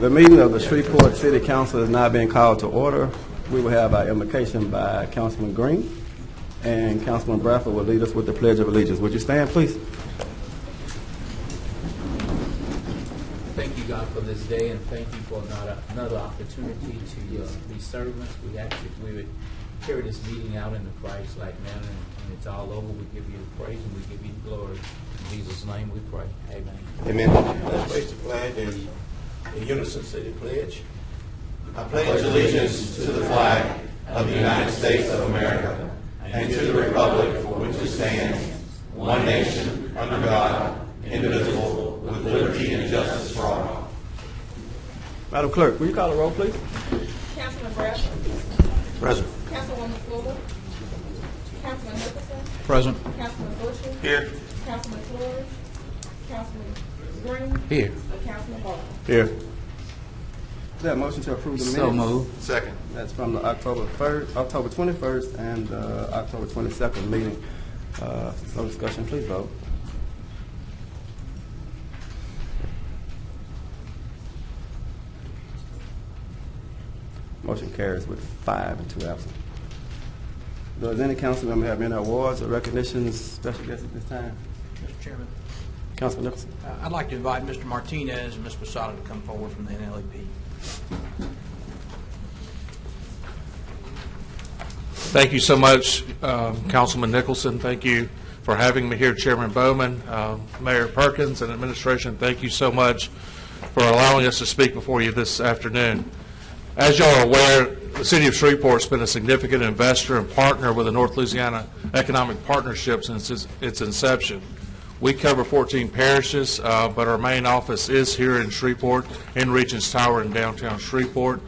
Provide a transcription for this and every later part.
The meeting of the Shreveport City Council is now being called to order. We will have our invocation by Councilman Green, and Councilman Bradford will lead us with the Pledge of Allegiance. Would you stand, please? Thank you, God, for this day, and thank you for another opportunity to be servants. We would carry this meeting out in a Christ-like manner, and it's all over. We give you the praise and we give you the glory. In Jesus' name we pray. Amen. Amen. Let's place the flag in unison, say the pledge. I pledge allegiance to the flag of the United States of America and to the republic for which it stands, one nation, under God, indivisible, with liberty and justice for all. Madam Clerk, will you call the roll, please? Councilman Bradford. Present. Councilwoman Fuller. Councilman Nicholson. Present. Councilman Busher. Here. Councilman Flores. Councilman Green. Here. Councilman Ball. Here. Is there a motion to approve the minutes? So moved. Second. That's from the October 21st and October 22nd meeting. No discussion, please vote. Motion carries with 5 and 2 absent. Does any council member have any awards or recognitions, special guests at this time? Mr. Chairman, Councilman Nicholson. I'd like to invite Mr. Martinez and Ms. Posada to come forward from the NLEP. Thank you so much, Councilman Nicholson. Thank you for having me here, Chairman Bowman, Mayor Perkins, and administration. Thank you so much for allowing us to speak before you this afternoon. As you are aware, the City of Shreveport has been a significant investor and partner with the North Louisiana Economic Partnership since its inception. We cover 14 parishes, but our main office is here in Shreveport, in Regents Tower in downtown Shreveport,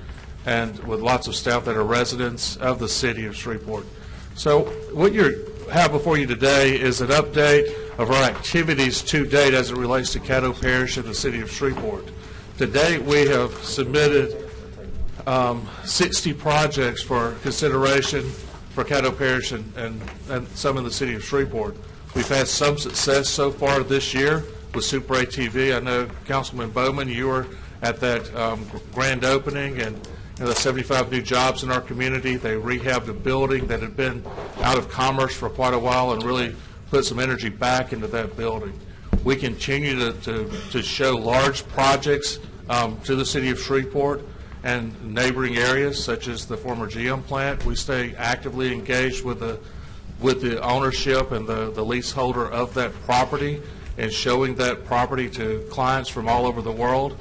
and with lots of staff that are residents of the City of Shreveport. So what you have before you today is an update of our activities to date as it relates to Caddo Parish and the City of Shreveport. To date, we have submitted 60 projects for consideration for Caddo Parish and some in the City of Shreveport. We've had some success so far this year with Super ATV. I know Councilman Bowman, you were at that grand opening, and the 75 new jobs in our community. They rehabbed a building that had been out of commerce for quite a while and really put some energy back into that building. We continue to show large projects to the City of Shreveport and neighboring areas, such as the former GM plant. We stay actively engaged with the ownership and the leaseholder of that property and showing that property to clients from all over the world.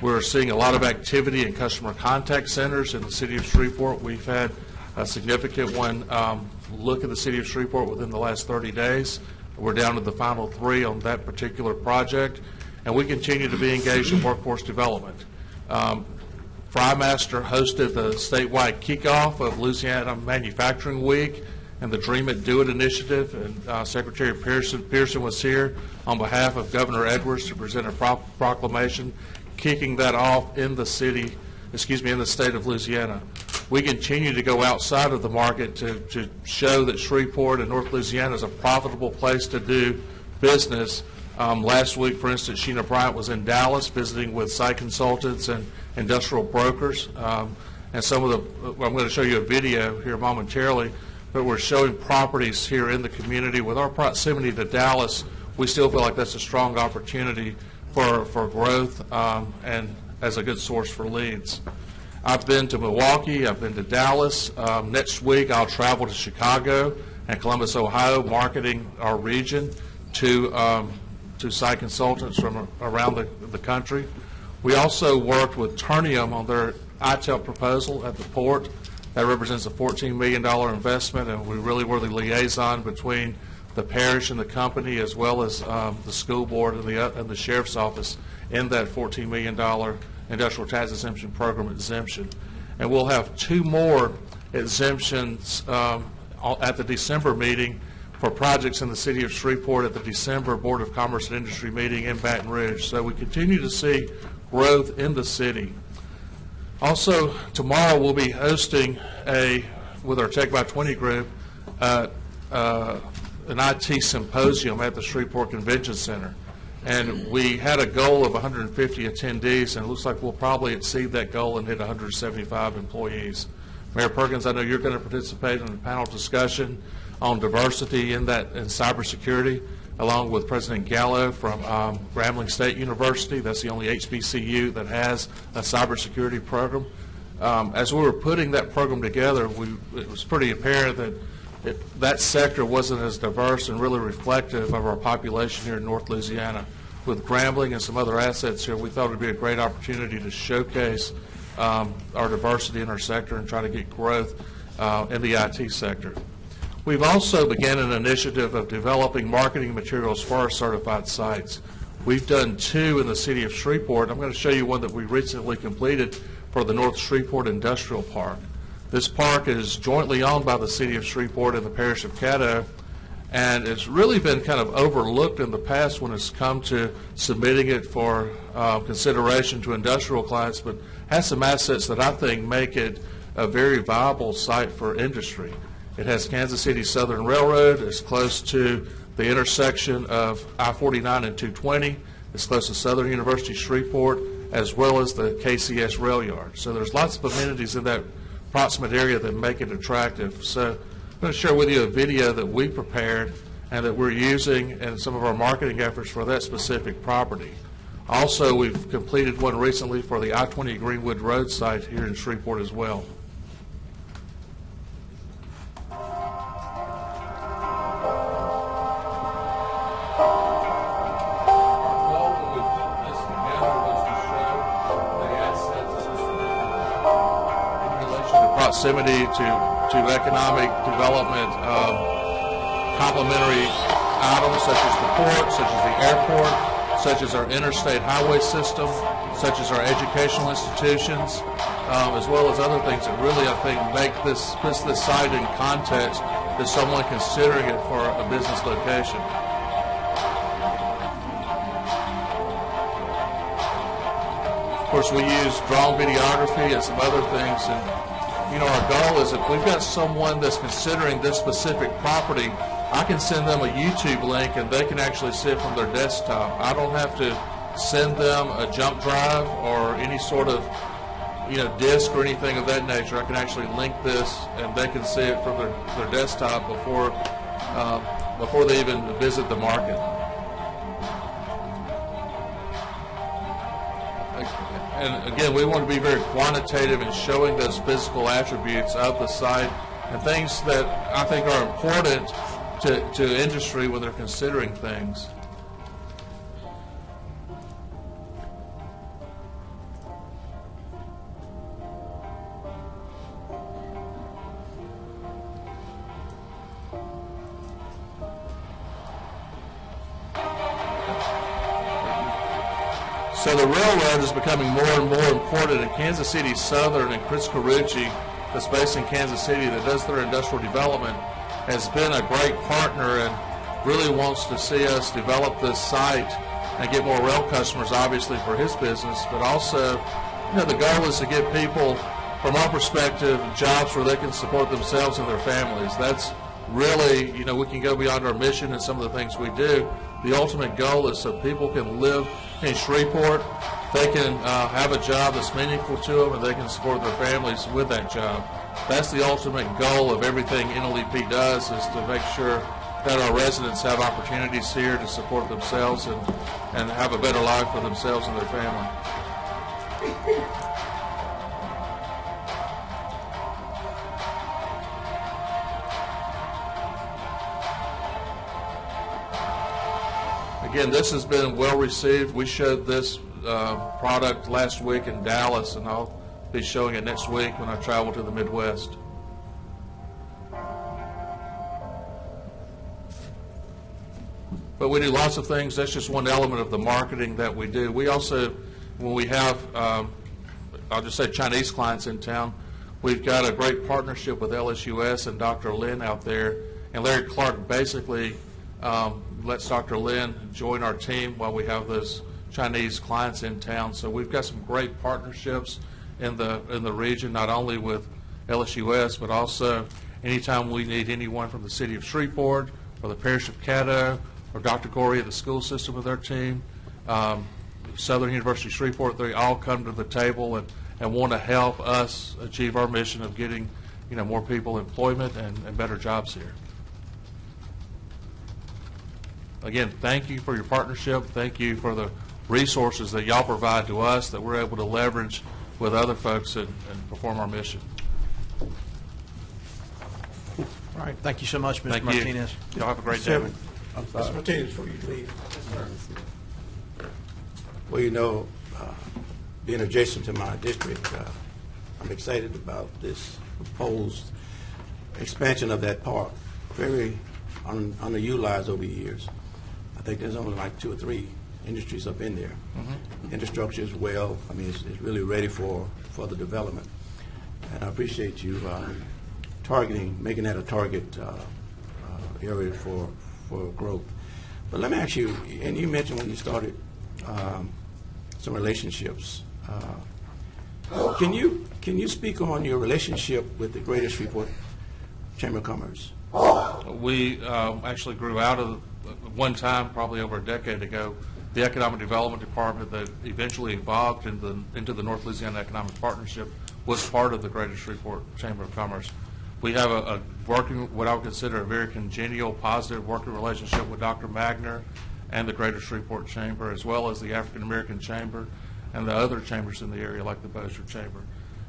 We're seeing a lot of activity in customer contact centers in the City of Shreveport. We've had a significant one look at the City of Shreveport within the last 30 days. We're down to the final 3 on that particular project, and we continue to be engaged in workforce development. Frymaster hosted the statewide kickoff of Louisiana Manufacturing Week and the Dream It, Do It initiative, and Secretary Pearson was here on behalf of Governor Edwards to present a proclamation kicking that off in the state of Louisiana. We continue to go outside of the market to show that Shreveport and North Louisiana is a profitable place to do business. Last week, for instance, Sheena Bryant was in Dallas visiting with site consultants and industrial brokers. And some of I'm going to show you a video here momentarily, but we're showing properties here in the community. With our proximity to Dallas, we still feel like that's a strong opportunity for growth and as a good source for leads. I've been to Milwaukee, I've been to Dallas. Next week I'll travel to Chicago and Columbus, Ohio, marketing our region to site consultants from around the country. We also worked with Ternium on their ITEL proposal at the port. That represents a $14 million investment, and we really were the liaison between the parish and the company, as well as the school board and the sheriff's office in that $14 million industrial tax exemption program exemption. And we'll have 2 more exemptions at the December meeting for projects in the City of Shreveport at the December Board of Commerce and Industry meeting in Baton Rouge. So we continue to see growth in the city. Also, tomorrow we'll be hosting with our Tech by 20 group, an IT symposium at the Shreveport Convention Center. And we had a goal of 150 attendees, and it looks like we'll probably exceed that goal and hit 175 employees. Mayor Perkins, I know you're going to participate in a panel discussion on diversity in cybersecurity, along with President Gallo from Grambling State University. That's the only HBCU that has a cybersecurity program. As we were putting that program together, it was pretty apparent that that sector wasn't as diverse and really reflective of our population here in North Louisiana. With Grambling and some other assets here, we thought it would be a great opportunity to showcase our diversity in our sector and try to get growth in the IT sector. We've also began an initiative of developing marketing materials for our certified sites. We've done 2 in the city of Shreveport. I'm going to show you one that we recently completed for the North Shreveport Industrial Park. This park is jointly owned by the city of Shreveport and the parish of Caddo, and it's really been kind of overlooked in the past when it's come to submitting it for consideration to industrial clients, but has some assets that I think make it a very viable site for industry. It has Kansas City Southern Railroad. It's close to the intersection of I-49 and 220. It's close to Southern University Shreveport, as well as the KCS rail yard. So there's lots of amenities in that proximate area that make it attractive. So I'm going to share with you a video that we prepared and that we're using in some of our marketing efforts for that specific property. Also, we've completed one recently for the I-20 Greenwood Road site here in Shreveport as well. Proximity to economic development of complementary items such as the port, such as the airport, such as our interstate highway system, such as our educational institutions, as well as other things that really, I think, puts this site in context to someone considering it for a business location. Of course, we use drone videography and some other things, and our goal is if we've got someone that's considering this specific property, I can send them a YouTube link and they can actually see it from their desktop. I don't have to send them a jump drive or any sort of disk or anything of that nature. I can actually link this and they can see it from their desktop before they even visit the market. And again, we want to be very quantitative in showing those physical attributes of the site and things that I think are important to industry when they're considering things. So the railroad is becoming more and more important, and Kansas City Southern and Chris Carucci, that's based in Kansas City, that does their industrial development, has been a great partner and really wants to see us develop this site and get more rail customers, obviously, for his business, but also, the goal is to get people, from our perspective, jobs where they can support themselves and their families. That's really, we can go beyond our mission and some of the things we do. The ultimate goal is so people can live in Shreveport, they can have a job that's meaningful to them, and they can support their families with that job. That's the ultimate goal of everything NLEP does, is to make sure that our residents have opportunities here to support themselves and have a better life for themselves and their family. Again, this has been well received. We showed this product last week in Dallas, and I'll be showing it next week when I travel to the Midwest. But we do lots of things. That's just one element of the marketing that we do. We also, when we have, I'll just say Chinese clients in town, we've got a great partnership with LSUS and Dr. Lin out there. And Larry Clark basically lets Dr. Lin join our team while we have those Chinese clients in town. So we've got some great partnerships in the region, not only with LSUS, but also anytime we need anyone from the city of Shreveport or the parish of Caddo or Dr. Gorey at the school system with our team, Southern University Shreveport, they all come to the table and want to help us achieve our mission of getting more people employment and better jobs here. Again, thank you for your partnership. Thank you for the resources that y'all provide to us that we're able to leverage with other folks and perform our mission. All right, thank you so much, Mr. Thank Martinez. you. Y'all have a great day. Mr. Martinez, before you leave. Well, being adjacent to my district, I'm excited about this proposed expansion of that park. Very underutilized over the years. I think there's only like 2 or 3 industries up in there. Infrastructure is well. I mean, it's really ready for the development. And I appreciate you making that a target area for growth. But let me ask you, and you mentioned when you started some relationships. Can you speak on your relationship with the Greater Shreveport Chamber of Commerce? We actually grew out of, one time, probably over a decade ago, the Economic Development Department that eventually evolved into the North Louisiana Economic Partnership was part of the Greater Shreveport Chamber of Commerce. We have a working, what I would consider a very congenial, positive working relationship with Dr. Magner and the Greater Shreveport Chamber, as well as the African American Chamber and the other chambers in the area, like the Bossier Chamber.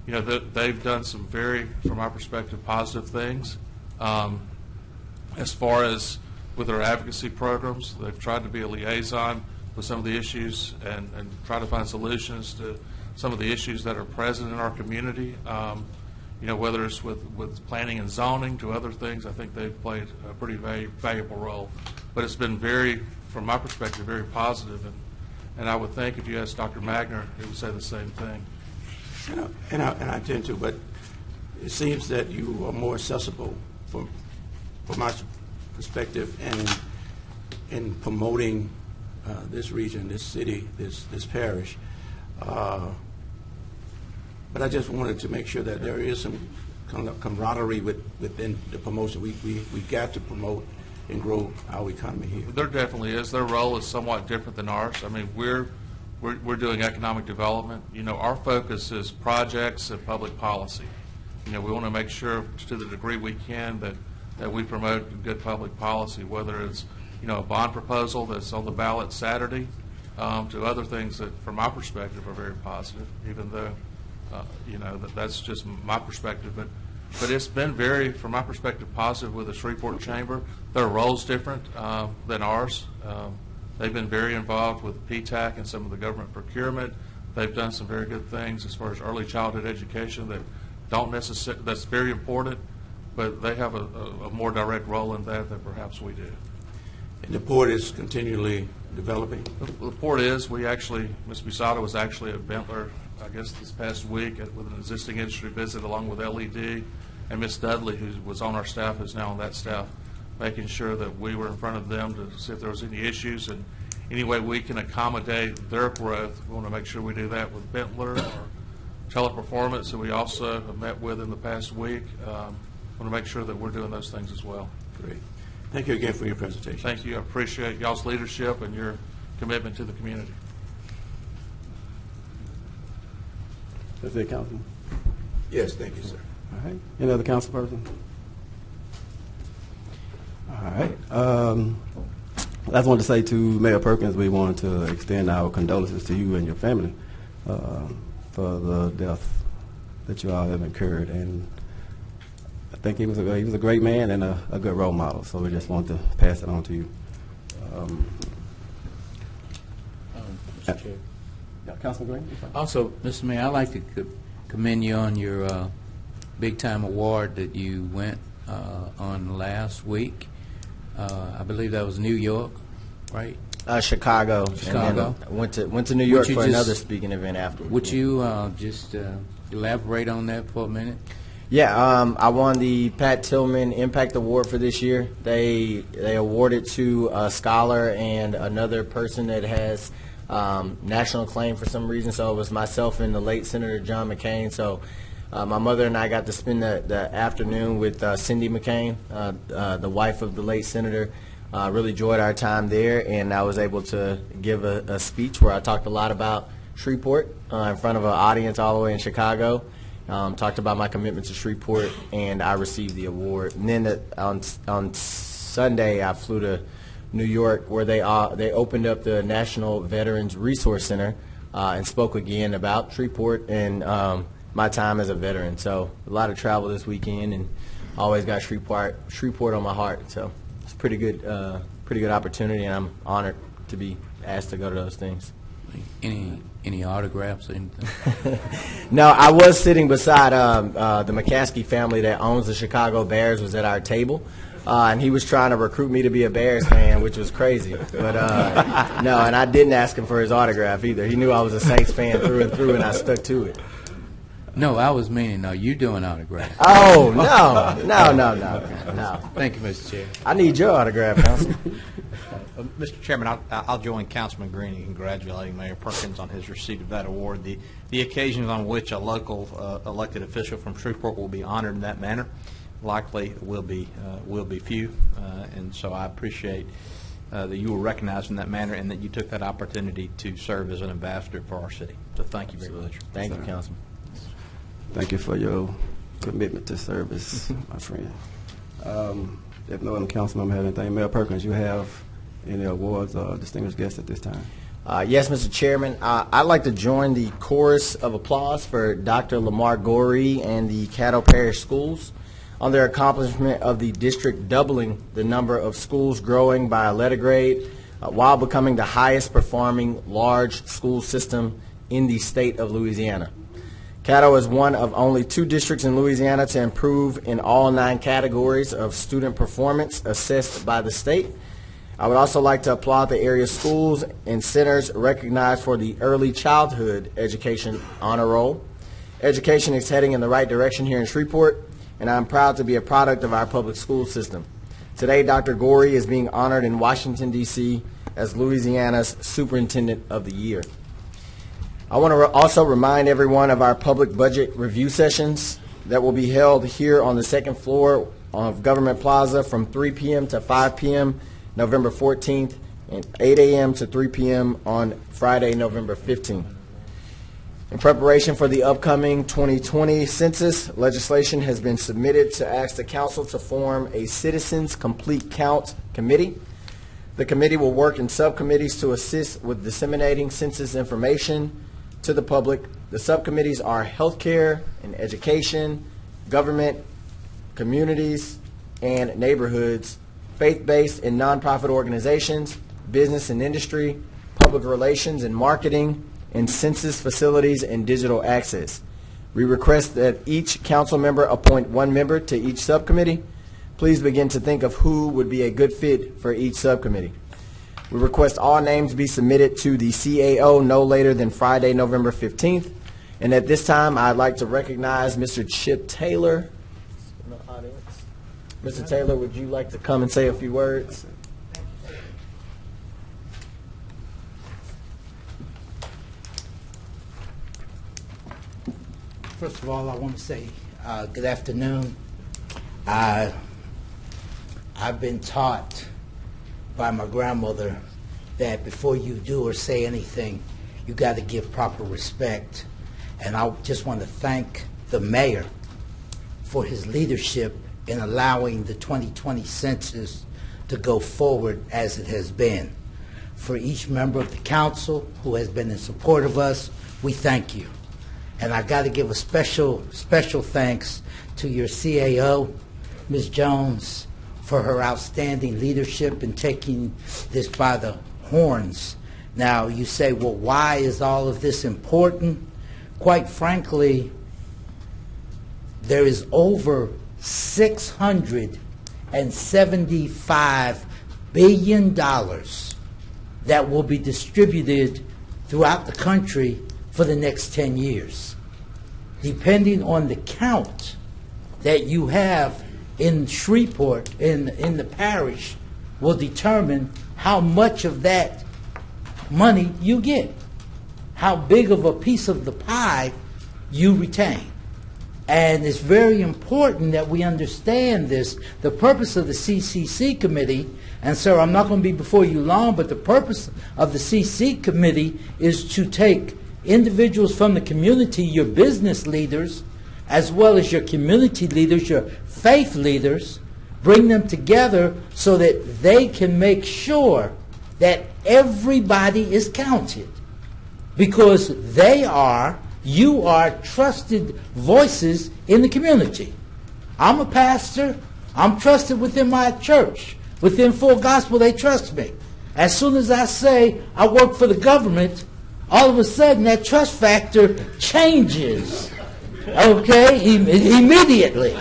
They've done some very, from my perspective, positive things. As far as with their advocacy programs, they've tried to be a liaison with some of the issues and try to find solutions to some of the issues that are present in our community. Whether it's with planning and zoning to other things, I think they've played a pretty valuable role. But it's been very, from my perspective, very positive. And I would think if you asked Dr. Magner, he would say the same thing. And I tend to, but it seems that you are more accessible from my perspective and in promoting this region, this city, this parish. But I just wanted to make sure that there is some kind of camaraderie within the promotion. We got to promote and grow our economy here. There definitely is. Their role is somewhat different than ours. I mean, we're doing economic development. Our focus is projects and public policy. We want to make sure, to the degree we can, that we promote good public policy, whether it's a bond proposal that's on the ballot Saturday, to other things that, from my perspective, are very positive, even though that's just my perspective. But it's been very, from my perspective, positive with the Shreveport Chamber. Their role's different than ours. They've been very involved with PTAC and some of the government procurement. They've done some very good things as far as early childhood education that's very important, but they have a more direct role in that than perhaps we do. And the port is continually developing? The port is. Ms. Busada was actually at Bentler, I guess this past week, with an existing industry visit along with LED, and Ms. Dudley, who was on our staff, is now on that staff, making sure that we were in front of them to see if there was any issues, and any way we can accommodate their growth. We want to make sure we do that with Bentler or Teleperformance, who we also have met with in the past week. Want to make sure that we're doing those things as well. Great. Thank you again for your presentation. Thank you. I appreciate y'all's leadership and your commitment to the community. That's it, Councilman. Yes, thank you, sir. All right. Any other council person? All right. I just wanted to say to Mayor Perkins, we wanted to extend our condolences to you and your family for the death that you all have incurred. And I think he was a great man and a good role model. So we just want to pass it on to you. Mr. Chair. Yeah, Councilman Green. Also, Mr. Mayor, I'd like to commend you on your big-time award that you went on last week. I believe that was New York, right? Chicago. Chicago. And then went to New York you for just- another speaking event afterwards. Would you just elaborate on that for a minute? Yeah, I won the Pat Tillman Impact Award for this year. They awarded to a scholar and another person that has national acclaim for some reason. So it was myself and the late Senator John McCain. So my mother and I got to spend the afternoon with Cindy McCain, the wife of the late senator. Really enjoyed our time there, and I was able to give a speech where I talked a lot about Shreveport in front of an audience all the way in Chicago. Talked about my commitment to Shreveport, and I received the award. And then on Sunday, I flew to New York, where they opened up the National Veterans Resource Center and spoke again about Shreveport and my time as a veteran. So a lot of travel this weekend, and always got Shreveport on my heart. So it's a pretty good opportunity, and I'm honored to be asked to go to those things. Any autographs or anything? No, I was sitting beside the McCaskey family that owns the Chicago Bears was at our table, and he was trying to recruit me to be a Bears fan, which was crazy. But no, and I didn't ask him for his autograph either. He knew I was a Saints fan through and through, and I stuck to it. No, I was meaning, no, you doing autographs. Oh, no. Thank you, Mr. Chair. I need your autograph, Council. Mr. Chairman, I'll join Councilman Green in congratulating Mayor Perkins on his receipt of that award. The occasions on which a local elected official from Shreveport will be honored in that manner likely will be few, and so I appreciate that you were recognized in that manner and that you took that opportunity to serve as an ambassador for our city. So thank you very much. Thank you, Councilman. Thank you for your commitment to service, my friend. If no other council member have anything, Mayor Perkins, you have any awards or distinguished guests at this time? Yes, Mr. Chairman. I'd like to join the chorus of applause for Dr. Lamar Gorey and the Caddo Parish Schools on their accomplishment of the district doubling the number of schools growing by a letter grade while becoming the highest performing large school system in the state of Louisiana. Caddo is one of only 2 districts in Louisiana to improve in all 9 categories of student performance assessed by the state. I would also like to applaud the area schools and centers recognized for the early childhood education honor roll. Education is heading in the right direction here in Shreveport, and I'm proud to be a product of our public school system. Today, Dr. Gorey is being honored in Washington, D.C. as Louisiana's Superintendent of the Year. I want to also remind everyone of our public budget review sessions that will be held here on the second floor of Government Plaza from 3 p.m. to 5 p.m. November 14th and 8 a.m. to 3 p.m. on Friday, November 15th. In preparation for the upcoming 2020 census, legislation has been submitted to ask the council to form a Citizens Complete Count Committee. The committee will work in subcommittees to assist with disseminating census information to the public. The subcommittees are healthcare and education, government, communities, and neighborhoods, faith-based and nonprofit organizations, business and industry, public relations and marketing, and census facilities and digital access. We request that each council member appoint 1 member to each subcommittee. Please begin to think of who would be a good fit for each subcommittee. We request all names be submitted to the CAO no later than Friday, November 15th. And at this time, I'd like to recognize Mr. Chip Taylor in the audience. Mr. Taylor, would you like to come and say a few words? First of all, I want to say good afternoon. I've been taught by my grandmother that before you do or say anything, you got to give proper respect. And I just want to thank the mayor for his leadership in allowing the 2020 census to go forward as it has been. For each member of the council who has been in support of us, we thank you. And I got to give a special thanks to your CAO, Ms. Jones, for her outstanding leadership in taking this by the horns. Now, you say, well, why is all of this important? Quite frankly, there is over $675 billion that will be distributed throughout the country for the next 10 years. Depending on the count that you have in Shreveport, in the parish, will determine how much of that money you get, how big of a piece of the pie you retain. And it's very important that we understand this. The purpose of the CCC committee And sir, I'm not going to be before you long, but the purpose of the CC committee is to take individuals from the community, your business leaders, as well as your community leaders, your faith leaders, bring them together so that they can make sure that everybody is counted. Because you are trusted voices in the community. I'm a pastor. I'm trusted within my church. Within Full Gospel, they trust me. As soon as I say I work for the government, all of a sudden that trust factor changes. Okay? Immediately.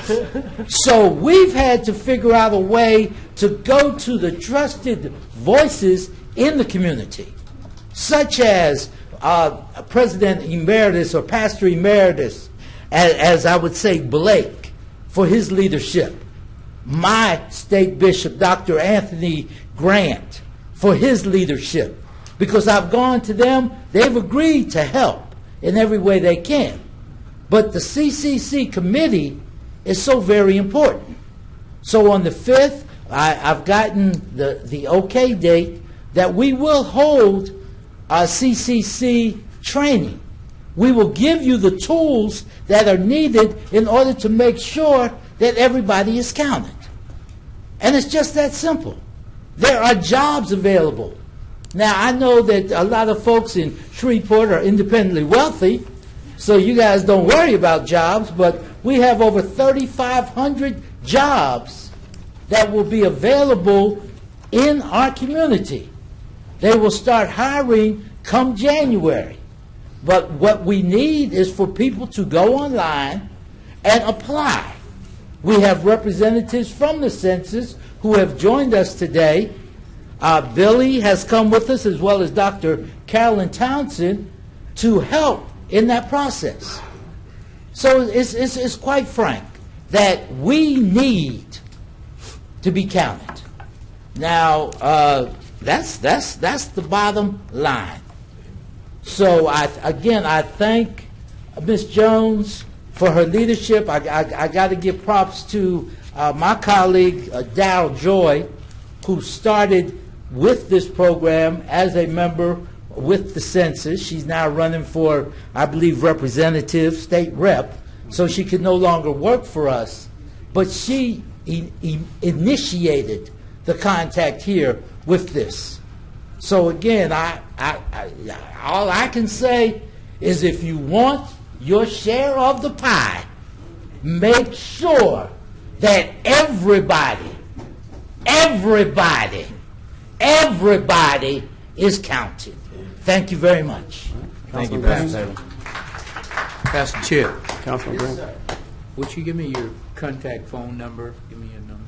So we've had to figure out a way to go to the trusted voices in the community, such as President Emeritus or Pastor Emeritus, as I would say, Blake, for his leadership. My state bishop, Dr. Anthony Grant, for his leadership. Because I've gone to them, they've agreed to help in every way they can. But the CCC committee is so very important. So on the 5th, I've gotten the okay date that we will hold a CCC training. We will give you the tools that are needed in order to make sure that everybody is counted. And it's just that simple. There are jobs available. Now, I know that a lot of folks in Shreveport are independently wealthy, so you guys don't worry about jobs, but we have over 3,500 jobs that will be available in our community. They will start hiring come January. But what we need is for people to go online and apply. We have representatives from the census who have joined us today. Billy has come with us, as well as Dr. Carolyn Townsend, to help in that process. So it's quite frank that we need to be counted. Now, that's the bottom line. So I thank Ms. Jones for her leadership. I got to give props to my colleague Darryl Joy, who started with this program as a member with the census. She's now running for, I believe, representative, state rep, so she could no longer work for us. But she initiated the contact here with this. So again, all I can say is if you want your share of the pie, make sure that everybody is counted. Thank you very much. Thank you, Councilman Pastor. Pastor Chip, Councilman Green. would you give me your contact phone number? Give me your number.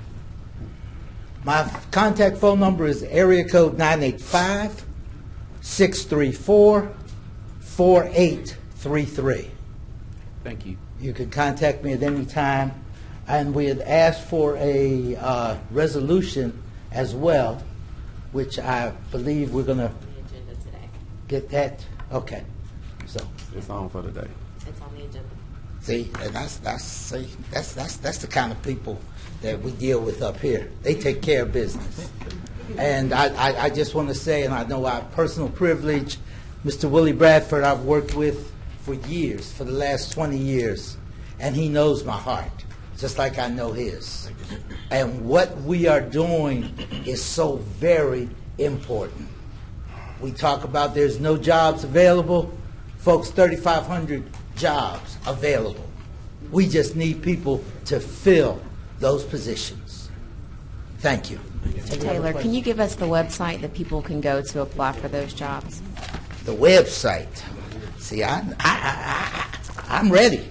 My contact phone number is area code 985-634-4833. Thank you. You can contact me at any time. And we had asked for a resolution as well, which I believe we're going to The agenda today. get that. Okay. So, It's on for today. It's on the agenda. see, and that's the kind of people that we deal with up here. They take care of business. And I just want to say, and I know our personal privilege, Mr. Willie Bradford I've worked with for years, for the last 20 years, and he knows my heart, just like I know his. And what we are doing is so very important. We talk about there's no jobs available. Folks, 3,500 jobs available. We just need people to fill those positions. Thank you. Mr. Taylor, can you give us the website that people can go to apply for those jobs? The website. See, I'm ready.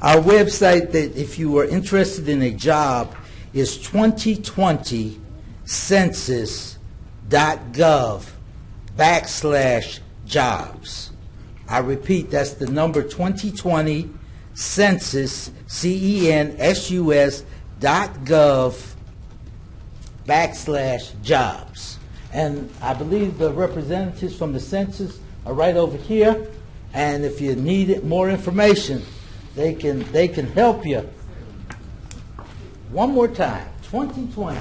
Our website, that if you are interested in a job, is 2020census.gov/jobs. I repeat, that's the number 2020 census, census.gov/jobs. And I believe the representatives from the census are right over here. And if you need more information, they can help you. One more time, 2020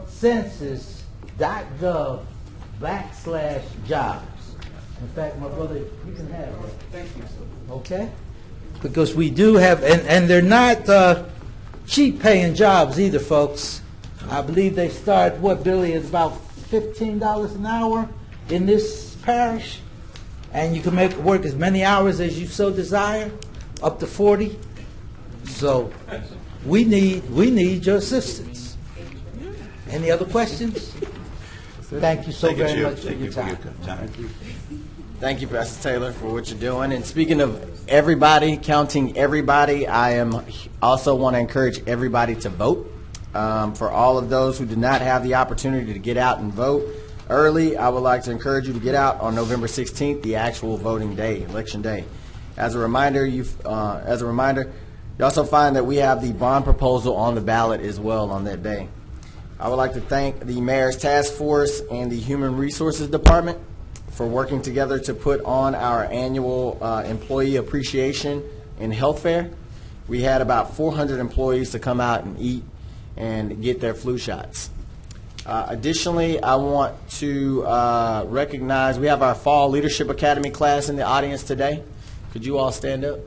census.gov/jobs. In fact, my brother, you can have that. Thank you, sir. Okay? Because we do have, and they're not cheap paying jobs either, folks. I believe they start, what, Billy, is about $15 an hour in this parish, and you can work as many hours as you so desire, up to 40. So we need your assistance. Any other questions? Thank you so very much for your time. Thank you, Pastor Taylor, for what you're doing. And speaking of everybody, counting everybody, I also want to encourage everybody to vote. For all of those who did not have the opportunity to get out and vote early, I would like to encourage you to get out on November 16th, the actual voting day, election day. As a reminder, you also find that we have the bond proposal on the ballot as well on that day. I would like to thank the Mayor's Task Force and the Human Resources Department for working together to put on our annual employee appreciation and health fair. We had about 400 employees to come out and eat and get their flu shots. Additionally, I want to recognize, we have our Fall Leadership Academy class in the audience today. Could you all stand up?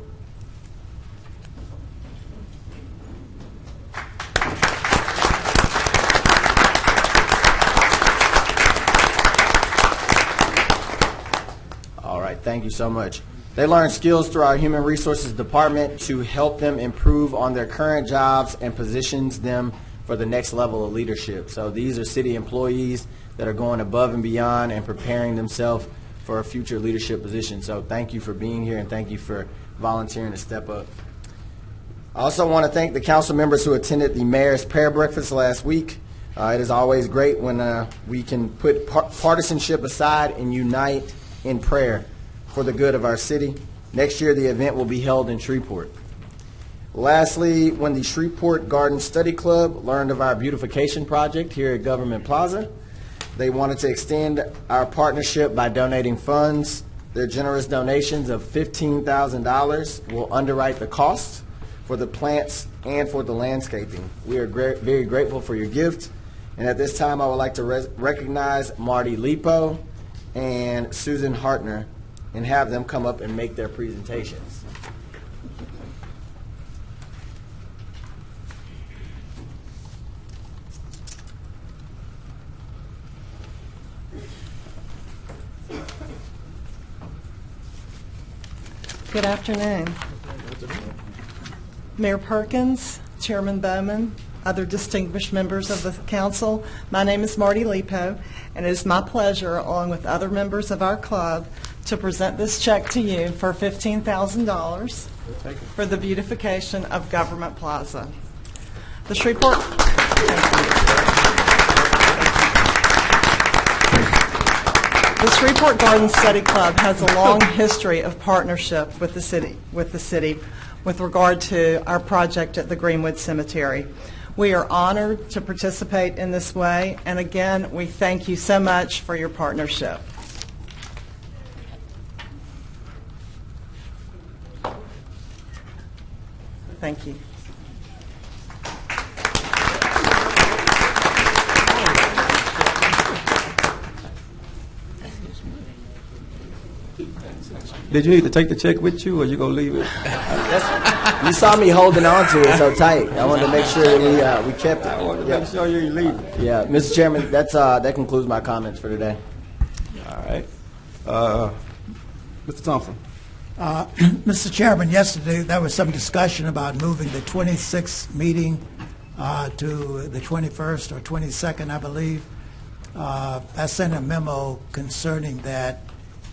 All right, thank you so much. They learn skills through our Human Resources Department to help them improve on their current jobs and positions them for the next level of leadership. So these are city employees that are going above and beyond and preparing themselves for a future leadership position. So thank you for being here, and thank you for volunteering to step up. I also want to thank the council members who attended the Mayor's Prayer Breakfast last week. It is always great when we can put partisanship aside and unite in prayer for the good of our city. Next year, the event will be held in Shreveport. Lastly, when the Shreveport Garden Study Club learned of our beautification project here at Government Plaza, they wanted to extend our partnership by donating funds. Their generous donations of $15,000 will underwrite the cost for the plants and for the landscaping. We are very grateful for your gift. And at this time, I would like to recognize Marty Lipo and Susan Hartner and have them come up and make their presentations. Good afternoon. Mayor Perkins, Chairman Bowman, other distinguished members of the council, my name is Marty Lipo, and it is my pleasure, along with other members of our club, to present this check to you for $15,000 for the beautification of Government Plaza. The Shreveport... The Shreveport Garden Study Club has a long history of partnership with the city with regard to our project at the Greenwood Cemetery. We are honored to participate in this way, and again, we thank you so much for your partnership. Thank you. Did you need to take the check with you, or you gonna leave it? You saw me holding on to it so tight. I wanted to make sure that we kept it. I wanted to make sure you didn't leave it. Yeah, Mr. Chairman, that concludes my comments for today. All right. Mr. Thompson. Mr. Chairman, yesterday there was some discussion about moving the 26th meeting to the 21st or 22nd, I believe. I sent a memo concerning that.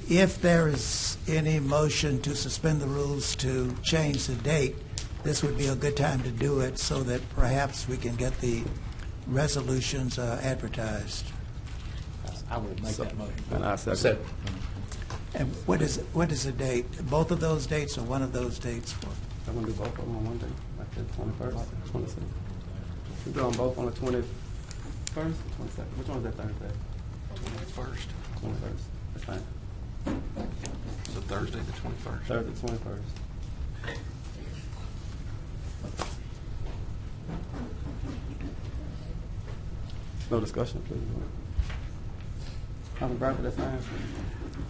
If there is any motion to suspend the rules to change the date, this would be a good time to do it so that perhaps we can get the resolutions advertised. I will make that motion. And I second. And what is the date? Both of those dates or one of those dates? I'm going to do both of them on one day, like the 21st, 22nd. We're doing both on the 21st, 22nd. Which one is that Thursday? 21st. 21st. That's fine. So Thursday the 21st. Thursday, 21st. No discussion, please. Councilman Bradford, that's fine.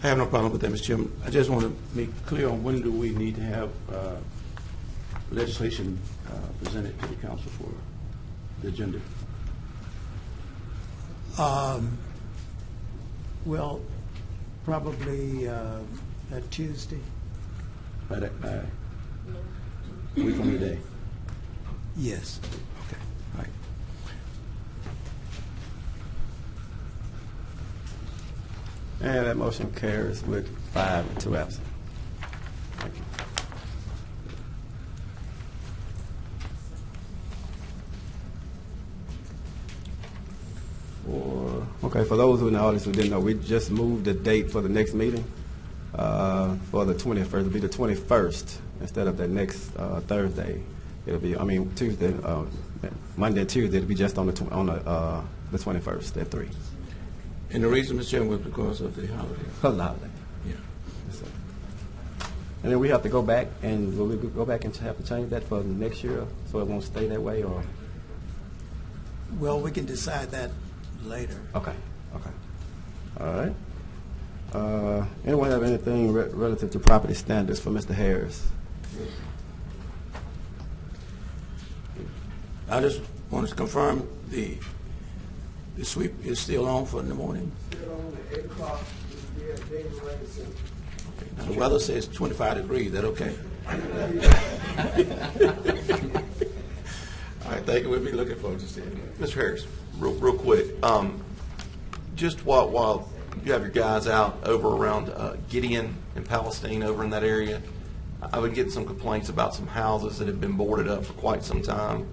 I have no problem with that, Mr. Chairman. I just want to make clear on when do we need to have legislation presented to the council for the agenda. Well, probably that Tuesday. By a week from today. Yes. Okay. All right. And that motion carries with 5 and 2 absent. Thank you. For those who in the audience who didn't know, we just moved the date for the next meeting for the 21st. It'll be the 21st instead of the next Thursday. It'll be, Tuesday, Monday and Tuesday. It'll be just on the 21st at 3. And the reason, Mr. Chairman, was because of the holiday. Because of the holiday. Yeah. Yes, sir. And then we have to go back, and will we go back and have to change that for next year so it won't stay that way, or? Well, we can decide that later. Okay. All right. Anyone have anything relative to property standards for Mr. Harris? I just wanted to confirm the sweep is still on for in the morning. Still on at 8 o'clock. Okay. Now the weather says 25 degrees. Is that okay? All right. Thank you. We'll be looking forward to seeing you. Mr. Harris, real quick, just while you have your guys out over around Gideon and Palestine over in that area, I've been getting some complaints about some houses that have been boarded up for quite some time.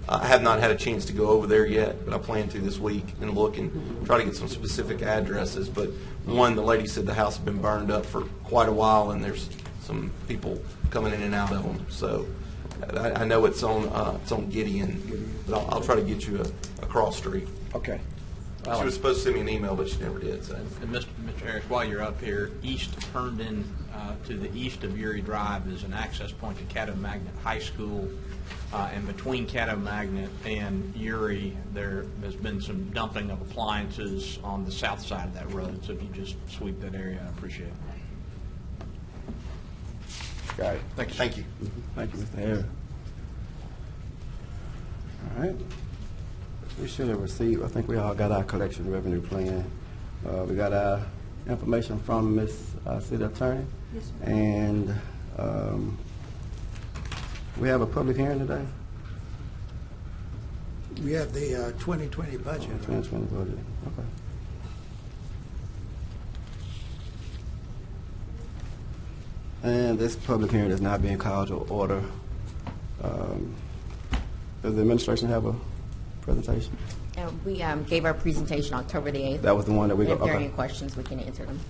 I have not had a chance to go over there yet, but I plan to this week and look and try to get some specific addresses. But one, the lady said the house had been burned up for quite a while, and there's some people coming in and out of them. So I know it's on Gideon, but I'll try to get you a cross street. Okay. She was supposed to send me an email, but she never did. So. And Mr. Harris, while you're up here, east of Herndon to the east of Erie Drive is an access point to Caddo Magnet High School. And between Caddo Magnet and Erie, there has been some dumping of appliances on the south side of that road. So if you just sweep that area, I appreciate it. Got it. Thank you. Thank you. Thank you, Mr. Harris. All right. We should have received, I think we all got our collection revenue plan. We got our information from Ms. City Attorney. Yes, sir. And we have a public hearing today? We have the 2020 budget. 2020 budget, okay. And this public hearing is now being called to order. Does the administration have a presentation? We gave our presentation October the 8th. That was the one that we got. If there are Okay. any questions, we can answer them.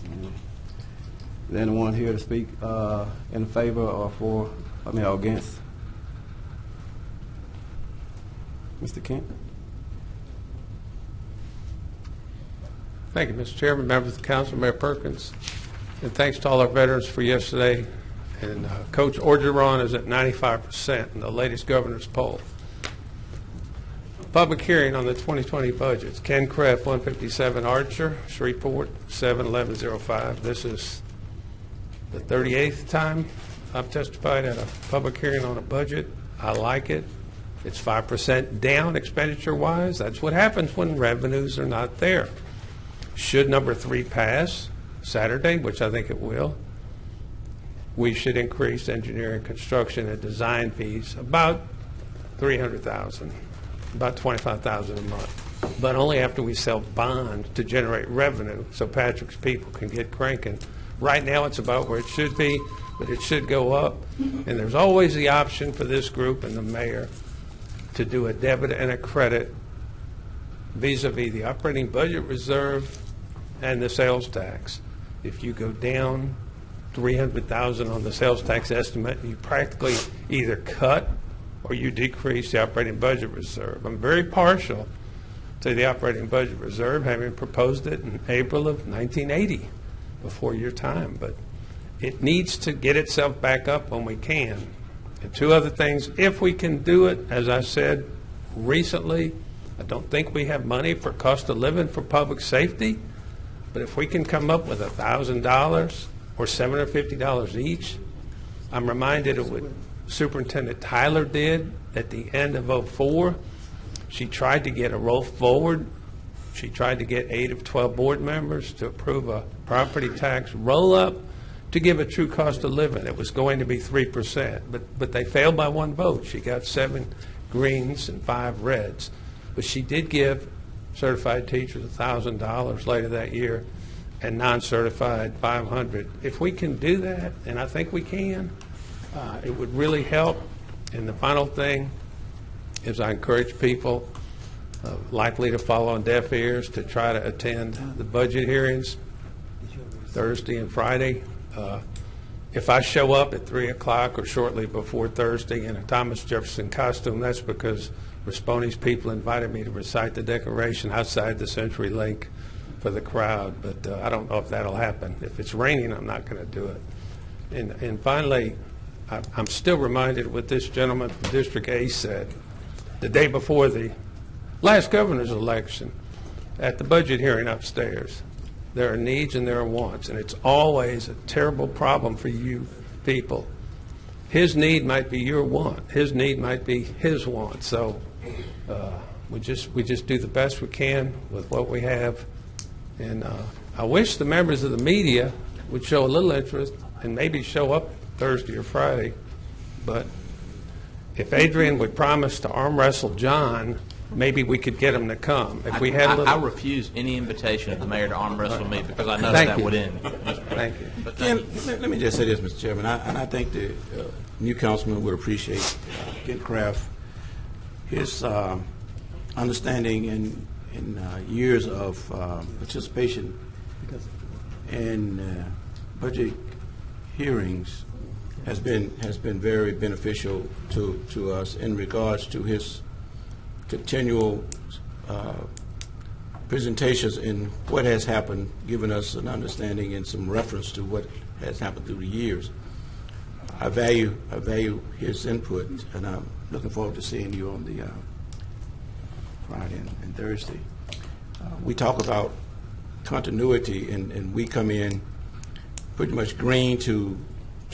Is there anyone here to speak in favor or or against? Mr. Kent? Thank you, Mr. Chairman, members of the council, Mayor Perkins, and thanks to all our veterans for yesterday. And Coach Orgeron is at 95% in the latest governor's poll. Public hearing on the 2020 budgets. Ken Kreff, 157 Archer, Shreveport, 71105. This is the 38th time I've testified at a public hearing on a budget. I like it. It's 5% down expenditure-wise. That's what happens when revenues are not there. Should number 3 pass Saturday, which I think it will, we should increase engineering, construction, and design fees about $300,000, about $25,000 a month, but only after we sell bonds to generate revenue so Patrick's people can get cranking. Right now it's about where it should be, but it should go up, and there's always the option for this group and the mayor to do a debit and a credit vis-a-vis the operating budget reserve and the sales tax. If you go down $300,000 on the sales tax estimate, you practically either cut or you decrease the operating budget reserve. I'm very partial to the operating budget reserve, having proposed it in April of 1980, before your time, but it needs to get itself back up when we can. And 2 other things, if we can do it, as I said recently, I don't think we have money for cost of living for public safety, but if we can come up with $1,000 or $750 each, I'm reminded of what Superintendent Tyler did at the end of '04. She tried to get a roll forward. She tried to get 8 of 12 board members to approve a property tax roll-up to give a true cost of living. It was going to be 3%, but they failed by 1 vote. She got 7 greens and 5 reds. But she did give certified teachers $1,000 later that year and non-certified $500. If we can do that, and I think we can, it would really help. And the final thing is I encourage people likely to fall on deaf ears to try to attend the budget hearings Thursday and Friday. If I show up at 3 o'clock or shortly before Thursday in a Thomas Jefferson costume, that's because Respondi's people invited me to recite the Declaration outside the CenturyLink for the crowd, but I don't know if that'll happen. If it's raining, I'm not going to do it. And finally, I'm still reminded of what this gentleman from District A said the day before the last governor's election at the budget hearing upstairs. There are needs and there are wants, and it's always a terrible problem for you people. His need might be your want. His need might be his want. So we just do the best we can with what we have. And I wish the members of the media would show a little interest and maybe show up Thursday or Friday. But if Adrian would promise to arm wrestle John, maybe we could get him to come. If we had a little... I refuse any invitation of the mayor to arm wrestle me because I know Thank that you. would end. Thank you. But Ken, thank you. let me just say this, Mr. Chairman, and I think the new councilman would appreciate Ken Kraft, his understanding in years of participation in budget hearings has been very beneficial to us in regards to his continual presentations in what has happened, giving us an understanding and some reference to what has happened through the years. I value his input, and I'm looking forward to seeing you on the Friday and Thursday. We talk about continuity, and we come in pretty much green to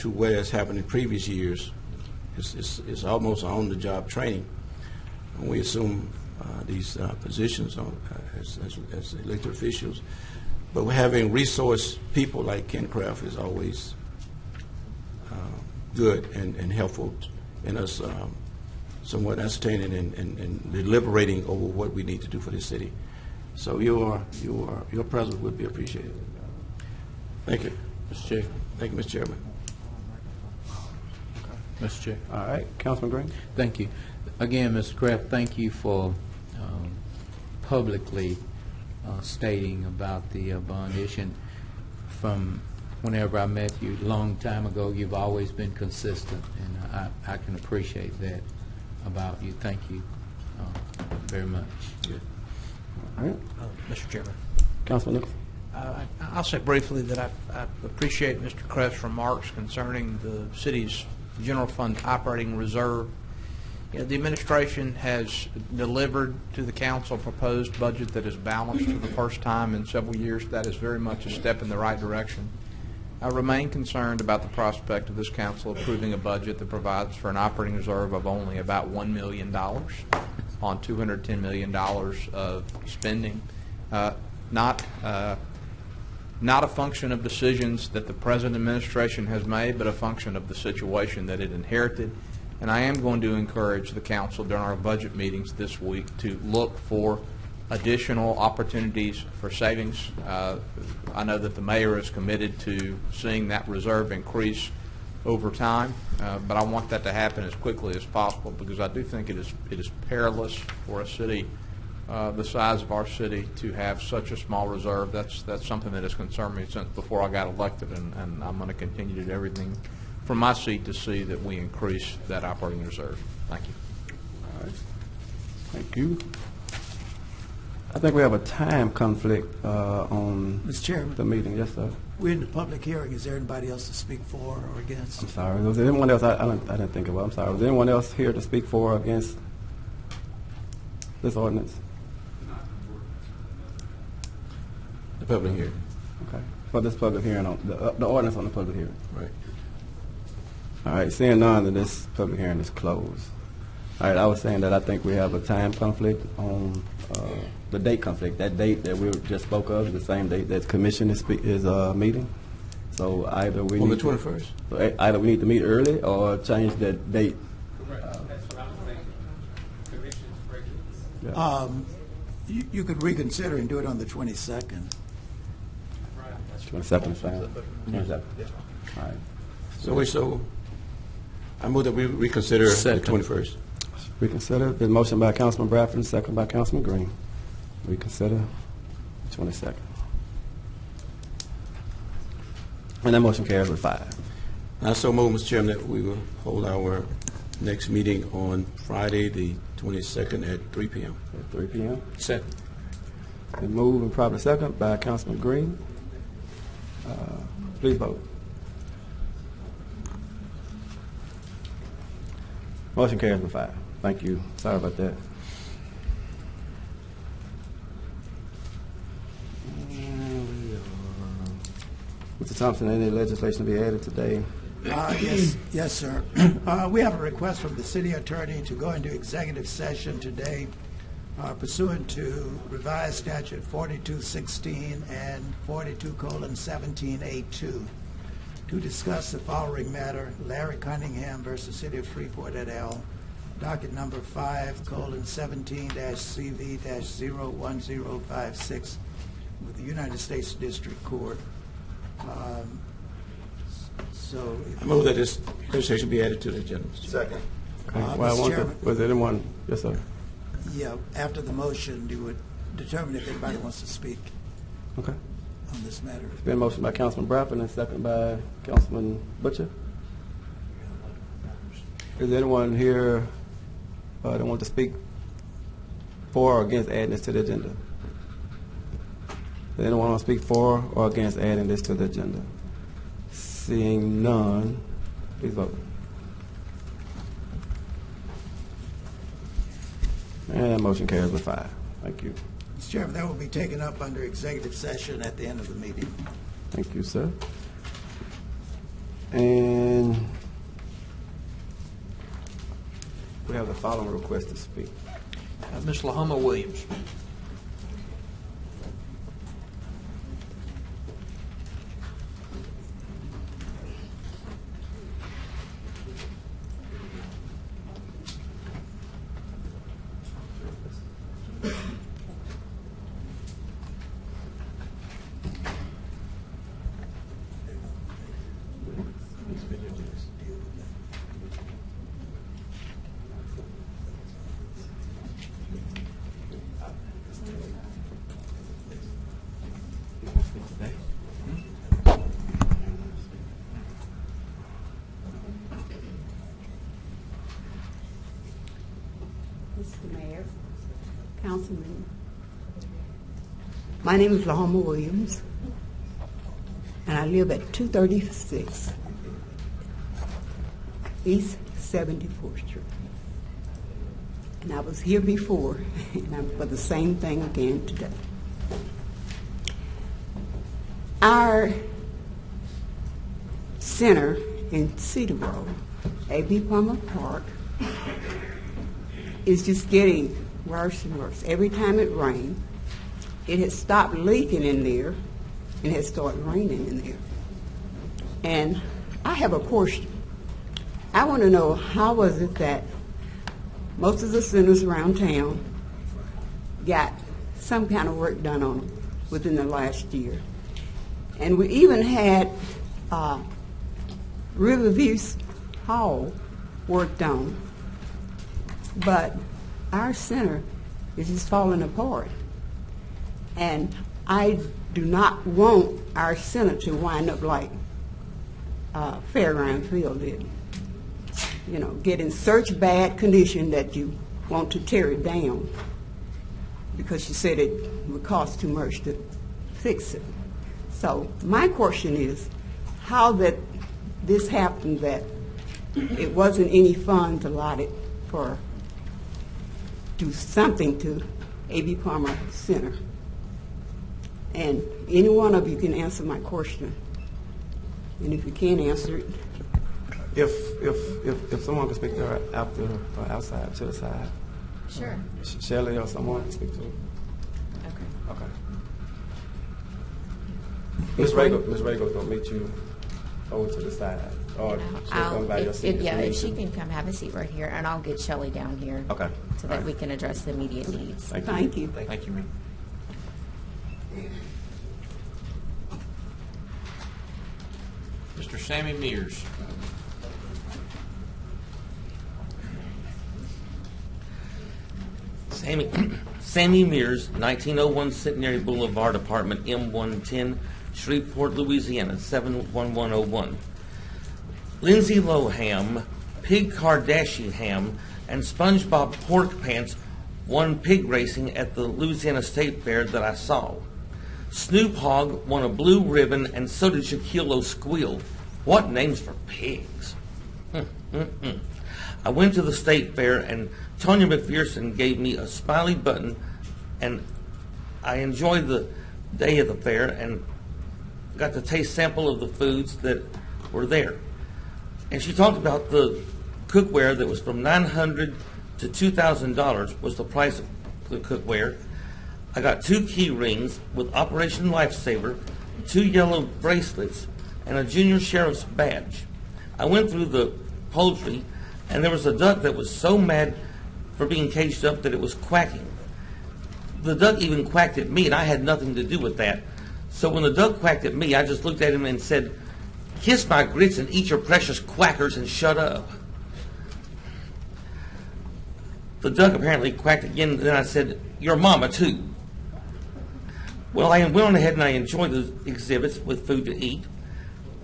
what has happened in previous years. It's almost on-the-job training. And we assume these positions as elected officials. But we're having resource people like Ken Kraft is always good and helpful in us somewhat ascertaining and deliberating over what we need to do for this city. So your presence would be appreciated. Thank you, Mr. Chair. Thank you, Mr. Chairman. Mr. Chair. All right, Councilman Green. Thank you. Again, Mr. Kraft, thank you for publicly stating about the bond issue. From whenever I met you a long time ago, you've always been consistent, and I can appreciate that about you. Thank you very much. All right, Mr. Chairman. Councilman Nicholson. I'll say briefly that I appreciate Mr. Kraft's remarks concerning the city's general fund operating reserve. You know, the administration has delivered to the council a proposed budget that is balanced for the first time in several years. That is very much a step in the right direction. I remain concerned about the prospect of this council approving a budget that provides for an operating reserve of only about $1 million on $210 million of spending. Not a function of decisions that the present administration has made, but a function of the situation that it inherited. And I am going to encourage the council during our budget meetings this week to look for additional opportunities for savings. I know that the mayor is committed to seeing that reserve increase over time, but I want that to happen as quickly as possible because I do think it is perilous for a city the size of our city to have such a small reserve. That's something that has concerned me since before I got elected, and I'm going to continue to do everything from my seat to see that we increase that operating reserve. Thank you. All right. Thank you. I think we have a time conflict on Mr. Chairman. the meeting. Yes, sir. We're in the public hearing. Is there anybody else to speak for or against? I'm sorry. Was there anyone else? I didn't think of it. I'm sorry. Was there anyone else here to speak for or against this ordinance? public hearing. Okay. For this public hearing, on the ordinance on the public hearing. Right. All right, seeing none, then this public hearing is closed. All right, I was saying that I think we have a time conflict on the date conflict. That date that we just spoke of is the same date that the commission is meeting. So either we On the need 21st? So either we need to meet early or change that date. That's what I was thinking. Commission's regular. Yeah. You could reconsider and do it on the 22nd. 22nd is fine. 22nd. All right. So I move that we reconsider the Second. 21st. Reconsider. Been motion by Councilman Bradford, second by Councilman Green. Reconsider 22nd. And that motion carries with 5. I so move, Mr. Chairman, that we will hold our next meeting on Friday, the 22nd at 3 p.m. At 3 p.m. Second. Been moved and probably second by Councilman Green. Please vote. Motion carries with 5. Thank you. Sorry about that. Mr. Thompson, any legislation to be added today? Yes, sir. We have a request from the city attorney to go into executive session today pursuant to revised statute 4216 and 42:17A2 to discuss the following matter: Larry Cunningham versus City of Shreveport et al., docket number 5:17-CV-01056 with the United States District Court. So, I move that this legislation be added to the agenda, Mr. Chairman. Second. Well, Mr. Chairman, was anyone? Yes, sir. yeah, after the motion, you would determine if anybody wants to speak Okay. on this matter. It's been motion by Councilman Bradford and second by Councilman Butcher. Is there anyone here that want to speak for or against adding this to the agenda? Does anyone want to speak for or against adding this to the agenda? Seeing none, please vote. And that motion carries with 5. Thank you. Mr. Chairman, that will be taken up under executive session at the end of the meeting. Thank you, sir. And we have the following request to speak. Ms. Lahoma Williams. Mr. Mayor, Councilman, my name is Lahoma Williams, and I live at 236 East 74th Street. And I was here before, and I'm for the same thing again today. Our center in Cedar Grove, A.B. Plummer Park, is just getting worse and worse. Every time it rains, it has stopped leaking in there and has started raining in there. And I have a question. I want to know, how was it that most of the centers around town got some kind of work done on them within the last year? And we even had Riverview Hall worked on, but our center is just falling apart. And I do not want our center to wind up like Fairground Field did. You know, get in such bad condition that you want to tear it down because you said it would cost too much to fix it. So my question is, how that this happened that it wasn't any funds allotted for do something to A.B. Palmer Center. And any one of you can answer my question. And if you can't answer it, If someone can speak to her after or outside to the side, Sure. Shelley or someone can speak to her. Okay. Okay. Miss Rago's gonna meet you over to the side, or she'll come by your seat. If she can come have a seat right here, and I'll get Shelley down here. Okay. So that we can address the immediate needs. thank you. Thank you, ma'am. Mr. Sammy Mears. Sammy Mears, 1901 Centenary Boulevard, apartment M110, Shreveport, Louisiana, 71101. Lindsay Lohan, Pig Kardashian ham, and SpongeBob Pork Pants won pig racing at the Louisiana State Fair that I saw. Snoop Hogg won a blue ribbon, and so did Shaquille O'Squeal. What names for pigs? I went to the state fair, and Tonya McPherson gave me a smiley button, and I enjoyed the day of the fair and got to taste sample of the foods that were there. And she talked about the cookware that was from $900 to $2,000 was the price of the cookware. I got 2 key rings with Operation Lifesaver, 2 yellow bracelets, and a junior sheriff's badge. I went through the poultry, and there was a duck that was so mad for being caged up that it was quacking. The duck even quacked at me, and I had nothing to do with that. So when the duck quacked at me, I just looked at him and said, "Kiss my grits and eat your precious quackers and shut up." The duck apparently quacked again, and then I said, "Your mama too." Well, I went on ahead and I enjoyed the exhibits with food to eat.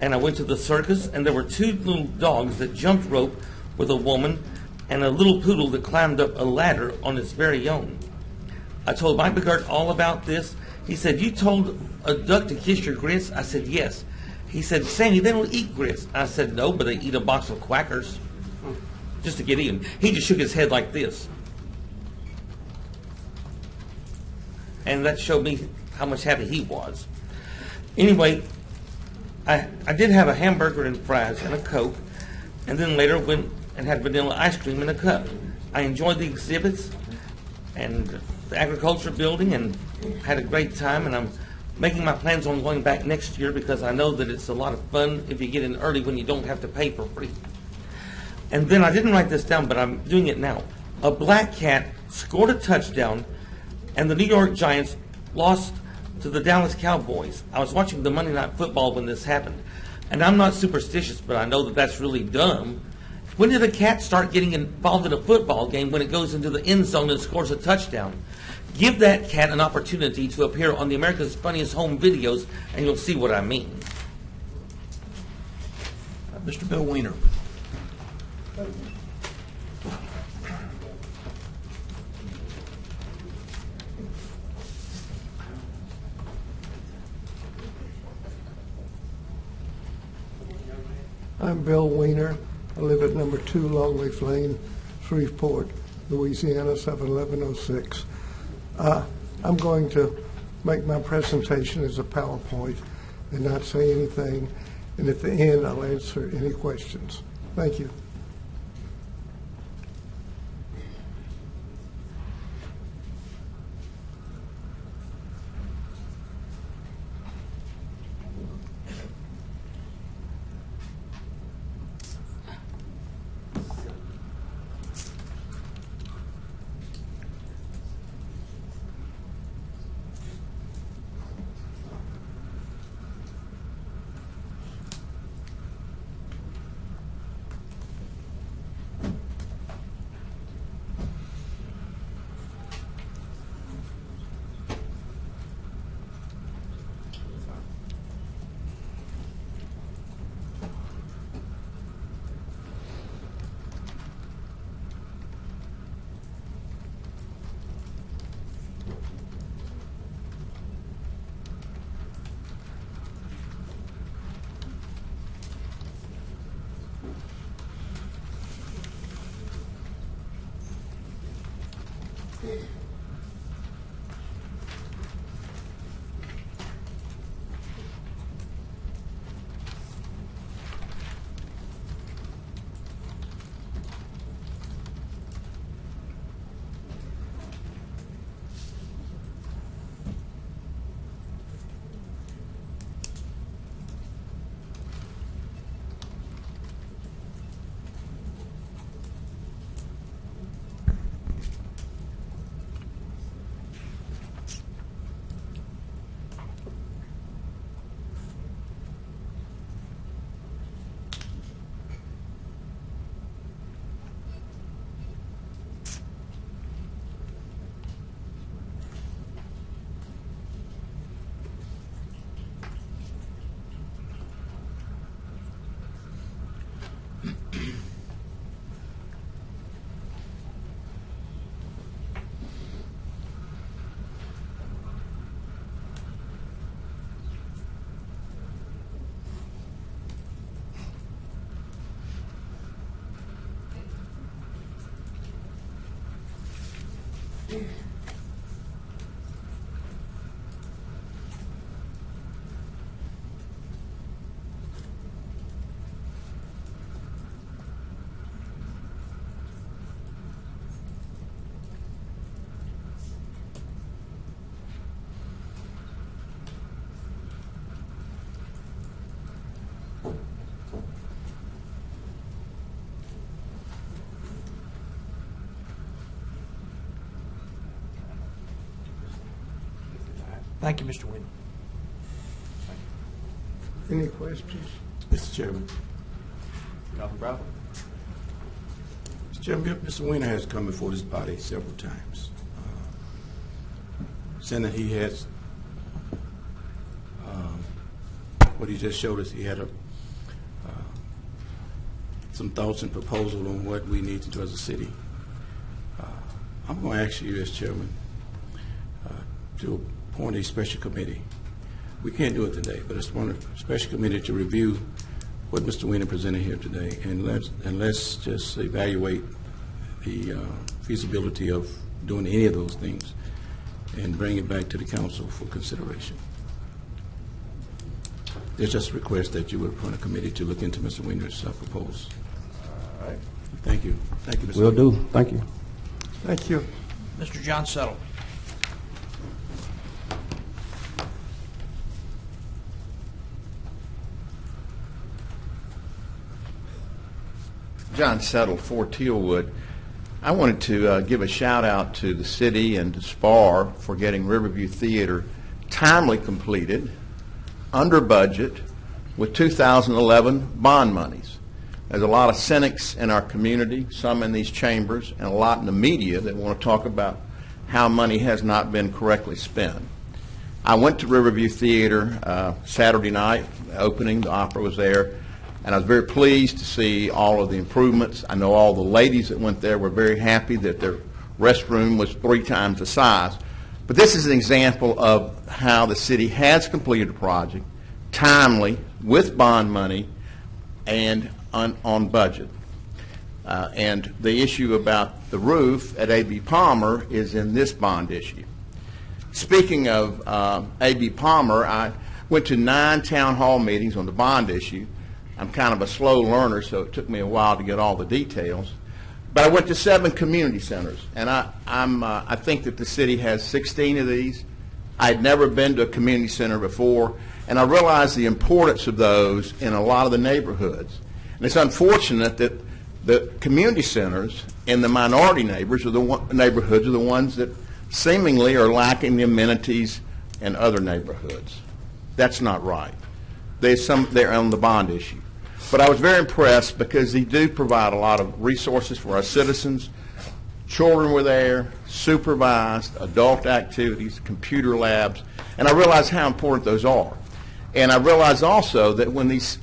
And I went to the circus, and there were 2 little dogs that jumped rope with a woman and a little poodle that climbed up a ladder on its very own. I told Mike McGirt all about this. He said, "You told a duck to kiss your grits?" I said, "Yes." He said, "Sandy, they don't eat grits." I said, "No, but they eat a box of quackers." Just to get even. He just shook his head like this. And that showed me how much happy he was. Anyway, I did have a hamburger and fries and a Coke, and then later went and had vanilla ice cream in a cup. I enjoyed the exhibits and the agriculture building and had a great time, and I'm making my plans on going back next year because I know that it's a lot of fun if you get in early when you don't have to pay for free. And then I didn't write this down, but I'm doing it now. A black cat scored a touchdown, and the New York Giants lost to the Dallas Cowboys. I was watching the Monday Night Football when this happened, and I'm not superstitious, but I know that that's really dumb. When did a cat start getting involved in a football game when it goes into the end zone and scores a touchdown? Give that cat an opportunity to appear on the America's Funniest Home Videos, and you'll see what I mean. Mr. Bill Weiner. I'm Bill Weiner. I live at number 2 Longleaf Lane, Shreveport, Louisiana, 71106. I'm going to make my presentation as a PowerPoint and not say anything, and at the end I'll answer any questions. Thank you. Thank you, Mr. Wynn. Any questions? Mr. Chairman. Councilman Bradford? Mr. Chairman, Mr. Weiner has come before this body several times, saying that he has, what he just showed us, he had some thoughts and proposals on what we need to do as a city. I'm going to ask you as chairman to appoint a special committee. We can't do it today, but it's one special committee to review what Mr. Weiner presented here today, and let's just evaluate the feasibility of doing any of those things and bring it back to the council for consideration. There's just a request that you would appoint a committee to look into Mr. Weiner's proposal. All right. Thank you. Thank you, Mr. Will Weiner. do. Thank you. Thank you. Mr. John Settle. John Settle, 4 Tealwood. I wanted to give a shout out to the city and to SPAR for getting Riverview Theater timely completed, under budget, with 2011 bond monies. There's a lot of cynics in our community, some in these chambers, and a lot in the media that want to talk about how money has not been correctly spent. I went to Riverview Theater Saturday night, the opening, the opera was there, and I was very pleased to see all of the improvements. I know all the ladies that went there were very happy that their restroom was 3 times the size. But this is an example of how the city has completed a project timely, with bond money, and on budget. And the issue about the roof at A.B. Palmer is in this bond issue. Speaking of A.B. Palmer, I went to 9 town hall meetings on the bond issue. I'm kind of a slow learner, so it took me a while to get all the details. But I went to 7 community centers, and I think that the city has 16 of these. I'd never been to a community center before, and I realized the importance of those in a lot of the neighborhoods. And it's unfortunate that the community centers in the minority neighborhoods are the ones that seemingly are lacking the amenities in other neighborhoods. That's not right. They're on the bond issue. But I was very impressed because they do provide a lot of resources for our citizens. Children were there, supervised, adult activities, computer labs, and I realized how important those are. And I realized also that when these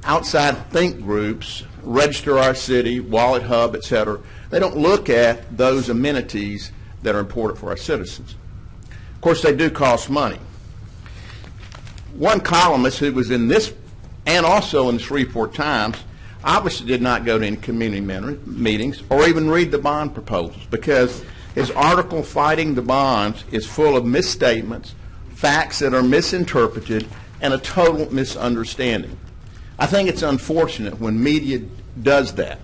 outside think groups register our city, Wallet Hub, et cetera, they don't look at those amenities that are important for our citizens. Of course, they do cost money. One columnist who was in this and also in the Shreveport Times obviously did not go to any community meetings or even read the bond proposals, because his article fighting the bonds is full of misstatements, facts that are misinterpreted, and a total misunderstanding. I think it's unfortunate when media does that.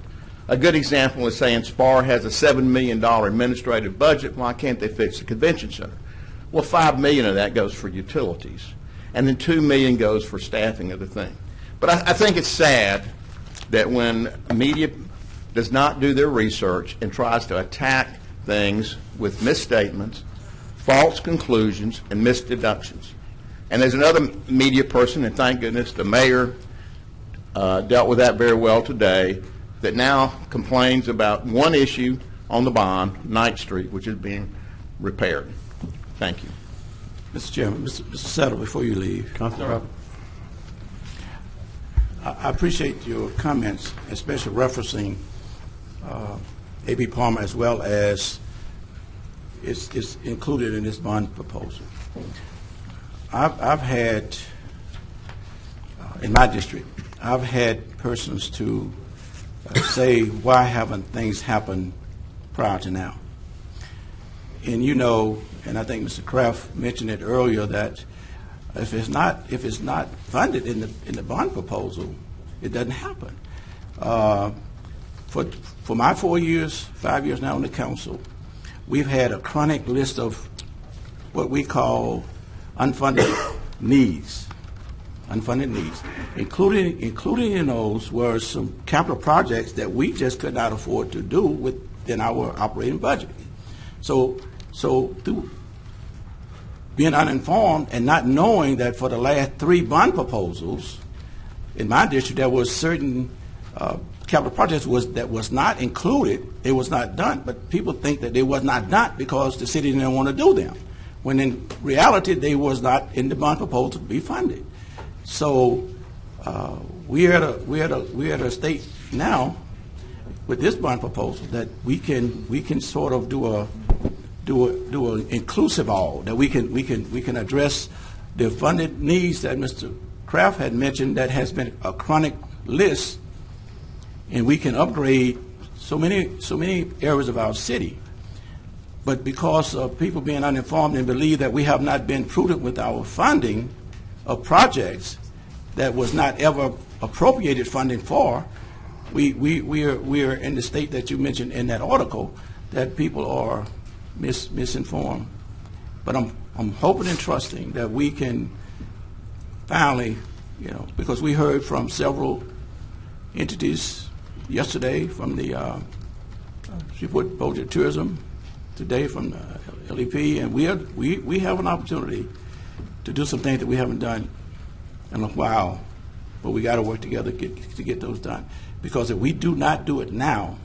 A good example is saying SPAR has a $7 million administrative budget. Why can't they fix the convention center? Well, $5 million of that goes for utilities, and then $2 million goes for staffing of the thing. But I think it's sad that when media does not do their research and tries to attack things with misstatements, false conclusions, and misdeductions. And there's another media person, and thank goodness the mayor dealt with that very well today, that now complains about one issue on the bond, Ninth Street, which is being repaired. Thank you. Mr. Chairman, Mr. Settle, before you leave. Councilman. I appreciate your comments, especially referencing A.B. Palmer as well as it's included in this bond proposal. I've had, in my district, I've had persons to say, why haven't things happened prior to now? and you know, and I think Mr. Kraft mentioned it earlier, that if it's not funded in the bond proposal, it doesn't happen. For my 5 years now on the council, we've had a chronic list of what we call unfunded needs. Unfunded needs, including in those were some capital projects that we just could not afford to do within our operating budget. So through being uninformed and not knowing that for the last 3 bond proposals in my district, there was certain capital projects that was not included. It was not done, but people think that they was not done because the city didn't want to do them, when in reality they was not in the bond proposal to be funded. So we're at a state now with this bond proposal that we can sort of do a inclusive all, that we can address the funded needs that Mr. Kraft had mentioned that has been a chronic list, and we can upgrade so many areas of our city. But because of people being uninformed and believe that we have not been prudent with our funding of projects that was not ever appropriated funding for, we are in the state that you mentioned in that article, that people are misinformed. But I'm hoping and trusting that we can finally, because we heard from several entities yesterday, from the Shreveport Board of Tourism, today from the LEP, and we have an opportunity to do some things that we haven't done in a while, but we got to work together to get those done. Because if we do not do it now,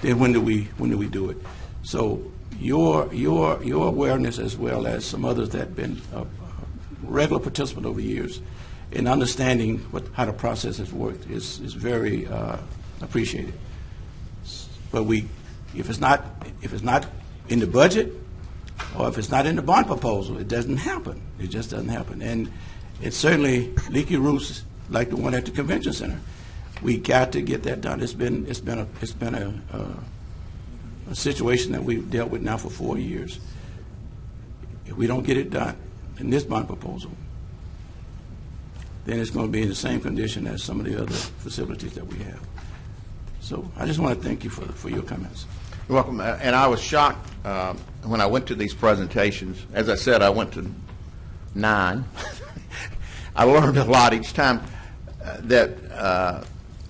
then when do we do it? So your awareness, as well as some others that have been a regular participant over the years in understanding how the process has worked is very appreciated. But if it's not in the budget, or if it's not in the bond proposal, it doesn't happen. It just doesn't happen. And it's certainly leaky roofs like the one at the convention center. We got to get that done. It's been a situation that we've dealt with now for 4 years. If we don't get it done in this bond proposal, then it's going to be in the same condition as some of the other facilities that we have. So I just want to thank you for your comments. You're welcome. And I was shocked when I went to these presentations. As I said, I went to 9. I learned a lot each time. I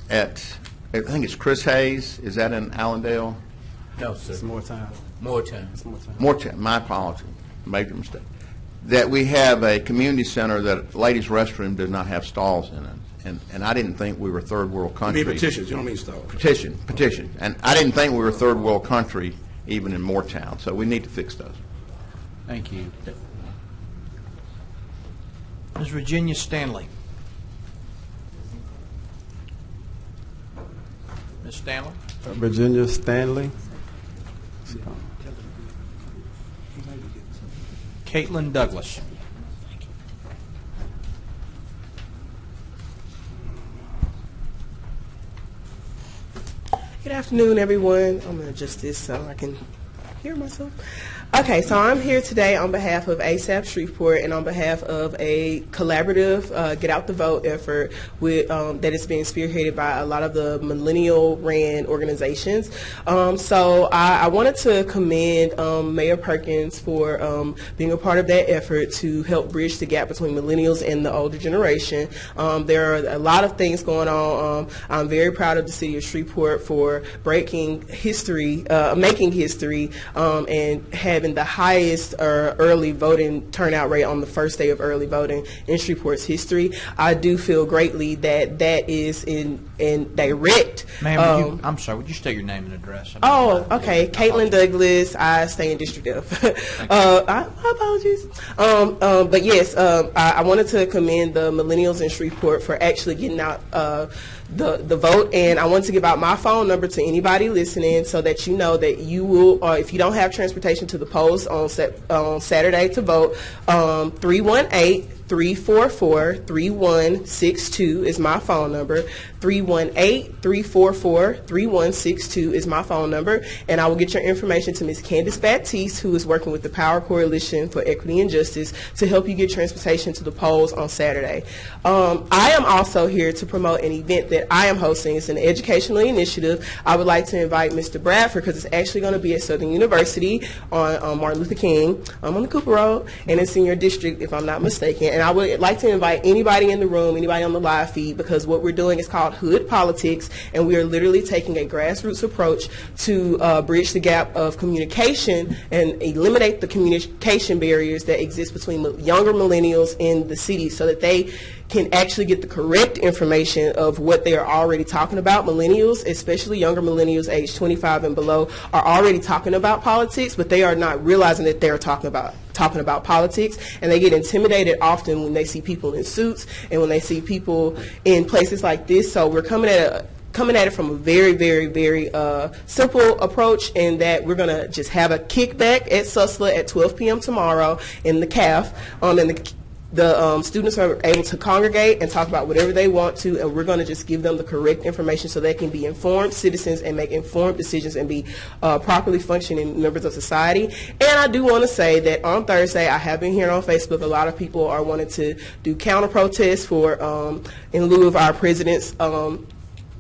think it's Chris Hayes. Is that in Allendale? No, sir. It's more time. More time. It's more time. More time. My apology. Major mistake. That we have a community center that ladies' restroom does not have stalls in it. And I didn't think we were a third world country. You mean petitions, you don't mean stalls. Petition. And I didn't think we were a third world country even in Moortown. So we need to fix those. Thank you. Ms. Virginia Stanley. Ms. Stanley? Virginia Stanley. Caitlin Douglas. Good afternoon, everyone. I'm going to adjust this so I can hear myself. Okay, so I'm here today on behalf of ASAP Shreveport and on behalf of a collaborative Get Out the Vote effort that is being spearheaded by a lot of the millennial-ran organizations. So I wanted to commend Mayor Perkins for being a part of that effort to help bridge the gap between millennials and the older generation. There are a lot of things going on. I'm very proud of the city of Shreveport for breaking history, making history, and having the highest early voting turnout rate on the first day of early voting in Shreveport's history. I do feel greatly that that is in direct. Ma'am, I'm sorry, would you state your name and address? Okay. Caitlin Douglas. I stay in District F. My apologies. But yes, I wanted to commend the millennials in Shreveport for actually getting out the vote, and I want to give out my phone number to anybody listening so that you know that you will, if you don't have transportation to the polls on Saturday to vote, 318 318-344-3162 is my phone number. 318-344-3162 is my phone number. And I will get your information to Ms. Candace Baptiste, who is working with the Power Coalition for Equity and Justice, to help you get transportation to the polls on Saturday. I am also here to promote an event that I am hosting. It's an educational initiative. I would like to invite Mr. Bradford, because it's actually going to be at Southern University on Martin Luther King on the Cooper Road, and it's in your district, if I'm not mistaken. And I would like to invite anybody in the room, anybody on the live feed, because what we're doing is called Hood Politics, and we are literally taking a grassroots approach to bridge the gap of communication and eliminate the communication barriers that exist between younger millennials in the city, so that they can actually get the correct information of what they are already talking about. Millennials, especially younger millennials aged 25 and below, are already talking about politics, but they are not realizing that they're talking about politics, and they get intimidated often when they see people in suits and when they see people in places like this. So we're coming at it from a very, very, very simple approach, in that we're going to just have a kickback at Susla at 12 p.m. tomorrow in the CAF, and the students are able to congregate and talk about whatever they want to, and we're going to just give them the correct information so they can be informed citizens and make informed decisions and be properly functioning members of society. And I do want to say that on Thursday, I have been hearing on Facebook, a lot of people are wanting to do counter protests for in lieu of our president's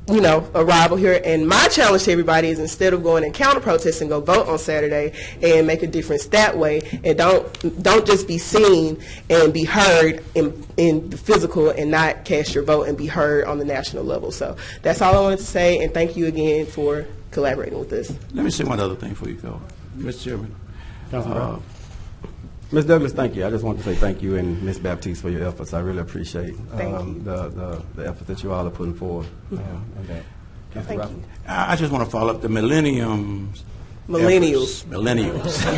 arrival here. And my challenge to everybody is, instead of going and counter protesting, go vote on Saturday and make a difference that way, and don't just be seen and be heard in the physical, and not cast your vote and be heard on the national level. So that's all I wanted to say, and thank you again for collaborating with us. Let me say one other thing before you go, Mr. Chairman. Ms. Douglas, thank you. I just want to say thank you and Ms. Baptiste for your efforts. I really appreciate the effort that you all are putting forward. I just want to follow up the millennials. Millennials. You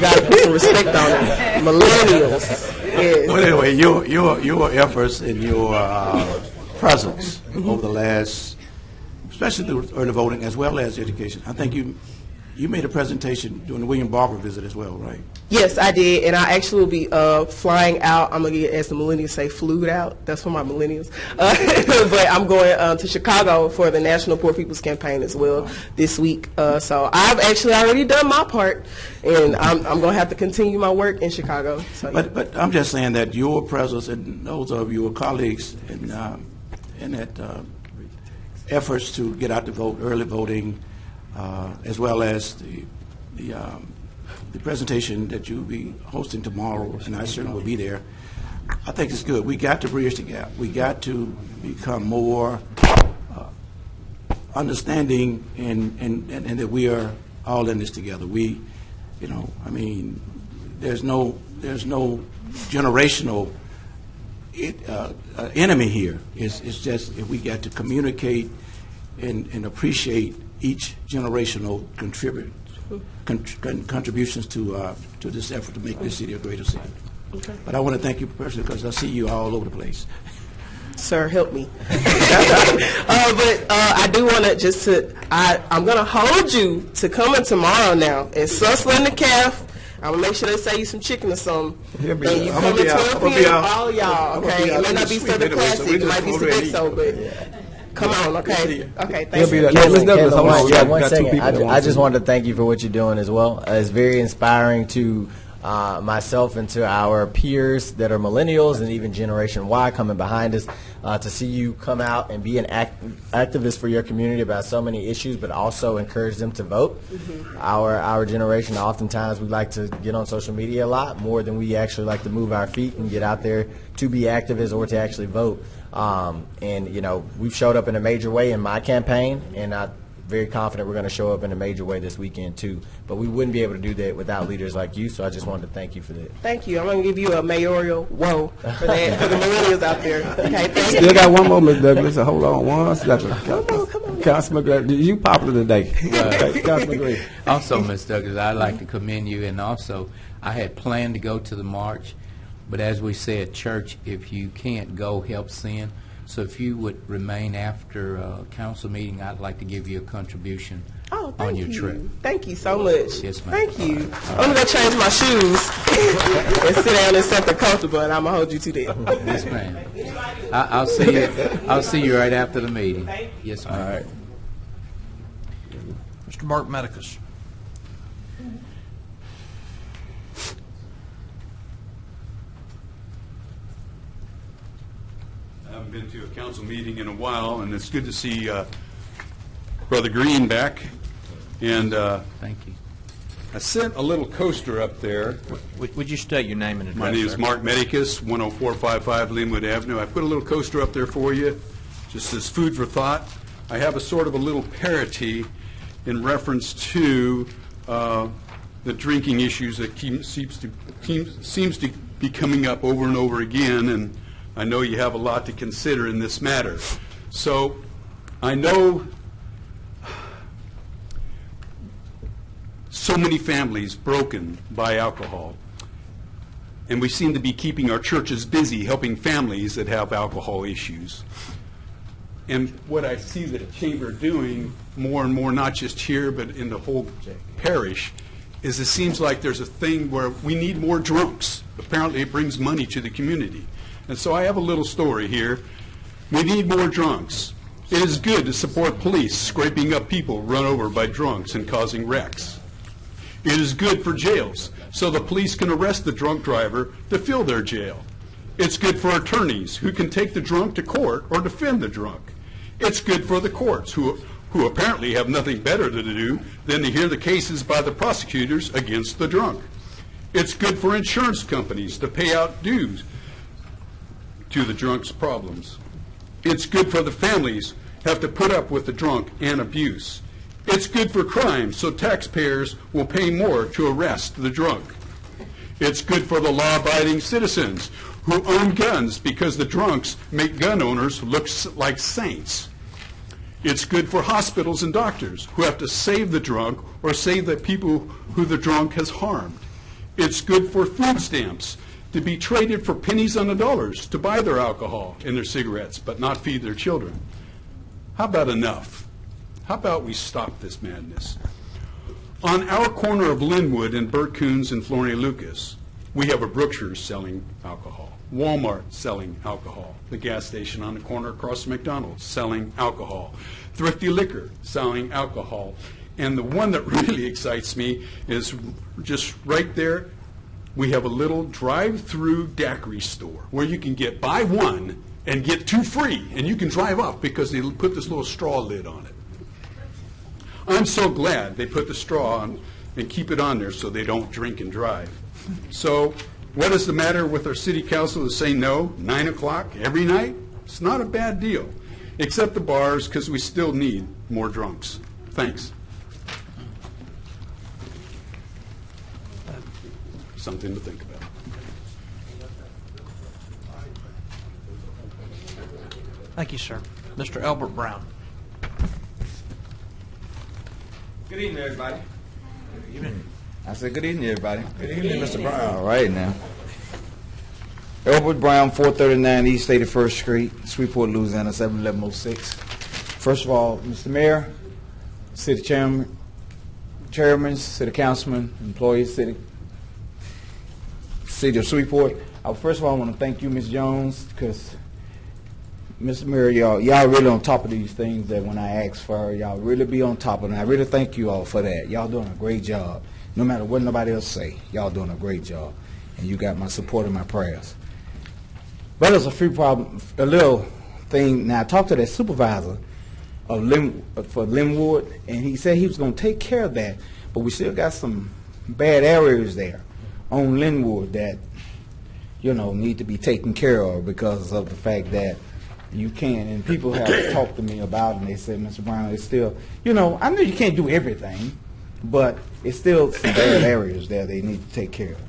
got to put some respect on it. Millennials. Yes. Well, anyway, your efforts and your presence over the last, especially the early voting as well as education. I think you made a presentation during the William Barber visit as well, right? Yes, I did, and I actually will be flying out. I'm going to get, as the millennials say, flued out. That's for my millennials. But I'm going to Chicago for the National Poor People's Campaign as well this week. So I've actually already done my part, and I'm going to have to continue my work in Chicago. So, yeah. But I'm just saying that your presence and those of your colleagues in that efforts to get out the vote, early voting, as well as the presentation that you'll be hosting tomorrow, and I certainly will be there. I think it's good. We got to bridge the gap. We got to become more understanding, and that we are all in this together. There's no generational enemy here. It's just if we got to communicate and appreciate each generational contributions to this effort to make this city a greater city. Okay. But I want to thank you personally, because I see you all over the place. Sir, help me. But I do want to I'm going to hold you to coming tomorrow now and Susla in the calf. I'm going to make sure they say you some chicken or something. And you come at 12 p.m. all y'all, okay? It may not be Southern Classic, it might be some XO, but come on, okay? Okay, thank you. One second. I just wanted to thank you for what you're doing as well. It's very inspiring to myself and to our peers that are millennials and even Generation Y coming behind us, to see you come out and be an activist for your community about so many issues, but also encourage them to vote. Our generation, oftentimes we like to get on social media a lot more than we actually like to move our feet and get out there to be activists or to actually vote. And we've showed up in a major way in my campaign, and I'm very confident we're going to show up in a major way this weekend too. But we wouldn't be able to do that without leaders like you, so I just wanted to thank you for that. Thank you. I'm going to give you a mayoral whoa for that, for the millennials out there. Okay, thank you. Still got one more, Ms. Douglas. So hold on one second. Come on. Councilman Gray, you popular today. Councilman Gray. Also, Ms. Douglas, I'd like to commend you, and also I had planned to go to the march, but as we say at church, if you can't go, help send. So if you would remain after council meeting, I'd like to give you a contribution on your trip. Thank you so much. Yes, ma'am. Thank you. I'm going to change my shoes and sit down and something comfortable, and I'm going to hold you to that. Yes, ma'am. I'll see you. I'll see you right after the meeting. Yes, ma'am. All right. Mr. Mark Medicus. I haven't been to a council meeting in a while, and it's good to see Brother Green back. And thank you. I sent a little coaster up there. Would you state your name and address? My name is sir? Mark Medicus, 10455 Linwood Avenue. I put a little coaster up there for you, just as food for thought. I have a sort of a little parody in reference to the drinking issues that seems to be coming up over and over again, and I know you have a lot to consider in this matter. So I know so many families broken by alcohol, and we seem to be keeping our churches busy helping families that have alcohol issues. And what I see the chamber doing more and more, not just here but in the whole parish, is it seems like there's a thing where we need more drunks. Apparently it brings money to the community. And so I have a little story here. We need more drunks. It is good to support police scraping up people run over by drunks and causing wrecks. It is good for jails, so the police can arrest the drunk driver to fill their jail. It's good for attorneys who can take the drunk to court or defend the drunk. It's good for the courts who apparently have nothing better to do than to hear the cases by the prosecutors against the drunk. It's good for insurance companies to pay out dues to the drunk's problems. It's good for the families who have to put up with the drunk and abuse. It's good for crime, so taxpayers will pay more to arrest the drunk. It's good for the law-abiding citizens who own guns because the drunks make gun owners look like saints. It's good for hospitals and doctors who have to save the drunk or save the people who the drunk has harmed. It's good for food stamps to be traded for pennies on the dollars to buy their alcohol and their cigarettes, but not feed their children. How about enough? How about we stop this madness? On our corner of Linwood and Bert Coons and Florney Lucas, we have a Brookshire's selling alcohol, Walmart selling alcohol, the gas station on the corner across from McDonald's selling alcohol, Thrifty Liquor selling alcohol, and the one that really excites me is just right there. We have a little drive-through daiquiri store where you can buy one and get two free, and you can drive up because they put this little straw lid on it. I'm so glad they put the straw on and keep it on there so they don't drink and drive. So what is the matter with our city council to say no, 9 o'clock every night? It's not a bad deal, except the bars, because we still need more drunks. Thanks. Something to think about. Thank you, sir. Mr. Albert Brown. Good evening, everybody. Good evening. I said good evening, everybody. Good evening, Mr. Brown. All right, now. Albert Brown, 439 East 81st Street, Shreveport, Louisiana, 71106. First of all, Mr. Mayor, City Chairman, City Councilman, employees, City of Shreveport. First of all, I want to thank you, Ms. Jones, because Mr. Mayor, y'all really on top of these things that when I ask for, y'all really be on top of it. And I really thank you all for that. Y'all doing a great job. No matter what nobody else say, y'all doing a great job. And you got my support and my prayers. But there's a few problems, a little thing. Now, I talked to that supervisor for Linwood, and he said he was going to take care of that. But we still got some bad areas there on Linwood that, need to be taken care of because of the fact that you can't, and people have talked to me about it, and they said, Mr. Brown, it's still, I know you can't do everything, but it's still some bad areas there they need to take care of.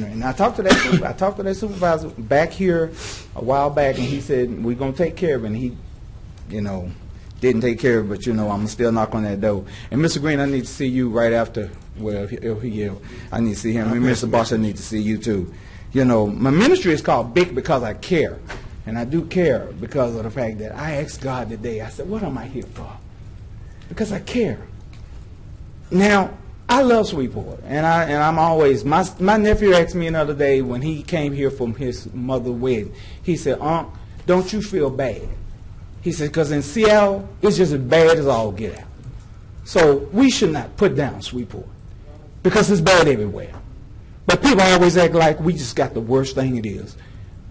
And I talked to that supervisor back here a while back, and he said, we're going to take care of it, and he, didn't take care of it, but, I'm still knock on that door. And Mr. Green, I need to see you right after, I need to see him. And Mr. Bosch, I need to see you too. My ministry is called Big Because I Care. And I do care because of the fact that I asked God today, I said, what am I here for? Because I care. Now, I love Shreveport, and I'm always, my nephew asked me another day when he came here from his mother's wedding, he said, Unc, don't you feel bad? He said, because in Seattle, it's just as bad as all get out. So we should not put down Shreveport because it's bad everywhere. But people always act like we just got the worst thing it is.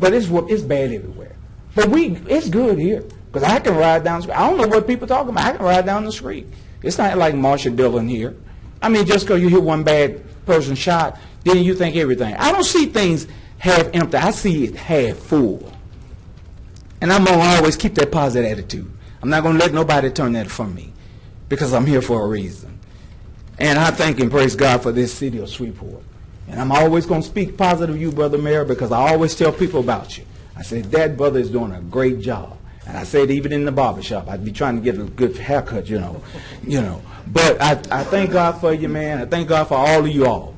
But it's bad everywhere. But it's good here because I can ride down the street. I don't know what people talking about. I can ride down the street. It's not like Marshall Dillon here. I mean, just because you hear one bad person shot, then you think everything. I don't see things half empty. I see it half full. And I'm going to always keep that positive attitude. I'm not going to let nobody turn that from me because I'm here for a reason. And I thank and praise God for this city of Shreveport. And I'm always going to speak positive of you, Brother Mayor, because I always tell people about you. I say, that brother is doing a great job. And I said even in the barbershop, I'd be trying to get a good haircut, you know. But I thank God for you, man. I thank God for all of you all.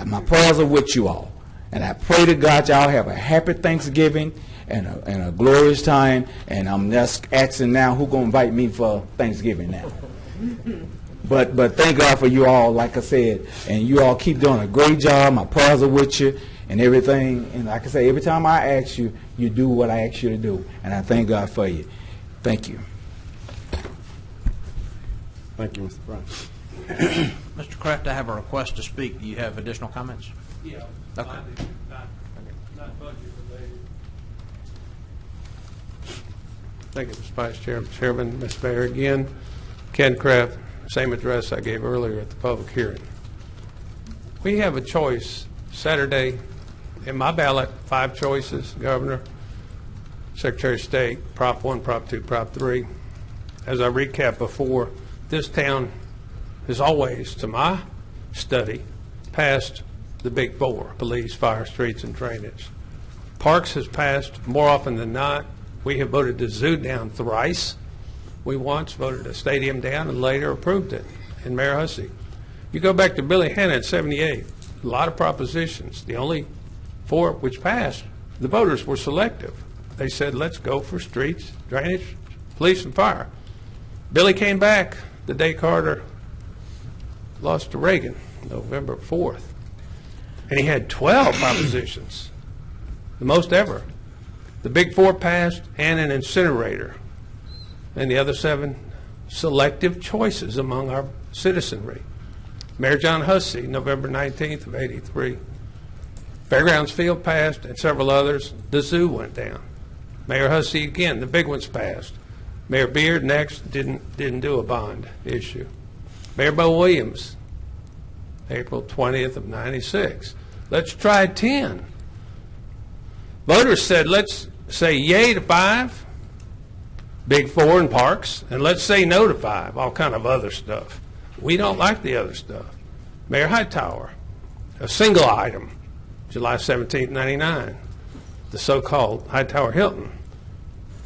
My prayers are with you all. And I pray to God y'all have a happy Thanksgiving and a glorious time. And I'm just asking now who's going to invite me for Thanksgiving now. But thank God for you all, like I said. And you all keep doing a great job. My prayers are with you and everything. And like I say, every time I ask you, you do what I ask you to do. And I thank God for you. Thank you. Thank you, Mr. Brown. Mr. Kraft, I have a request to speak. Do you have additional comments? Yeah. Okay. Not budget related. Thank you, Mr. Vice Chairman, Ms. Mayor. Again, Ken Kraft, same address I gave earlier at the public hearing. We have a choice Saturday in my ballot, 5 choices: Governor, Secretary of State, Prop 1, Prop 2, Prop 3. As I recapped before, this town has always, to my study, passed the big 4: police, fire, streets, and drainage. Parks has passed more often than not. We have voted the zoo down thrice. We once voted a stadium down and later approved it in Mayor Hussey. You go back to Billy Hanna in 78, a lot of propositions. The only 4 which passed, the voters were selective. They said, let's go for streets, drainage, police, and fire. Billy came back the day Carter lost to Reagan, November 4th. And he had 12 propositions, the most ever. The big 4 passed and an incinerator. And the other 7 selective choices among our citizenry. Mayor John Hussey, November 19th of 83. Fairgrounds Field passed and several others. The zoo went down. Mayor Hussey again, the big ones passed. Mayor Beard next didn't do a bond issue. Mayor Bo Williams, April 20th of 96. Let's try 10. Voters said let's say yay to 5. Big 4 in parks, and let's say no to 5, all kind of other stuff. We don't like the other stuff. Mayor Hightower, a single item, July 17th, 99, the so-called Hightower Hilton.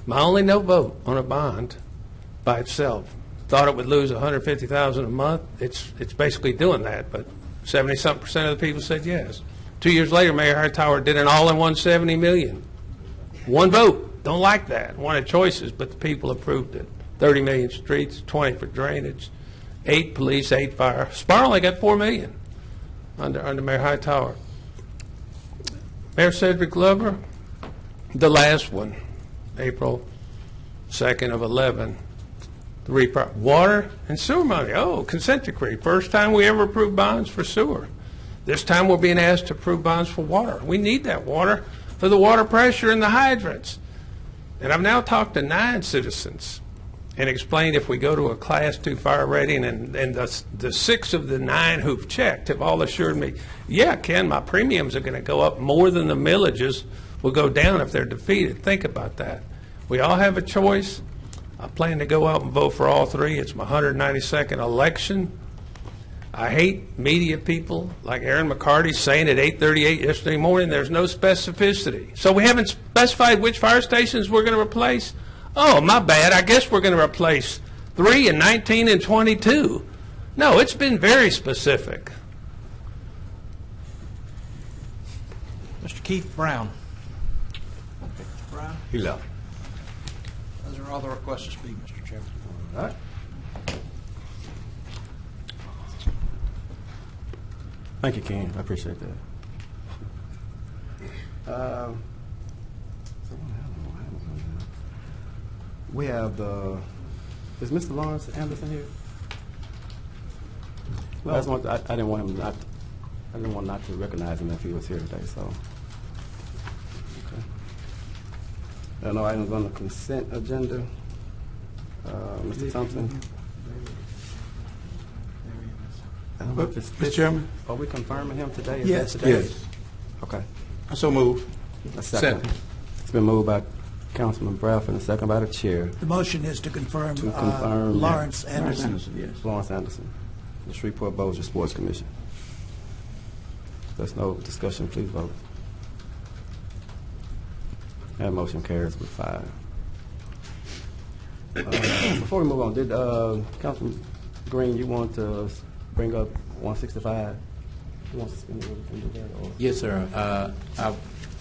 My only no vote on a bond by itself. Thought it would lose $150,000 a month. It's basically doing that, but 70-something% of the people said yes. 2 years later, Mayor Hightower did an all-in-one $70 million. One vote. Don't like that. Wanted choices, but the people approved it. 30 million streets, 20 for drainage, 8 police, 8 fire. Spar only got $4 million under Mayor Hightower. Mayor Cedric Glover, the last one, April 2nd of 11. Water and sewer money. Oh, consent decree. First time we ever approved bonds for sewer. This time we're being asked to approve bonds for water. We need that water for the water pressure in the hydrants. And I've now talked to 9 citizens and explained if we go to a Class 2 fire rating, and the 6 of the 9 who've checked have all assured me, yeah, Ken, my premiums are going to go up more than the millages will go down if they're defeated. Think about that. We all have a choice. I plan to go out and vote for all 3. It's my 192nd election. I hate media people like Aaron McCarty saying at 8:38 yesterday morning there's no specificity. So we haven't specified which fire stations we're going to replace? Oh, my bad. I guess we're going to replace 3 and 19 and 22. No, it's been very specific. Mr. Keith Brown. Brown? He left. Those are all the requests to speak, Mr. Chairman. All right. Thank you, Ken. I appreciate that. We have the. Is Mr. Lawrence Anderson here? Well, I didn't want him not. I didn't want not to recognize him if he was here today. So. Okay. There are no items on the consent agenda. Mr. Thompson. Mr. Chairman? Are we confirming him today? Is Yes, that today? yes. Okay. I so move. A second. It's been moved by Councilman Bradford and a second by the chair. The motion is to confirm, confirm Lawrence Anderson. Yes. Lawrence Anderson, the Shreveport Bossier Sports Commission. If there's no discussion, please vote. That motion carries with 5. Before we move on, did Councilman Green, you want to bring up 165? You want to suspend the rule and do that? Or? Yes, sir.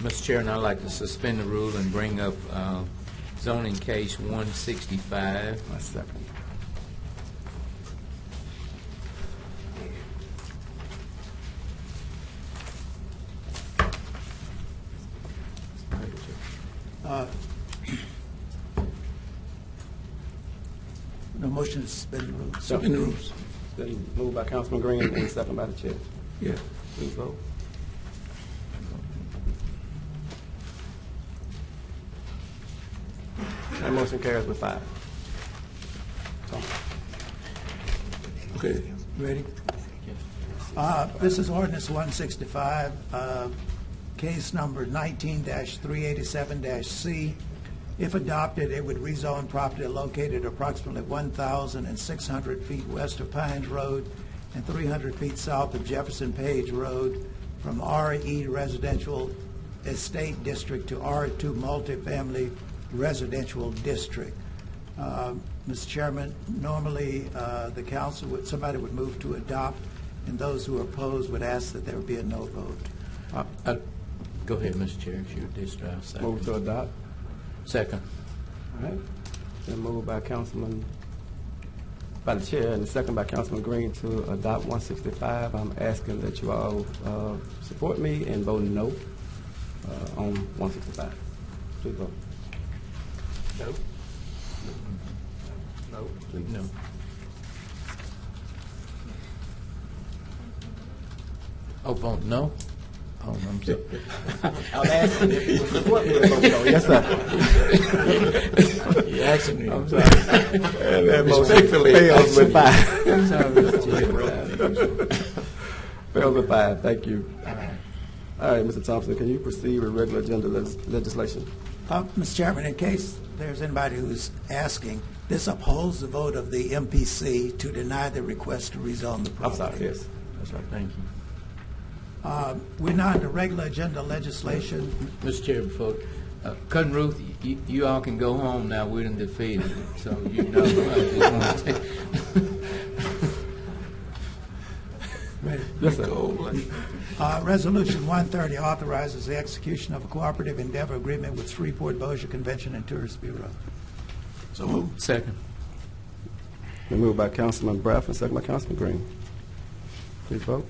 Mr. Chairman, I'd like to suspend the rule and bring up zoning case 165. A second. No motion to suspend the rules. Suspend the rules. Then moved by Councilman Green and second by the chair. Yeah. Please vote. That motion carries with 5. Okay. Ready? This is ordinance 165, case number 19-387-C. If adopted, it would rezone property located approximately 1,600 feet west of Pines Road and 300 feet south of Jefferson Page Road from RE Residential Estate District to R2 Multifamily Residential District. Mr. Chairman, normally the council would, somebody would move to adopt, and those who are opposed would ask that there would be a no vote. Go ahead, Mr. Chair. It's your district. Move to adopt. Second. All right. Then moved by the chair and the second by Councilman Green to adopt 165. I'm asking that you all support me and vote no on 165. Please vote. No. No. Please. No. Oh, vote no? Oh, I'm sorry. I'm asking if you support me to vote no. Yes, sir. You're asking me. I'm sorry. That motion fails with 5. I'm sorry, Mr. Chair. Fails with 5. Thank you. All right, Mr. Thompson, can you proceed with regular agenda legislation? Mr. Chairman, in case there's anybody who's asking, this upholds the vote of the MPC to deny the request to rezone the property. I'm sorry, yes. That's right. Thank you. We're now into regular agenda legislation. Mr. Chair, before, Cousin Ruth, you all can go home now. We're in defeated, so you know. I just want to Yes, sir. Resolution 130 authorizes the execution of a cooperative endeavor agreement with Shreveport Bossier Convention and Tourist Bureau. So move. Second. Been moved by Councilman Bradford, second by Councilman Green. Please vote.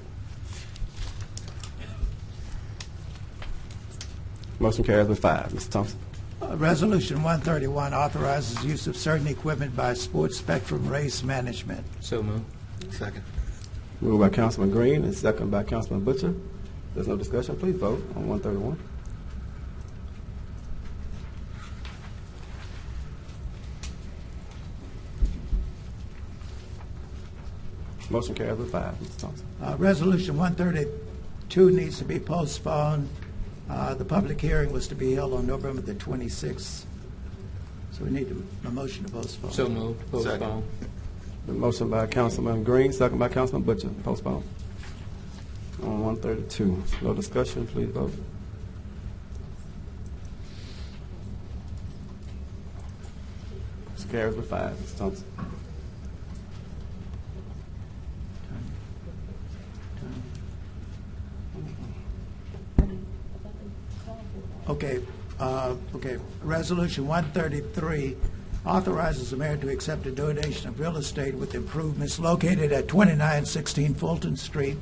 Motion carries with 5. Mr. Thompson. Resolution 131 authorizes use of certain equipment by Sports Spectrum Race Management. So moved. Second. Moved by Councilman Green and second by Councilman Butcher. There's no discussion. Please vote on 131. Motion carries with 5. Mr. Thompson. Resolution 132 needs to be postponed. The public hearing was to be held on November the 26th, so we need a motion to postpone. So moved. Postpone. The motion by Councilman Green, second by Councilman Butcher. Postpone. On 132. No discussion. Please vote. Motion carries with 5. Mr. Thompson. Okay, Okay, Resolution 133 authorizes the mayor to accept a donation of real estate with improvements located at 2916 Fulton Street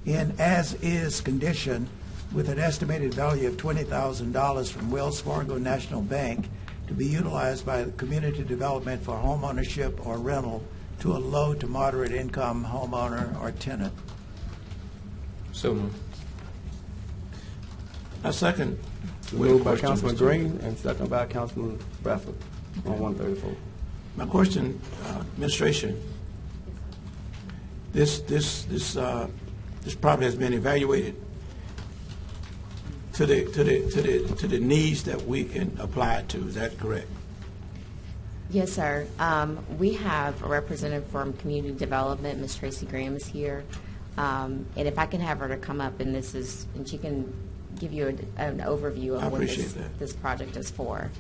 in as-is condition with an estimated value of $20,000 from Wells Fargo National Bank to be utilized by the community development for home ownership or rental to a low to moderate income homeowner or tenant. So moved. A second. Moved by Councilman Green and second by Councilman Bradford on 134. My question, administration, this property has been evaluated to the needs that we can apply it to. Is that correct? Yes, sir. We have a representative from Community Development. Ms. Tracy Graham is here. And if I can have her to come up, and she can give you an overview of what this project is for.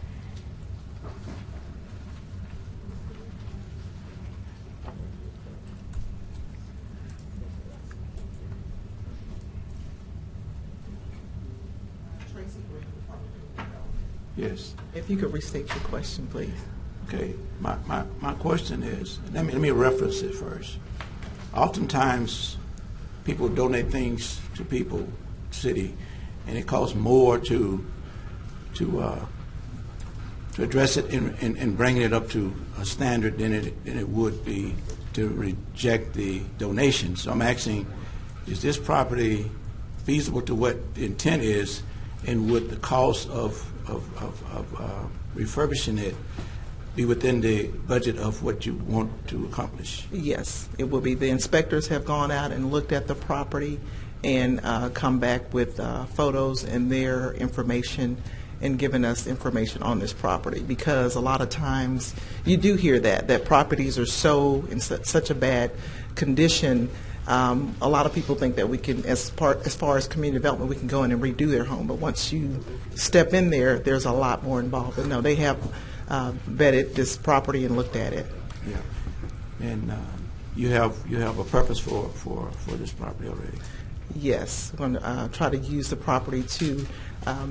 Yes. If you could restate your question, please. Okay. My question is, let me reference it first. Oftentimes, people donate things to people, city, and it costs more to address it and bringing it up to a standard than it would be to reject the donation. So I'm asking, is this property feasible to what the intent is, and would the cost of refurbishing it be within the budget of what you want to accomplish? Yes, it will be. The inspectors have gone out and looked at the property and come back with photos and their information and given us information on this property, because a lot of times you do hear that properties are so in such a bad condition. A lot of people think that we can, as far as community development, we can go in and redo their home. But once you step in there, there's a lot more involved. But no, they have vetted this property and looked at it. Yeah, and you have a purpose for this property already. Yes, we're going to try to use the property to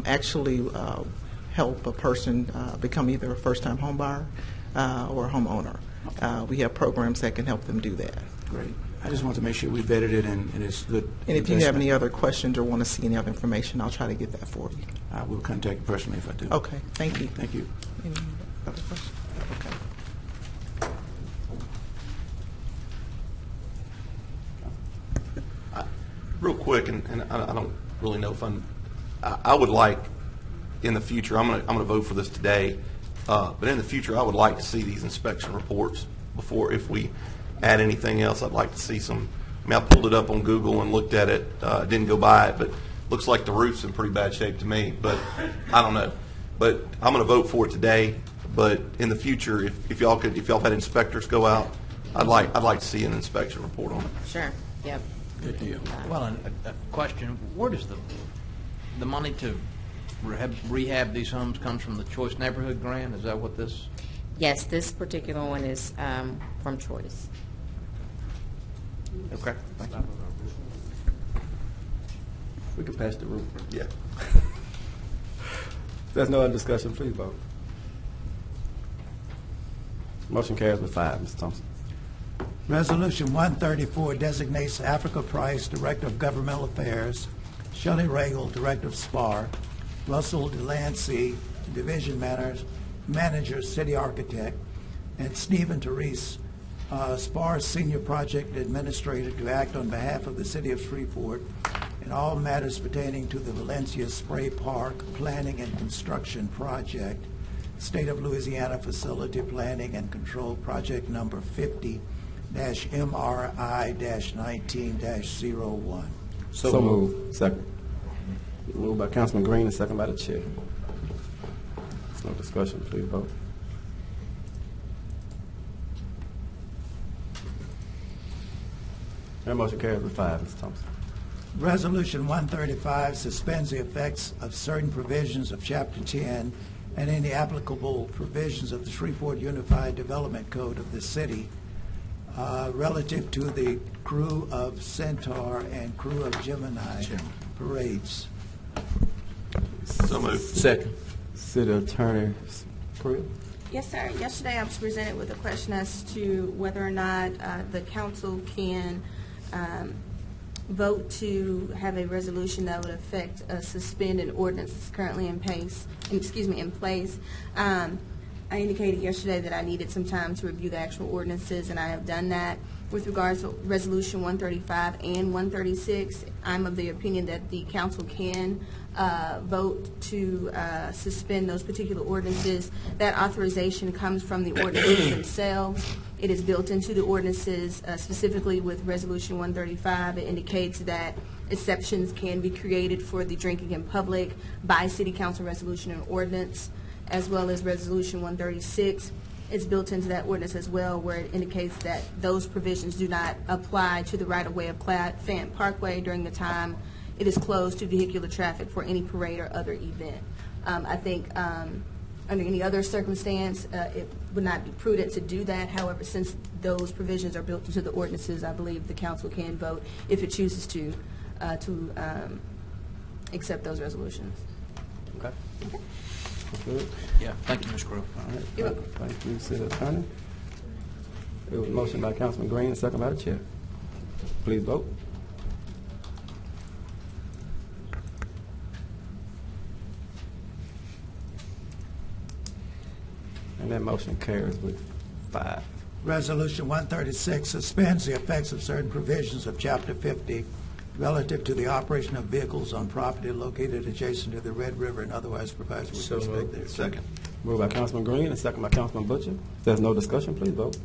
actually help a person become either a first-time home buyer or a homeowner. We have programs that can help them do that. Great. I just want to make sure we vetted it and it's good. And if you have any other questions or want to see any other information, I'll try to get that for you. I will contact you personally if I do. Okay, thank you. Thank you. Any other questions? Okay. Real quick, and I don't really know if I would like in the future, I'm gonna vote for this today, but in the future I would like to see these inspection reports before, if we add anything else. I'd like to see some. I mean, I pulled it up on Google and looked at it. Didn't go by it, but looks like the roof's in pretty bad shape to me. But I don't know. But I'm going to vote for it today. But in the future, if y'all had inspectors go out, I'd like to see an inspection report on it. Sure. Yep. Good deal. Well, a question: where does the money to rehab these homes comes from? The Choice Neighborhood Grant? Is that what this? Yes, this particular one is from Choice. Okay. Thank you. We can pass the room. Yeah. If there's no other discussion, please vote. Motion carries with 5. Mr. Thompson. Resolution 134 designates Africa Price, Director of Governmental Affairs, Shelley Regal, Director of SPAR, Russell Delancey, Division Manager, City Architect, and Stephen Therese, SPAR Senior Project Administrator, to act on behalf of the City of Shreveport in all matters pertaining to the Valencia Spray Park Planning and Construction Project, State of Louisiana Facility Planning and Control Project number 50-MRI-19-01. So moved. Second. Moved by Councilman Green and second by the chair. There's no discussion. Please vote. That motion carries with 5. Mr. Thompson. Resolution 135 suspends the effects of certain provisions of Chapter 10 and any applicable provisions of the Shreveport Unified Development Code of the city relative to the crew of Centaur and crew of Gemini parades. So moved. Second. City Attorney Creel. Yes, sir. Yesterday I was presented with a question as to whether or not the council can vote to have a resolution that would affect suspend an ordinance that's currently in place. I indicated yesterday that I needed some time to review the actual ordinances, and I have done that. With regards to Resolution 135 and 136, I'm of the opinion that the council can vote to suspend those particular ordinances. That authorization comes from the ordinances themselves. It is built into the ordinances, specifically with Resolution 135. It indicates that exceptions can be created for the drinking in public by City Council resolution and ordinance, as well as Resolution 136. It's built into that ordinance as well, where it indicates that those provisions do not apply to the right-of-way of Fayette Parkway during the time it is closed to vehicular traffic for any parade or other event. I think under any other circumstance, it would not be prudent to do that. However, since those provisions are built into the ordinances, I believe the council can vote, if it chooses to accept those resolutions. Okay. Good. Yeah, thank you, Ms. Grove. All right. Thank you, City Attorney. It was a motion by Councilman Green and second by the chair. Please vote. And that motion carries with 5. Resolution 136 suspends the effects of certain provisions of Chapter 50 relative to the operation of vehicles on property located adjacent to the Red River and otherwise provides with respect there. Second. Moved by Councilman Green and second by Councilman Butcher. If there's no discussion, please vote.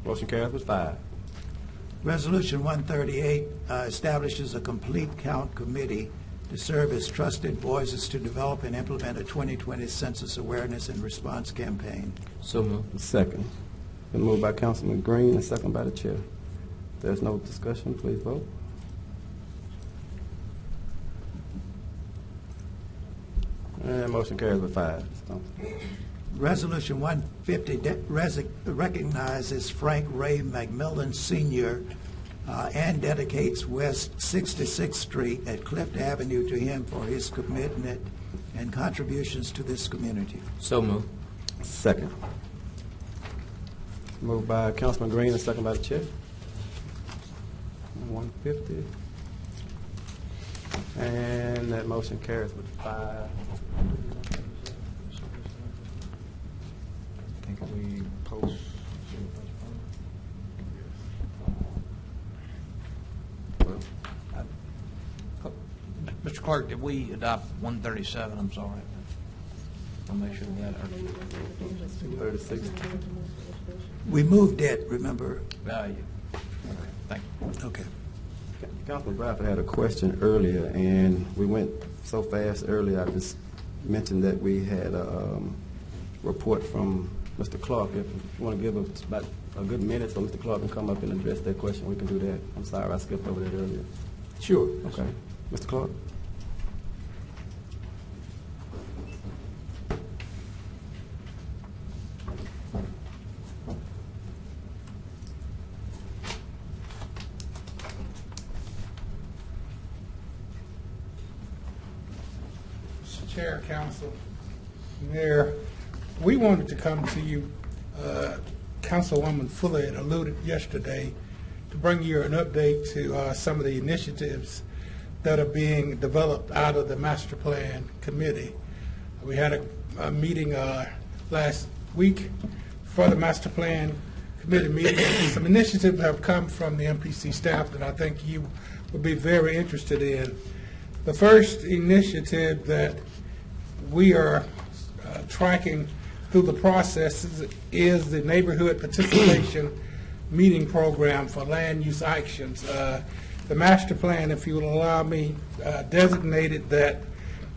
Motion carries with 5. Resolution 138 establishes a complete count committee to serve as trusted voices to develop and implement a 2020 census awareness and response campaign. So moved. Second. Been moved by Councilman Green and second by the chair. If there's no discussion, please vote. And motion carries with 5. Resolution 150 recognizes Frank Ray McMillan Sr. And dedicates West 66th Street at Clift Avenue to him for his commitment and contributions to this community. So moved. Second. Moved by Councilman Green and second by the chair. 150. And that motion carries with 5. I think we post. Mr. Clerk, did we adopt 137? I'm sorry. I'll make sure that. 36. We moved it, remember? Okay, thank you. Okay. Councilman Bradford had a question earlier, and we went so fast earlier, I just mentioned that we had a report from Mr. Clark. If you want to give us about a good minute so Mr. Clark can come up and address that question, we can do that. I'm sorry, I skipped over that earlier. Sure. Okay. Mr. Clark? Mr. Chair, Council, Mayor, we wanted to come to you, Councilwoman Fuller had alluded yesterday, to bring you an update to some of the initiatives that are being developed out of the Master Plan Committee. We had a meeting last week for the Master Plan Committee meeting. Some initiatives have come from the MPC staff that I think you would be very interested in. The first initiative that we are tracking through the process is the Neighborhood Participation Meeting Program for Land Use Actions. The master plan, if you will allow me, designated that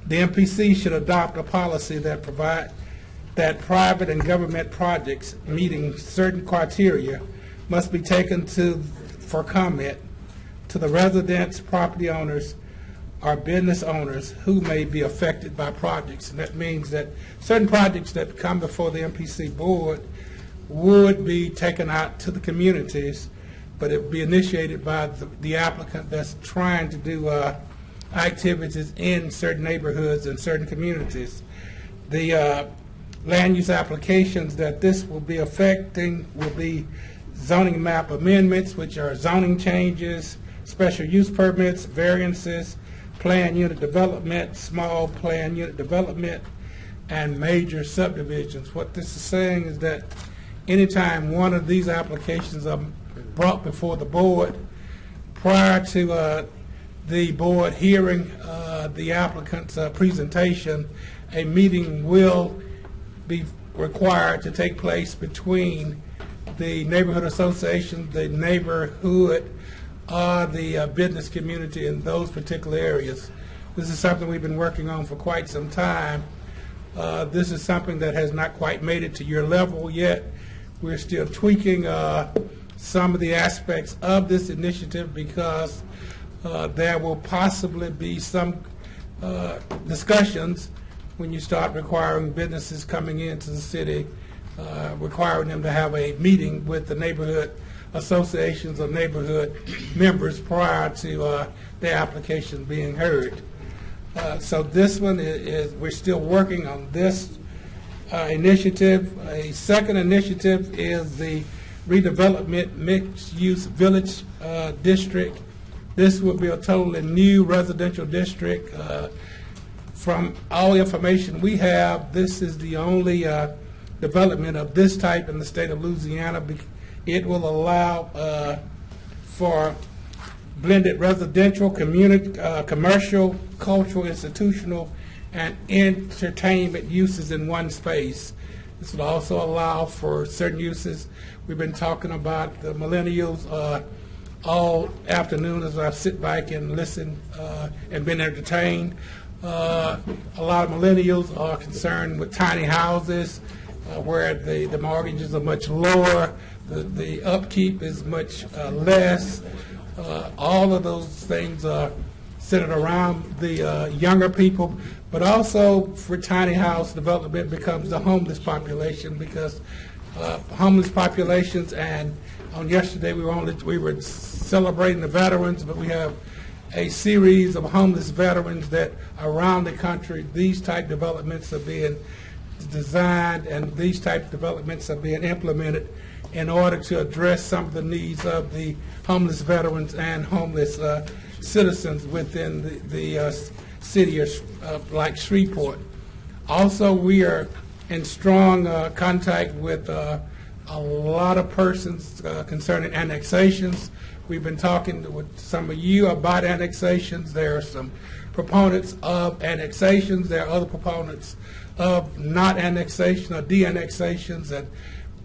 the MPC should adopt a policy that provide that private and government projects meeting certain criteria must be taken for comment to the residents, property owners, or business owners who may be affected by projects. And that means that certain projects that come before the MPC board would be taken out to the communities but it would be initiated by the applicant that's trying to do activities in certain neighborhoods and certain communities. The land use applications that this will be affecting will be zoning map amendments, which are zoning changes, special use permits, variances, plan unit development, small plan unit development, and major subdivisions. What this is saying is that anytime one of these applications are brought before the board, prior to the board hearing the applicant's presentation, a meeting will be required to take place between the neighborhood association, the neighborhood, or the business community in those particular areas. This is something we've been working on for quite some time. This is something that has not quite made it to your level yet. We're still tweaking some of the aspects of this initiative because there will possibly be some discussions when you start requiring businesses coming into the city, requiring them to have a meeting with the neighborhood associations or neighborhood members prior to their application being heard. So this one is we're still working on this initiative. A second initiative is the redevelopment mixed-use village district. This will be a totally new residential district. From all information we have, this is the only development of this type in the state of Louisiana. It will allow for blended residential, community, commercial, cultural, institutional, and entertainment uses in one space. This will also allow for certain uses. We've been talking about the millennials all afternoon as I sit back and listen and been entertained. A lot of millennials are concerned with tiny houses where the mortgages are much lower, the upkeep is much less. All of those things are centered around the younger people, but also for tiny house development becomes the homeless population because homeless populations, and on yesterday we were celebrating the veterans, but we have a series of homeless veterans that around the country, these type developments are being designed and these type developments are being implemented in order to address some of the needs of the homeless veterans and homeless citizens within the city of like Shreveport. Also, we are in strong contact with a lot of persons concerning annexations. We've been talking with some of you about annexations. There are some proponents of annexations. There are other proponents of not annexation or de-annexations, and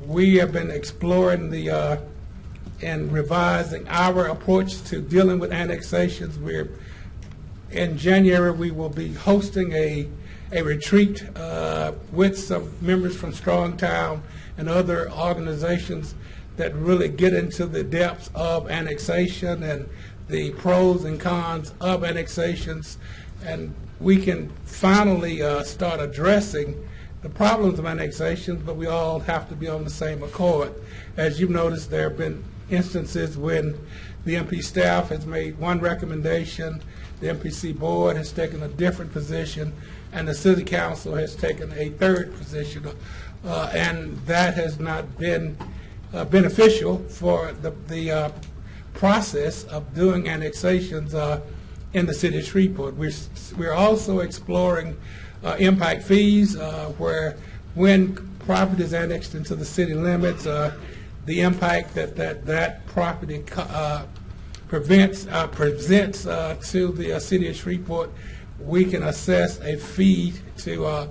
we have been exploring and revising our approach to dealing with annexations. In January, we will be hosting a retreat with some members from Strongtown and other organizations that really get into the depths of annexation and the pros and cons of annexations, and we can finally start addressing the problems of annexations, but we all have to be on the same accord. As you've noticed, there have been instances when the MP staff has made one recommendation, the MPC board has taken a different position, and the city council has taken a third position, and that has not been beneficial for the process of doing annexations in the city of Shreveport. We're also exploring impact fees, where when property is annexed into the city limits, the impact that property presents to the city of Shreveport, we can assess a fee to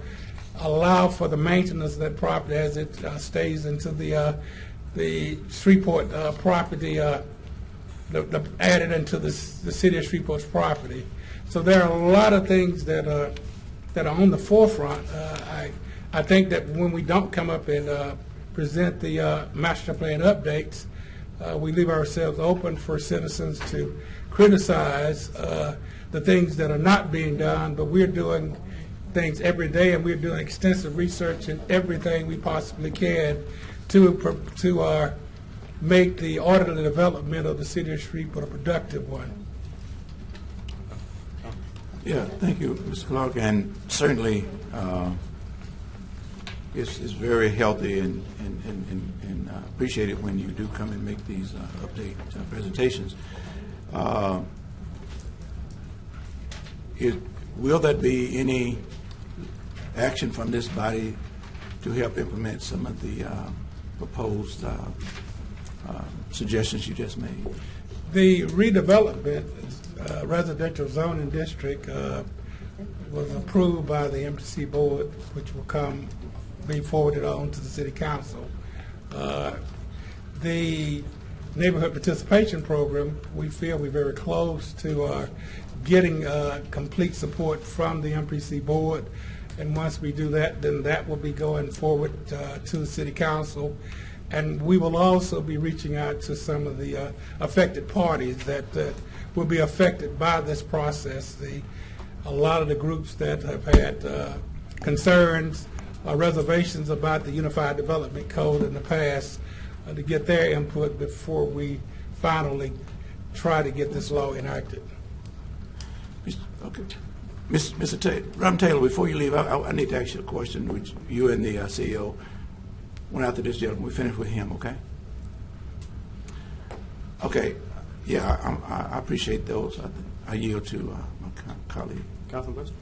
allow for the maintenance of that property as it stays into the Shreveport property, added into the city of Shreveport's property. So there are a lot of things that are on the forefront. I think that when we don't come up and present the master plan updates, we leave ourselves open for citizens to criticize the things that are not being done, but we're doing things every day, and we're doing extensive research in everything we possibly can to make the orderly development of the city of Shreveport a productive one. Yeah, thank you, Mr. Clark, and certainly it's very healthy and appreciate it when you do come and make these update presentations. Will there be any action from this body to help implement some of the proposed suggestions you just made? The redevelopment residential zoning district was approved by the MPC board, which will be forwarded on to the city council. The neighborhood participation program, we feel we're very close to getting complete support from the MPC board, and once we do that, then that will be going forward to the city council. And we will also be reaching out to some of the affected parties that will be affected by this process. A lot of the groups that have had concerns or reservations about the Unified Development Code in the past, to get their input before we finally try to get this law enacted. Okay. Mr. Taylor, Robin Taylor, before you leave, I need to ask you a question, which you and the CEO went after this gentleman. We finished with him, okay? Okay. Yeah, I appreciate those. I yield to my colleague. Councilman Bush?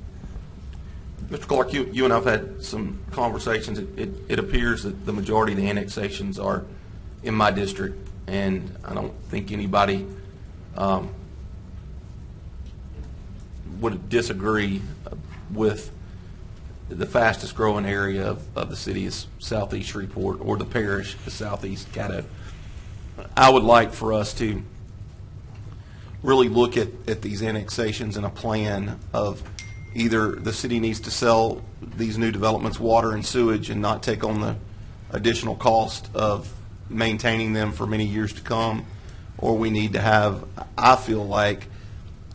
Mr. Clark, you and I have had some conversations. It appears that the majority of the annexations are in my district, and I don't think anybody would disagree with the fastest growing area of the city is Southeast Shreveport, or the parish is Southeast Caddo. I would like for us to really look at these annexations and a plan of either the city needs to sell these new developments water and sewage and not take on the additional cost of maintaining them for many years to come, or we need to have, I feel like,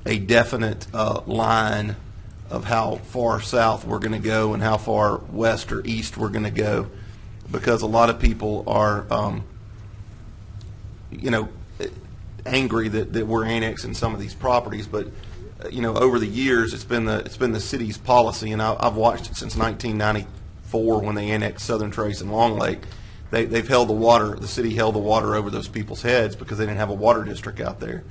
a definite line of how far south we're going to go and how far west or east we're going to go, because a lot of people are, angry that we're annexing some of these properties. But over the years, it's been the city's policy, and I've watched it since 1994 when they annexed Southern Trace and Long Lake. They've held the water. The city held the water over those people's heads because they didn't have a water district out there.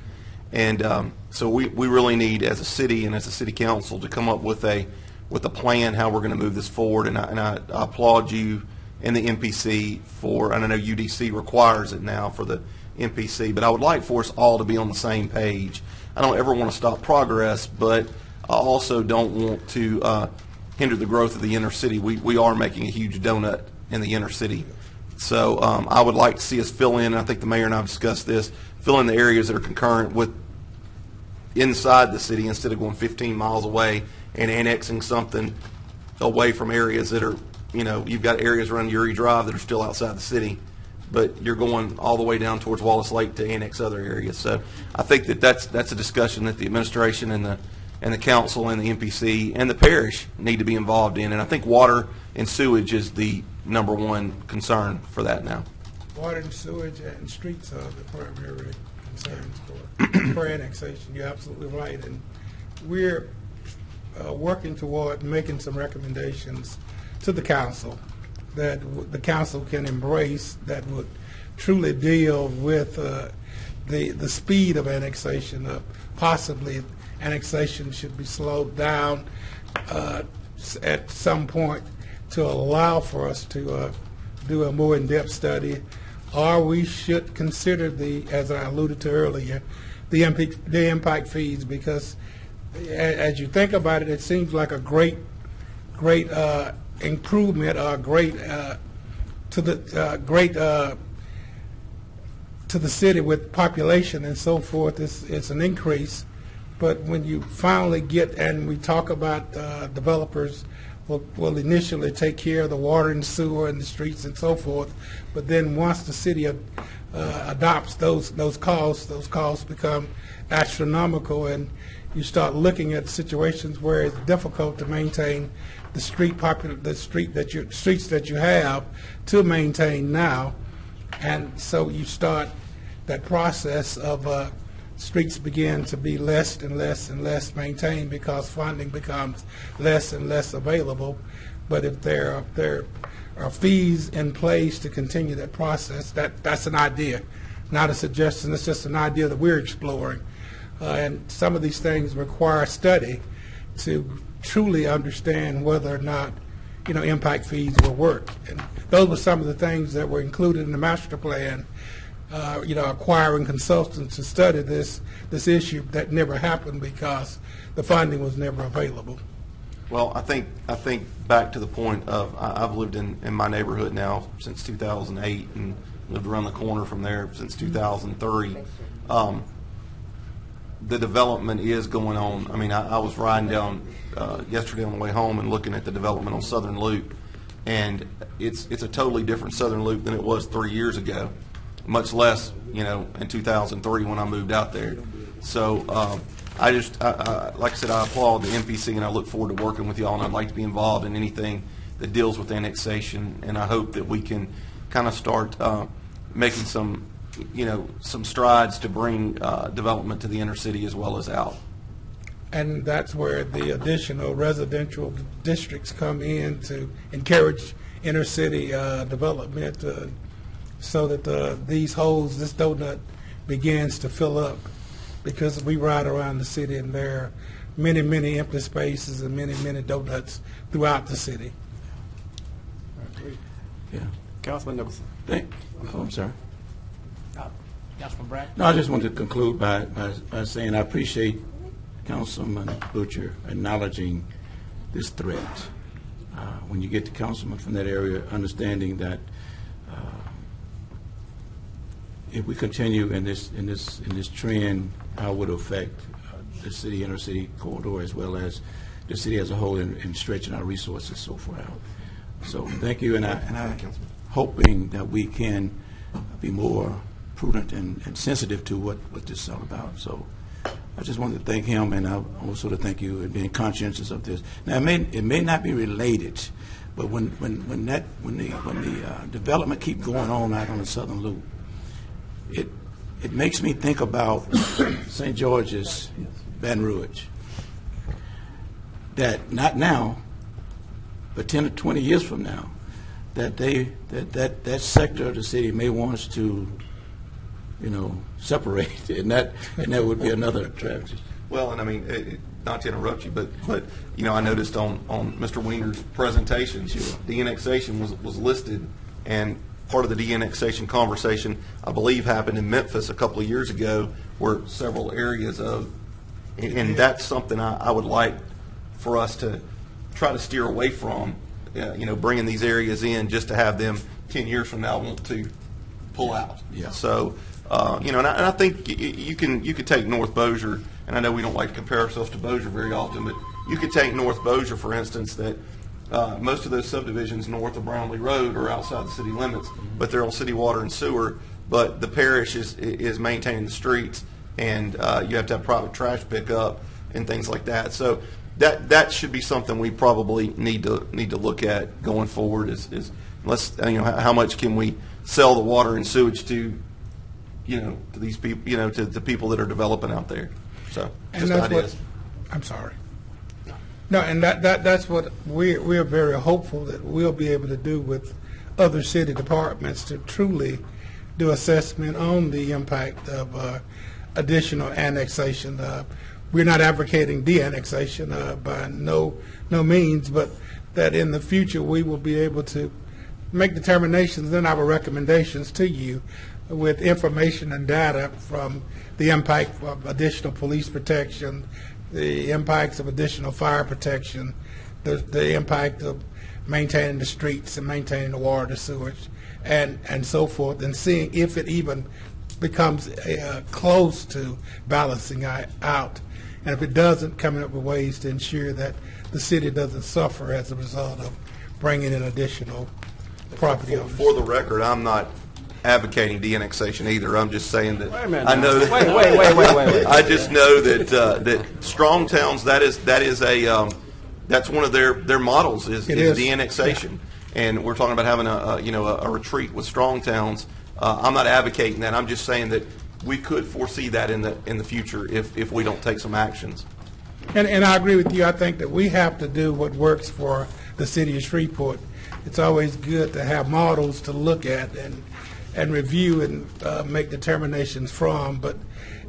And so we really need, as a city and as a city council, to come up with a plan how we're going to move this forward. And I applaud you and the MPC for, and I know UDC requires it now for the MPC, but I would like for us all to be on the same page. I don't ever want to stop progress, but I also don't want to hinder the growth of the inner city. We are making a huge donut in the inner city. So I would like to see us fill in, and I think the mayor and I have discussed this, fill in the areas that are concurrent with inside the city instead of going 15 miles away and annexing something away from areas that are, you've got areas around Uri Drive that are still outside the city, but you're going all the way down towards Wallace Lake to annex other areas. So I think that's a discussion that the administration and the council and the MPC and the parish need to be involved in. And I think water and sewage is the number one concern for that now. Water and sewage and streets are the primary concerns for annexation. You're absolutely right. And we're working toward making some recommendations to the council that the council can embrace that would truly deal with the speed of annexation. Possibly annexation should be slowed down at some point to allow for us to do a more in-depth study, or we should consider as I alluded to earlier, the impact fees, because as you think about it, it seems like a great improvement or great to the city with population and so forth. It's an increase, but when you finally get, and we talk about developers will initially take care of the water and sewer and the streets and so forth, but then once the city adopts those costs become astronomical, and you start looking at situations where it's difficult to maintain the streets that you have to maintain now. And so you start that process of streets begin to be less and less and less maintained because funding becomes less and less available. But if there are fees in place to continue that process, that's an idea, not a suggestion. It's just an idea that we're exploring. And some of these things require study to truly understand whether or not, impact fees will work. And those were some of the things that were included in the master plan. Acquiring consultants to study this issue that never happened because the funding was never available. Well, I think back to the point of I've lived in my neighborhood now since 2008 and lived around the corner from there since 2003. The development is going on. I mean, I was riding down yesterday on the way home and looking at the development on Southern Loop, and it's a totally different Southern Loop than it was 3 years ago, much less, in 2003 when I moved out there. So I like I said, I applaud the MPC, and I look forward to working with y'all, and I'd like to be involved in anything that deals with annexation, and I hope that we can kind of start making some strides to bring development to the inner city as well as out. And that's where the additional residential districts come in to encourage inner city development so that this donut begins to fill up, because we ride around the city and there are many, many empty spaces and many, many donuts throughout the city. Yeah. Councilman Nicholson. I'm sorry. Councilman Bragg? No, I just want to conclude by saying I appreciate Councilman Butcher acknowledging this threat. When you get the councilman from that area, understanding that if we continue in this trend, how it would affect the city, inner city corridor, as well as the city as a whole, in stretching our resources so far out. So thank you, and I'm hoping that we can be more prudent and sensitive to what this is all about. So I just wanted to thank him, and I also to thank you in being conscientious of this. Now it may not be related, but when the development keep going on out on the Southern Loop, it makes me think about St. George's, Baton Rouge. That not now, but 10 or 20 years from now, that sector of the city may want us to, separate, and that would be another tragedy. Well, and I mean, not to interrupt you, but I noticed on Mr. Weiner's presentation, de-annexation was listed, and part of the de-annexation conversation, I believe, happened in Memphis a couple of years ago, where several areas of, and that's something I would like for us to try to steer away from, bringing these areas in just to have them 10 years from now want to pull out. Yeah. So, and I think you could take North Bossier, and I know we don't like to compare ourselves to Bossier very often, but you could take North Bossier, for instance, that most of those subdivisions north of Brownlee Road are outside the city limits, but they're on city water and sewer, but the parish is maintaining the streets, and you have to have private trash pickup and things like that. So that should be something we probably need to look at going forward. Is let's how much can we sell the water and sewage to to these people, to the people that are developing out there. So And just that's ideas. I'm sorry. No, and that's what we're very hopeful that we'll be able to do with other city departments, to truly do assessment on the impact of additional annexation. We're not advocating de-annexation by no means, but that in the future we will be able to make determinations in our recommendations to you with information and data from the impact of additional police protection, the impacts of additional fire protection, the impact of maintaining the streets and maintaining the water, the sewage, and so forth, and seeing if it even becomes close to balancing out. And if it doesn't, coming up with ways to ensure that the city doesn't suffer as a result of bringing in additional property owners. For the record, I'm not advocating de-annexation either. I'm just saying that Wait a minute I now. know that. Wait. I just know that strong towns, that's one of their models is de-annexation, and we're talking about having a retreat with strong towns I'm not advocating that. I'm just saying that we could foresee that in the future if we don't take some actions. And I agree with you. I think that we have to do what works for the city of Shreveport. It's always good to have models to look at and review and make determinations from. But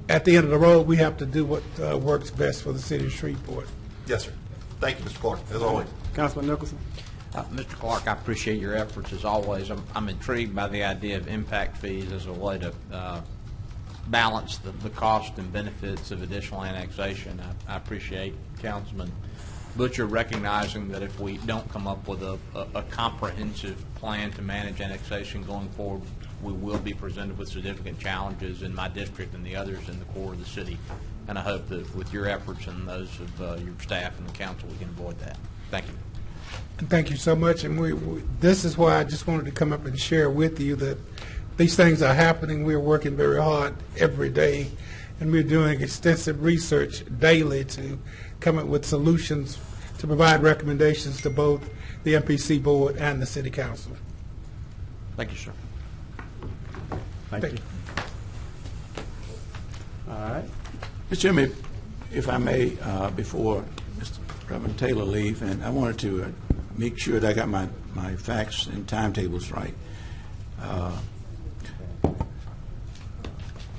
at the end of the road, we have to do what works best for the city of Shreveport. Yes, sir. Thank you, Mr. Clark, as always. Councilman Nicholson. Mr. Clark, I appreciate your efforts as always. I'm intrigued by the idea of impact fees as a way to balance the cost and benefits of additional annexation. I appreciate Councilman Butcher recognizing that if we don't come up with a comprehensive plan to manage annexation going forward, we will be presented with significant challenges in my district and the others in the core of the city. And I hope that with your efforts and those of your staff and the council, we can avoid that. Thank you. Thank you so much. And this is why I just wanted to come up and share with you that these things are happening. We're working very hard every day, and we're doing extensive research daily to come up with solutions to provide recommendations to both the MPC board and the city council. Thank you, sir. Thank you. All right. Mr. Chairman, if I may, before Mr. Reverend Taylor leave, and I wanted to make sure that I got my facts and timetables right.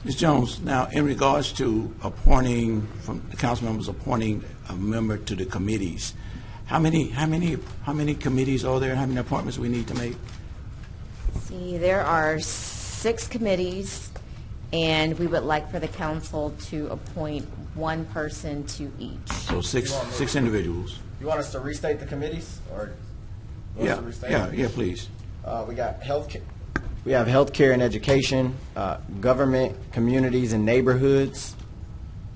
Ms. Jones, now in regards to appointing, from the council members appointing a member to the committees, how many committees are there? How many appointments we need to make? See, there are 6 committees, and we would like for the council to appoint one person to each. So six individuals. You want us to restate the committees, or Yeah, please. we got healthcare. We have healthcare and education, government, communities, and neighborhoods.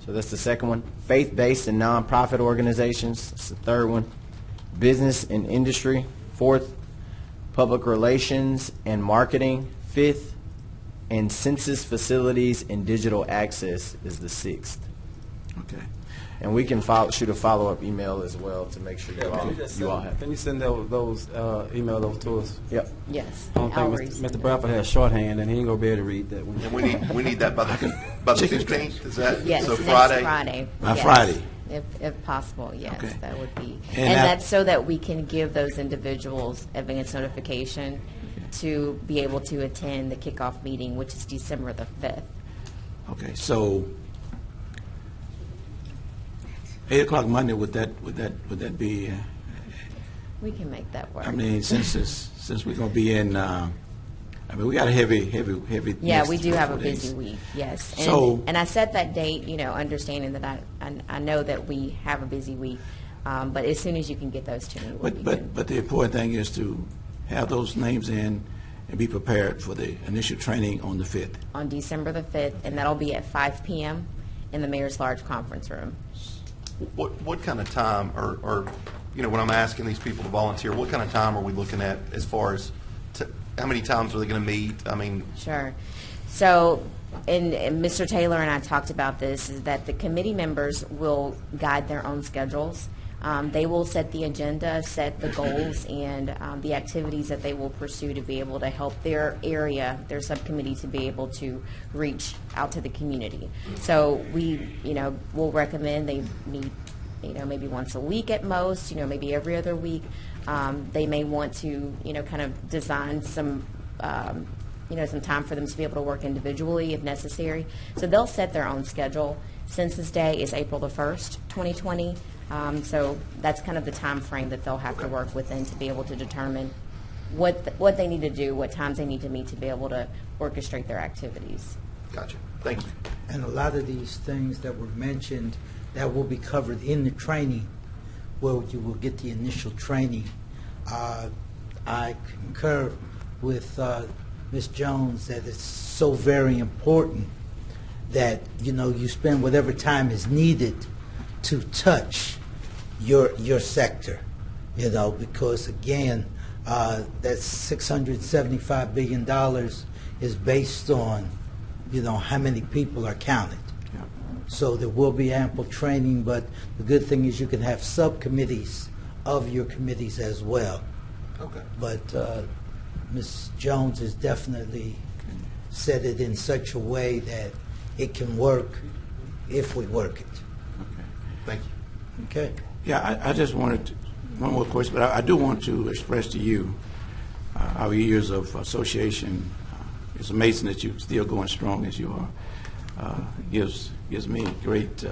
So that's the second one. Faith-based and nonprofit organizations. That's the third one. Business and industry. Fourth. Public relations and marketing. Fifth. And census facilities and digital access is the 6th. Okay. And we can shoot a follow-up email as well to make sure you all have. Can you send email those to us? Yep. Yes. I don't think Mr. Bradford has shorthand, and he ain't gonna be able to read that one. And we need that by the 15th. Is that Yes, so? next Friday. Yes. Friday. If possible, yes, Okay. that would be. And And that- that's so that we can give those individuals advance notification to be able to attend the kickoff meeting, which is December the 5th. Okay, so 8 o'clock Monday, would that be? We can make that work. I mean, since we're gonna be in, we got a heavy. Yeah, next we do have a 4 days. busy week, yes. And, So- and I set that date, understanding that I know that we have a busy week, but as soon as you can get those to me, we'll be good. But the important thing is to have those names in and be prepared for the initial training on the 5th. On December the 5th, and that'll be at 5 p.m. in the Mayor's Large Conference Room. What kind of time, or when I'm asking these people to volunteer, what kind of time are we looking at as far as how many times are they going to meet? I mean, Sure. So, and Mr. Taylor and I talked about this, is that the committee members will guide their own schedules. They will set the agenda, set the goals, and the activities that they will pursue to be able to help their area, their subcommittee, to be able to reach out to the community. So we, will recommend they meet, maybe once a week at most, maybe every other week. They may want to, kind of design some, some time for them to be able to work individually if necessary. So they'll set their own schedule. Census Day is April the 1st, 2020. So that's kind of the time frame that they'll have to work within to be able to determine what they need to do, what times they need to meet to be able to orchestrate their activities. gotcha. Thank you. And a lot of these things that were mentioned, that will be covered in the training, where you will get the initial training. I concur with Ms. Jones that it's so very important that, you spend whatever time is needed to touch your sector, because again, that $675 billion is based on, how many people are counted. Yeah. So there will be ample training, but the good thing is you can have subcommittees of your committees as well. Okay. But Ms. Jones is definitely set it in such a way that it can work if we work it. Thank you. Okay. Yeah, I just wanted to, one more question, but I do want to express to you our years of association. It's amazing that you're still going strong as you are. Gives me great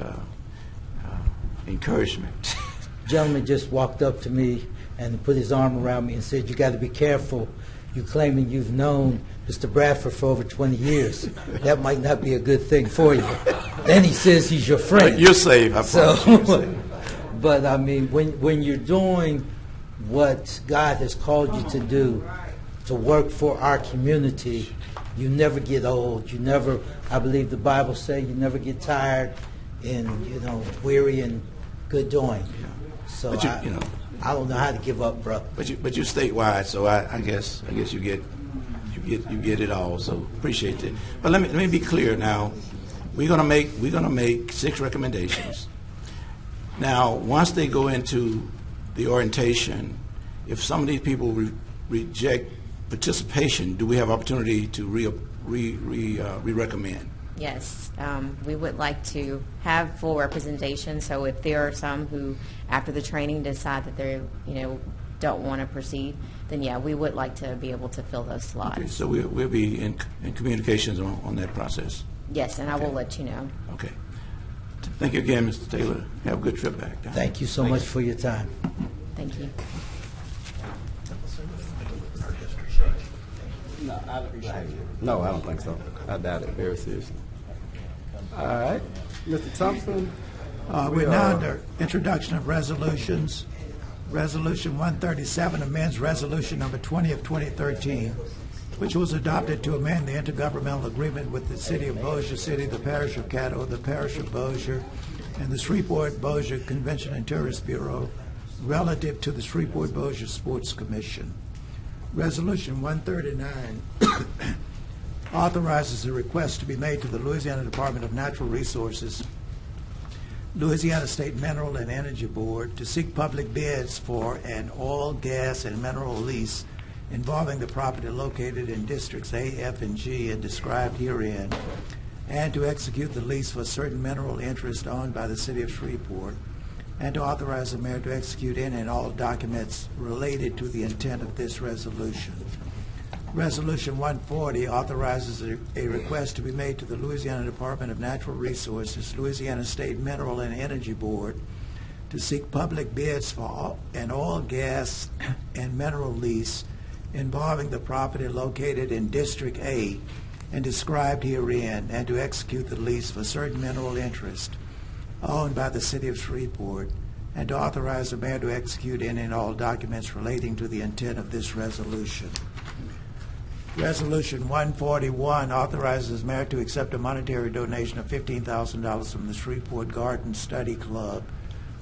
encouragement. Gentleman just walked up to me and put his arm around me and said, "You got to be careful. You claiming you've known Mr. Bradford for over 20 years. That might not be a good thing for you." Then he says he's your friend. You're safe. I promise you're safe. But I mean, when you're doing what God has called you to do, to work for our community, you never get old. You never, I believe the Bible says, you never get tired and, weary and good doing. Yeah. So But I don't know how to give up, bro. But you're statewide, so I guess you get it all. So appreciate that. But let me be clear now. We're gonna make 6 recommendations. Now, once they go into the orientation, if some of these people reject participation, do we have opportunity to re-recommend? Yes, we would like to have full representation. So if there are some who, after the training, decide that they, don't want to proceed, then yeah, we would like to be able to fill those slots. Okay, so we'll be in communications on that process. Yes, and I will let you know. Okay. Thank you again, Mr. Taylor. Have a good trip back. Thank you so much for your time. Thank you. No, I don't think so. I doubt it very seriously. All right. Mr. Thompson? We're now under introduction of resolutions. Resolution 137 amends Resolution number 20 of 2013, which was adopted to amend the intergovernmental agreement with the City of Bossier City, the Parish of Caddo, the Parish of Bossier, and the Shreveport-Bossier Convention and Tourist Bureau relative to the Shreveport-Bossier Sports Commission. Resolution 139 authorizes a request to be made to the Louisiana Department of Natural Resources, Louisiana State Mineral and Energy Board to seek public bids for an oil, gas, and mineral lease involving the property located in Districts A, F, and G and described herein, and to execute the lease for certain mineral interest owned by the City of Shreveport, and to authorize the mayor to execute any and all documents related to the intent of this resolution. Resolution 140 authorizes a request to be made to the Louisiana Department of Natural Resources, Louisiana State Mineral and Energy Board to seek public bids for an oil, gas, and mineral lease involving the property located in District A and described herein, and to execute the lease for certain mineral interest owned by the City of Shreveport, and to authorize the mayor to execute any and all documents relating to the intent of this resolution. Resolution 141 authorizes the mayor to accept a monetary donation of $15,000 from the Shreveport Garden Study Club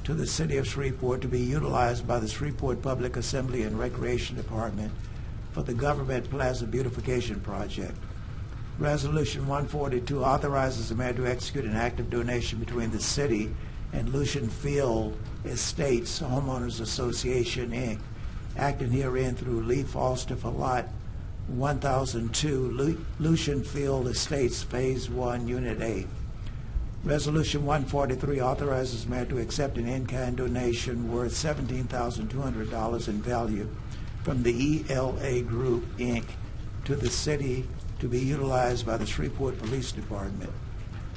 to the City of Shreveport to be utilized by the Shreveport Public Assembly and Recreation Department for the Government Plaza Beautification Project. Resolution 142 authorizes the mayor to execute an act of donation between the city and Lucian Field Estates Homeowners Association, Inc., acting herein through Lee Foster for Lot 1002, Lucian Field Estates, Phase 1, Unit A. Resolution 143 authorizes the mayor to accept an in-kind donation worth $17,200 in value from the ELA Group, Inc., to the city to be utilized by the Shreveport Police Department.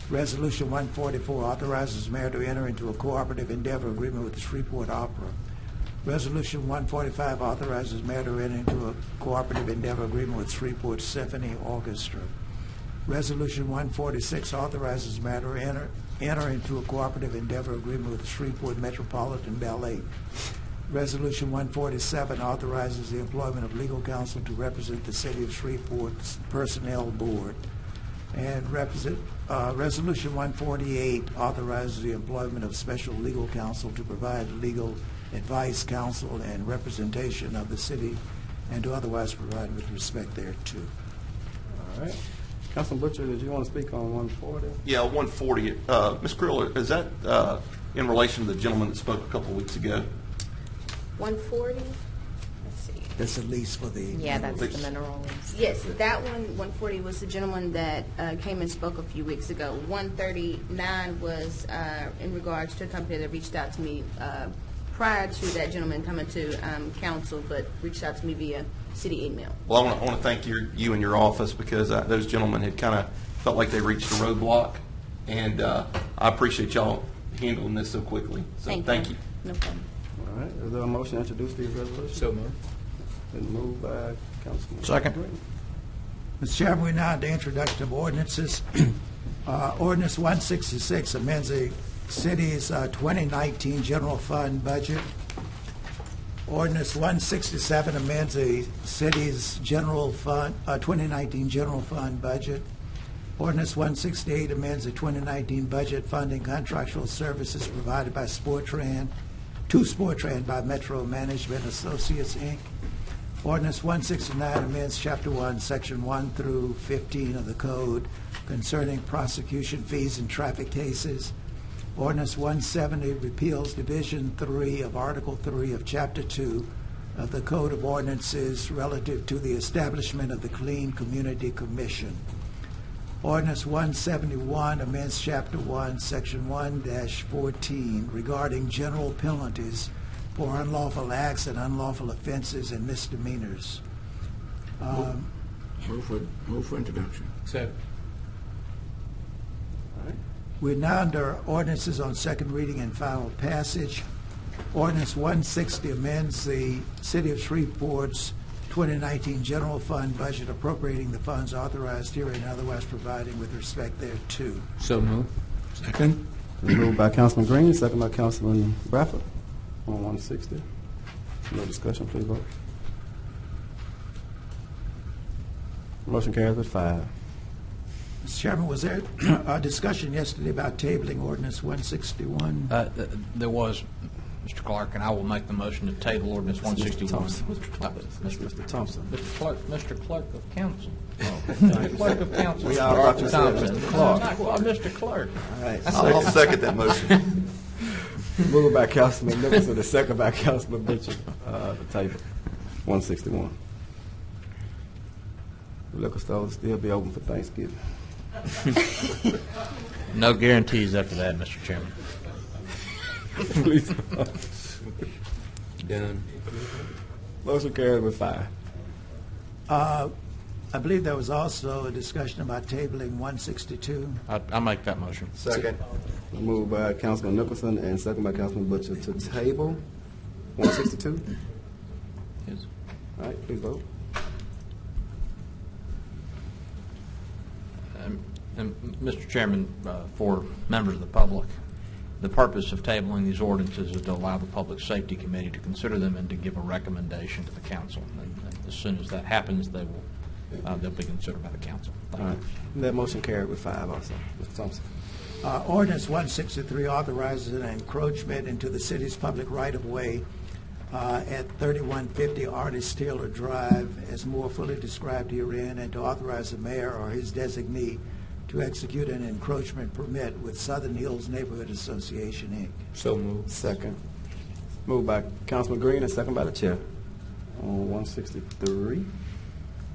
Resolution 144 authorizes the mayor to enter into a cooperative endeavor agreement with the Shreveport Opera. Resolution 145 authorizes the mayor to enter into a cooperative endeavor agreement with Shreveport Symphony Orchestra. Resolution 146 authorizes the mayor to enter into a cooperative endeavor agreement with the Shreveport Metropolitan Ballet. Resolution 147 authorizes the employment of legal counsel to represent the City of Shreveport's Personnel Board. And Resolution 148 authorizes the employment of special legal counsel to provide legal advice, counsel, and representation of the city, and to otherwise provide with respect thereto. All right. Councilman Butcher, did you want to speak on 140? Yeah, 140. Ms. Krill, is that in relation to the gentleman that spoke a couple of weeks ago? 140, let's see. That's at least for the... Yeah, that's the minerals. Yes, that one, 140 was the gentleman that came and spoke a few weeks ago. 139 was in regards to a company that reached out to me prior to that gentleman coming to council, but reached out to me via city email. Well, I want to thank you and your office, because those gentlemen had kind of felt like they reached a roadblock, and I appreciate y'all handling this so quickly. So thank you. No problem. All right, is there a motion to introduce these resolutions? So moved. Been moved by Councilman. Second. Green. Mr. Chairman, we're now at the introduction of ordinances. Ordinance 166 amends the city's 2019 general fund budget. Ordinance 167 amends the city's general fund, 2019 general fund budget. Ordinance 168 amends the 2019 budget funding contractual services provided by Sportran, to Sportran by Metro Management Associates, Inc. Ordinance 169 amends Chapter 1, Section 1 through 15 of the Code concerning prosecution fees in traffic cases. Ordinance 170 repeals Division 3 of Article 3 of Chapter 2 of the Code of Ordinances relative to the establishment of the Clean Community Commission. Ordinance 171 amends Chapter 1, Section 1-14 regarding general penalties for unlawful acts and unlawful offenses and misdemeanors. Move for introduction. Second. We're now under ordinances on second reading and final passage. Ordinance 160 amends the City of Shreveport's 2019 general fund budget, appropriating the funds authorized here and otherwise providing with respect thereto. So moved. Second. Been moved by Councilman Green, second by Councilman Bradford on 160. No discussion, please vote. Motion carries with 5. Mr. Chairman, was there a discussion yesterday about tabling ordinance 161? There was, Mr. Clark, and I will make the motion to table ordinance 161. Mr. Thompson. Mr. Clerk of Council. Mr. Clerk of Council. We all thought you said Thompson. Mr. Clark. Mr. Clerk. All right. I'll second that motion. Moved by Councilman Nicholson, the second by Councilman Mitchell, the table, 161. The liquor store will still be open for Thanksgiving. No guarantees after that, Mr. Chairman. Please. Done. Motion carries with 5. I believe there was also a discussion about tabling 162. I'll make that motion. Second. Moved by Councilman Nicholson and second by Councilman Butcher to table 162. Yes. All right, please vote. And Mr. Chairman, for members of the public, the purpose of tabling these ordinances is to allow the Public Safety Committee to consider them and to give a recommendation to the council. And as soon as that happens, they'll be considered by the council. All right. That motion carried with 5 also. Mr. Thompson. Ordinance 163 authorizes an encroachment into the city's public right-of-way at 3150 Artist Taylor Drive, as more fully described herein, and to authorize the mayor or his designee to execute an encroachment permit with Southern Hills Neighborhood Association, Inc. So moved. Second. Moved by Councilman Green and second by the chair on 163.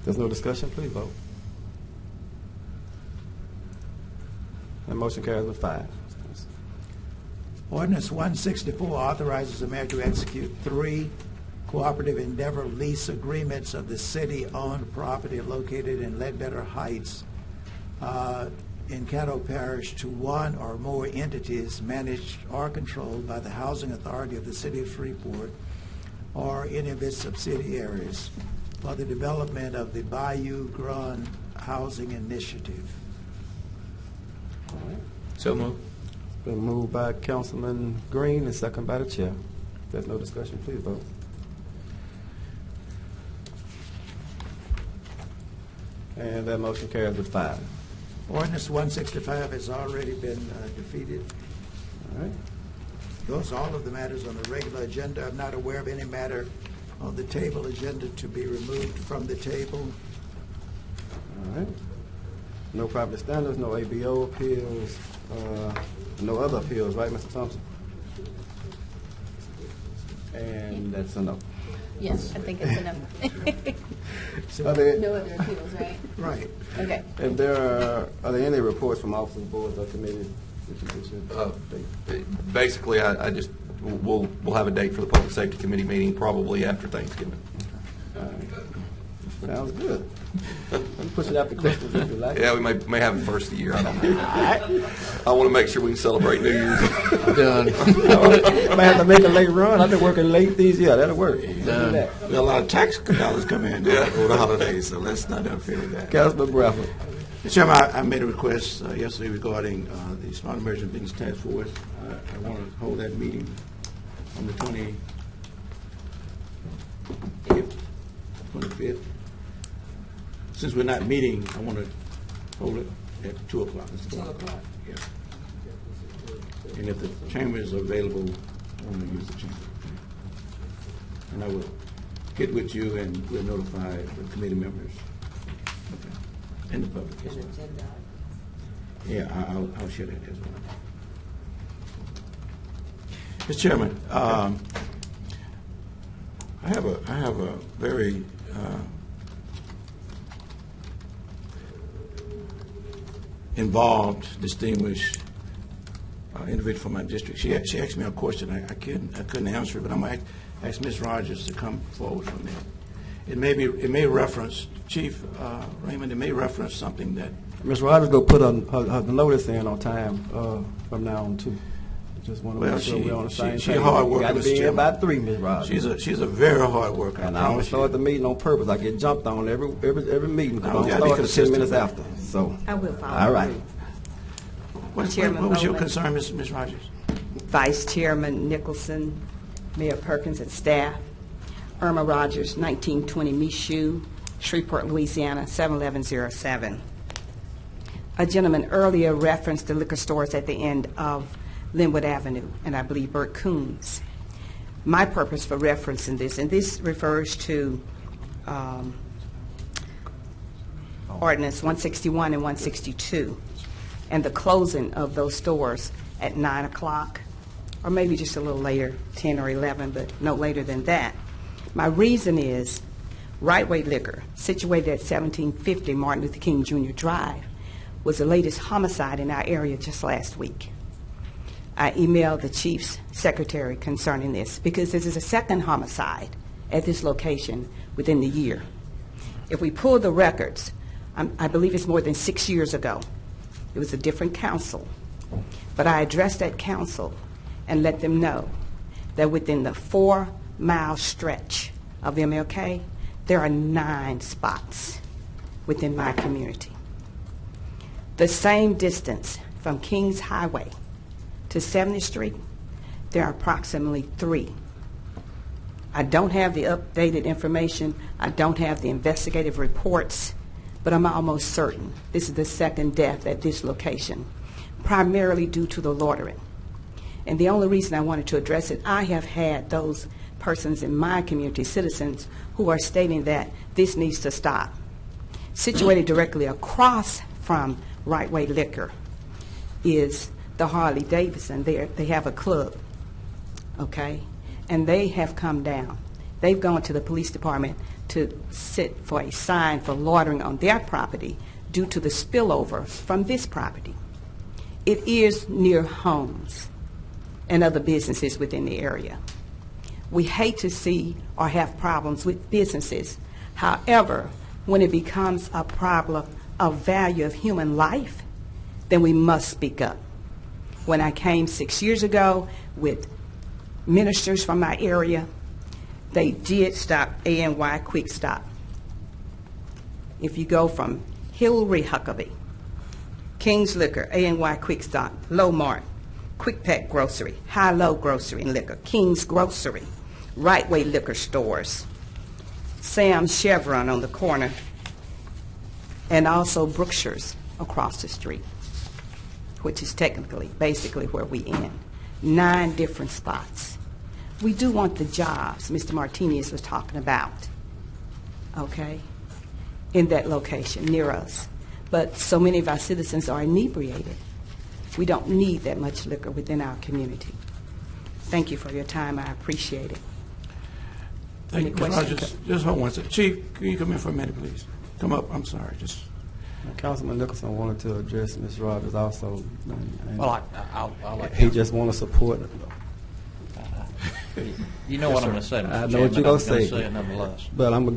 There's no discussion, please vote. That motion carries with 5. Ordinance 164 authorizes the mayor to execute 3 cooperative endeavor lease agreements of the city-owned property located in Ledbetter Heights in Caddo Parish to one or more entities managed or controlled by the Housing Authority of the City of Shreveport or any of its subsidiaries for the development of the Bayou Grand Housing Initiative. So moved. Been moved by Councilman Green and second by the chair. If there's no discussion, please vote. And that motion carries with 5. Ordinance 165 has already been defeated. All right. Those are all of the matters on the regular agenda. I'm not aware of any matter on the table agenda to be removed from the table. All right. No property standards, no ABO appeals, no other appeals, right, Mr. Thompson? And that's a no. Yes, I think it's enough. Are there, No other appeals, right? right. Okay. If there are there any reports from officers, boards, or committees that you should? Basically, I just, we'll have a date for the Public Safety Committee meeting probably after Thanksgiving. Sounds good. Push it after Christmas if you like. Yeah, we may have it first of the year. I don't know. I want to make sure we can celebrate New Year's. Done. I might have to make a late run. I've been working late these years. That'll work. Done. We got a lot of tax dollars come in over the holidays, so let's not interfere with that. Councilman Bradford. Mr. Chairman, I made a request yesterday regarding the Smart Emerging Business Task Force. I want to hold that meeting on the 25th. Since we're not meeting, I want to hold it at 2 o'clock. 2 o'clock? Yeah. And if the chambers are available, I want to use the chamber. And I will get with you and we'll notify the committee members. Okay. And the public as well. Yeah, I'll share that as well. Mr. Chairman, I have a very involved, distinguished individual from my district. She asked me a question. I couldn't answer it, but I'm going to ask Ms. Rogers to come forward from that. It may reference, Chief Raymond, it may reference something that Ms. Rogers go put her notice in on time from now on too. Just want to make sure we're on the same page. She's a hard worker. Got to be here by 3, Ms. Rogers. She's a very hard worker. And I don't start the meeting on purpose. I get jumped on every meeting because I don't start 10 minutes after. So I will follow. All right. What was your concern, Ms. Rogers? Vice Chairman Nicholson, Mayor Perkins, and staff. Irma Rogers, 1920 Michoud, Shreveport, Louisiana, 71107. A gentleman earlier referenced the liquor stores at the end of Linwood Avenue, and I believe Bert Coons. My purpose for referencing this, and this refers to Ordinance 161 and 162, and the closing of those stores at 9 o'clock, or maybe just a little later, 10 or 11, but no later than that. My reason is Right Way Liquor, situated at 1750 Martin Luther King Jr. Drive, was the latest homicide in our area just last week. I emailed the chief's secretary concerning this because this is a second homicide at this location within the year. If we pull the records, I believe it's more than 6 years ago. It was a different council. But I addressed that council and let them know that within the 4-mile stretch of MLK, there are 9 spots within my community. The same distance from Kings Highway to 70th Street, there are approximately 3. I don't have the updated information. I don't have the investigative reports, but I'm almost certain this is the second death at this location, primarily due to the loitering. And the only reason I wanted to address it, I have had those persons in my community, citizens, who are stating that this needs to stop. Situated directly across from Right Way Liquor is the Harley Davidson. They have a club, okay? And they have come down. They've gone to the police department to sit for a sign for loitering on their property due to the spillover from this property. It is near homes and other businesses within the area. We hate to see or have problems with businesses. However, when it becomes a problem of value of human life, then we must speak up. When I came 6 years ago with ministers from my area, they did stop A&Y Quick Stop. If you go from Hillary Huckabee, King's Liquor, A&Y Quick Stop, Lowmart, Quick Pack Grocery, High Low Grocery and Liquor, King's Grocery, Right Way Liquor Stores, Sam's Chevron on the corner, and also Brookshire's across the street, which is technically, basically where we end. 9 different spots. We do want the jobs Mr. Martinez was talking about, okay, in that location near us. But so many of our citizens are inebriated. We don't need that much liquor within our community. Thank you for your time. I appreciate it. Thank Any you, questions? just hold one second. Chief, can you come in for a minute, please? Come up. I'm sorry. Just. Councilman Nicholson wanted to address Ms. Rogers also. And Well, I'll let he just want to support it. You know what I'm going to say, Mr. I know what you're Chairman. going I'm to gonna say. say it nonetheless. But I'm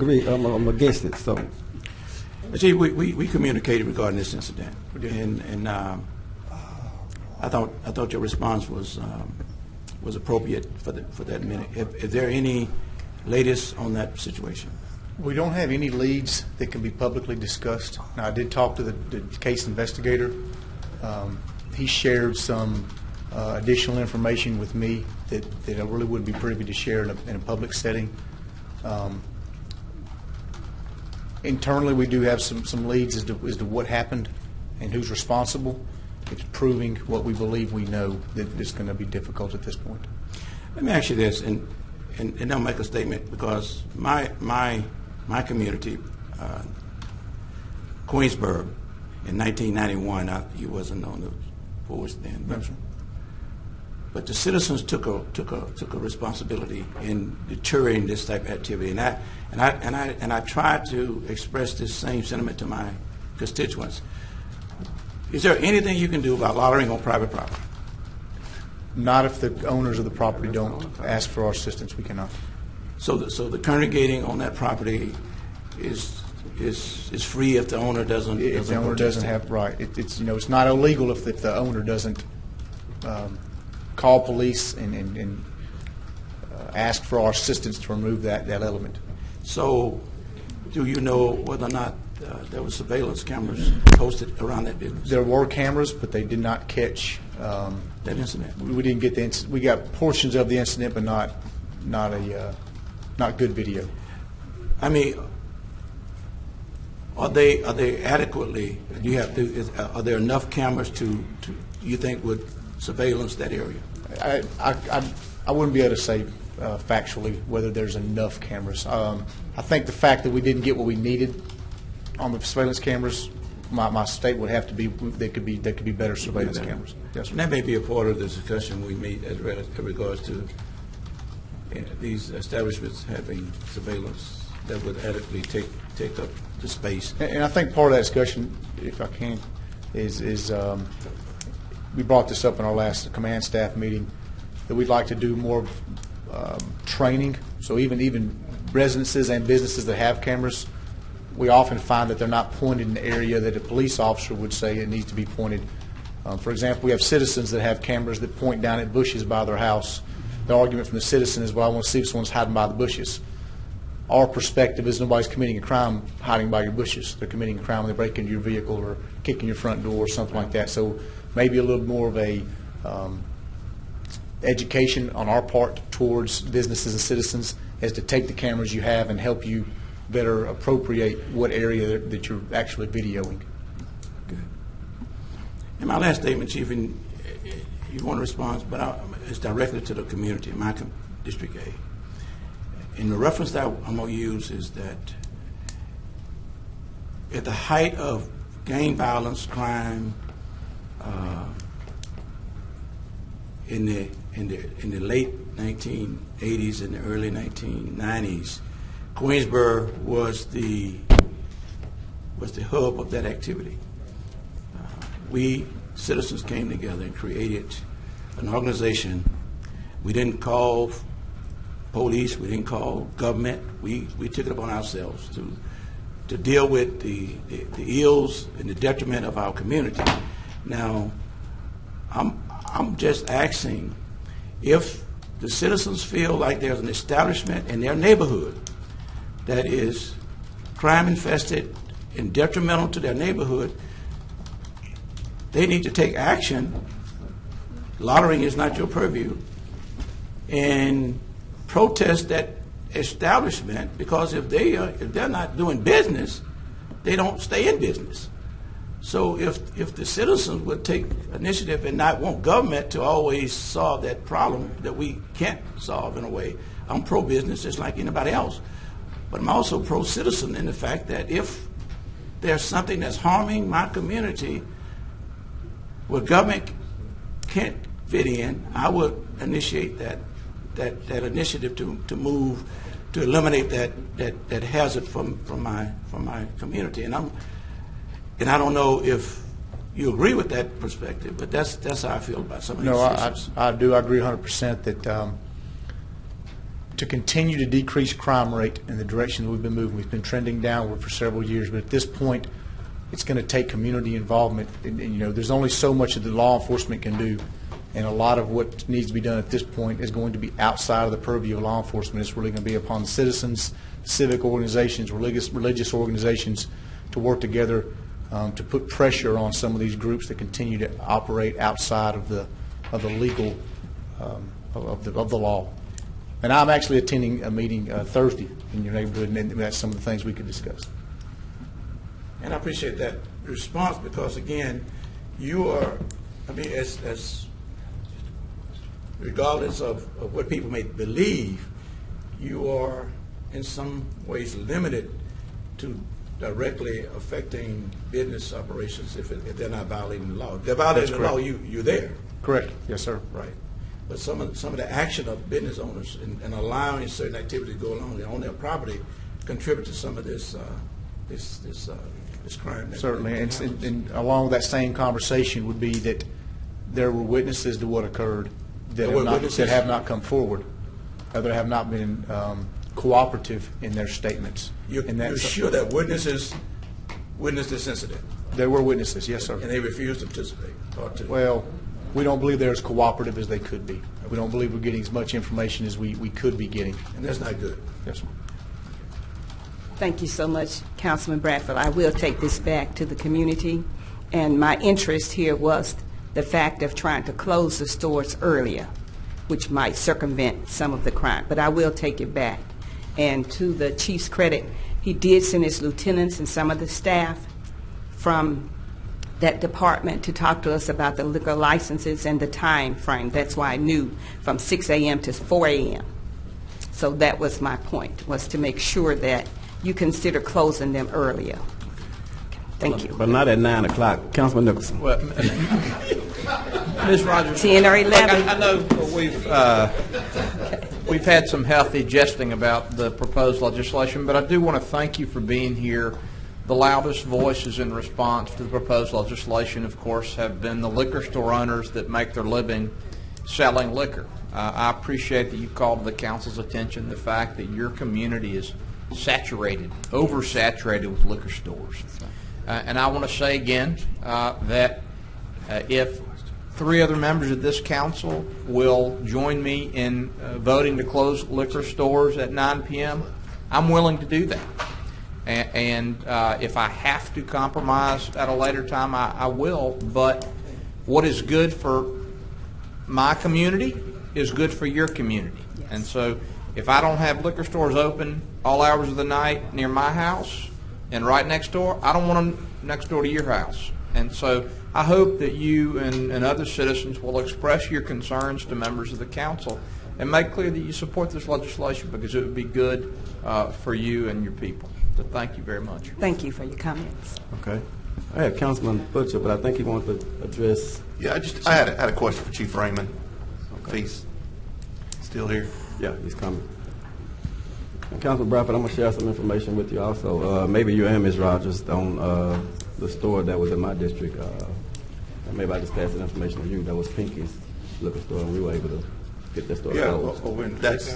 against it, so. Chief, we communicated regarding this incident, and I thought your response was appropriate for that minute. Is there any latest on that situation? We don't have any leads that can be publicly discussed. Now, I did talk to the case investigator. He shared some additional information with me that I really wouldn't be privy to share in a public setting. Internally, we do have some leads as to what happened and who's responsible. It's proving what we believe we know that it's going to be difficult at this point. Let me ask you this, and I'll make a statement, because my community, Queensburg, in 1991, you wasn't on the force then, but the citizens took a responsibility in deterring this type of activity, and I tried to express this same sentiment to my constituents. Is there anything you can do about loitering on private property? Not if the owners of the property don't ask for our assistance. We cannot. So the congregating on that property is free if the owner doesn't. If the owner doesn't have right, it's it's not illegal if the owner doesn't call police and ask for our assistance to remove that element. So, do you know whether or not there were surveillance cameras posted around that business? There were cameras, but they did not catch that incident. We didn't get the incident. We got portions of the incident, but not good video. I mean, are they adequately? Do you have? Are there enough cameras to you think would surveillance that area? I wouldn't be able to say factually whether there's enough cameras. I think the fact that we didn't get what we needed on the surveillance cameras, my state would have to be there could be better surveillance cameras. Yes, sir. And that may be a part of the discussion we meet as regards to these establishments having surveillance that would adequately take up the space. And I think part of that discussion, if I can, is we brought this up in our last command staff meeting, that we'd like to do more training. So even residences and businesses that have cameras, we often find that they're not pointed in the area that a police officer would say it needs to be pointed. For example, we have citizens that have cameras that point down at bushes by their house. The argument from the citizen is, well, I want to see if someone's hiding by the bushes. Our perspective is nobody's committing a crime hiding by your bushes. They're committing a crime when they break into your vehicle or kick in your front door or something like that. So maybe a little more of a education on our part towards businesses and citizens as to take the cameras you have and help you better appropriate what area that you're actually videoing. Good. And my last statement, Chief, and you want to respond, but it's directly to the community, my District A. And the reference that I'm going to use is that at the height of gang violence, crime, in the late 1980s and the early 1990s, Queensborough was the hub of that activity. We citizens came together and created an organization. We didn't call police. We didn't call government. We took it upon ourselves to deal with the ills and the detriment of our community. Now, I'm just asking if the citizens feel like there's an establishment in their neighborhood that is crime infested and detrimental to their neighborhood, they need to take action. Loitering is not your purview. And protest that establishment, because if they're not doing business, they don't stay in business. So if the citizens would take initiative and not want government to always solve that problem that we can't solve in a way, I'm pro-business just like anybody else. But I'm also pro-citizen in the fact that if there's something that's harming my community where government can't fit in, I would initiate that initiative to move to eliminate that hazard from my community. And I don't know if you agree with that perspective, but that's how I feel about some of these issues. I do. I agree 100% that to continue to decrease crime rate in the direction that we've been moving, we've been trending downward for several years, but at this point, it's going to take community involvement. And, there's only so much that the law enforcement can do, and a lot of what needs to be done at this point is going to be outside of the purview of law enforcement. It's really going to be upon the citizens, civic organizations, religious organizations to work together to put pressure on some of these groups that continue to operate outside of the legal of the law. And I'm actually attending a meeting Thursday in your neighborhood, and that's some of the things we could discuss. And I appreciate that response because, again, you are, as regardless of what people may believe, you are in some ways limited to directly affecting business operations if they're not violating the law. If they're violating the law, you're there. Correct. Yes, sir. Right. But some of the action of business owners and allowing certain activities to go along on their property contribute to some of this crime. Certainly, and along with that same conversation would be that there were witnesses to what occurred that have not come forward, or that have not been cooperative in their statements. You're sure that witnesses witnessed this incident? There were witnesses, yes, sir. And they refused to participate? Well, we don't believe they're as cooperative as they could be. We don't believe we're getting as much information as we could be getting. And that's not good. Yes, sir. Thank you so much, Councilman Bradford. I will take this back to the community. And my interest here was the fact of trying to close the stores earlier, which might circumvent some of the crime. But I will take it back. And to the chief's credit, he did send his lieutenants and some of the staff from that department to talk to us about the liquor licenses and the time frame. That's why I knew from 6 a.m. to 4 a.m. So that was my point, was to make sure that you consider closing them earlier. Thank you. But not at 9 o'clock. Councilman Nicholson. Well, Ms. Rogers, 10 or 11. I know we've had some healthy jesting about the proposed legislation, but I do want to thank you for being here. The loudest voices in response to the proposed legislation, of course, have been the liquor store owners that make their living selling liquor. I appreciate that you called to the council's attention the fact that your community is saturated, oversaturated with liquor stores. And I want to say again that if 3 other members of this council will join me in voting to close liquor stores at 9 p.m., I'm willing to do that. And if I have to compromise at a later time, I will. But what is good for my community is good for your community. Yes. And so if I don't have liquor stores open all hours of the night near my house and right next door, I don't want them next door to your house. And so I hope that you and other citizens will express your concerns to members of the council and make clear that you support this legislation because it would be good for you and your people. So thank you very much. Thank you for your comments. Okay. I had Councilman Butcher, but I think he wanted to address. Yeah, I had a question for Chief Raymond. Okay. If he's still here. Yeah, he's coming. And Councilman Bradford, I'm going to share some information with you also. Maybe you and Ms. Rogers on the store that was in my district. Maybe I just passed that information to you. That was Pinky's liquor store, and we were able to get that store closed. Over in That's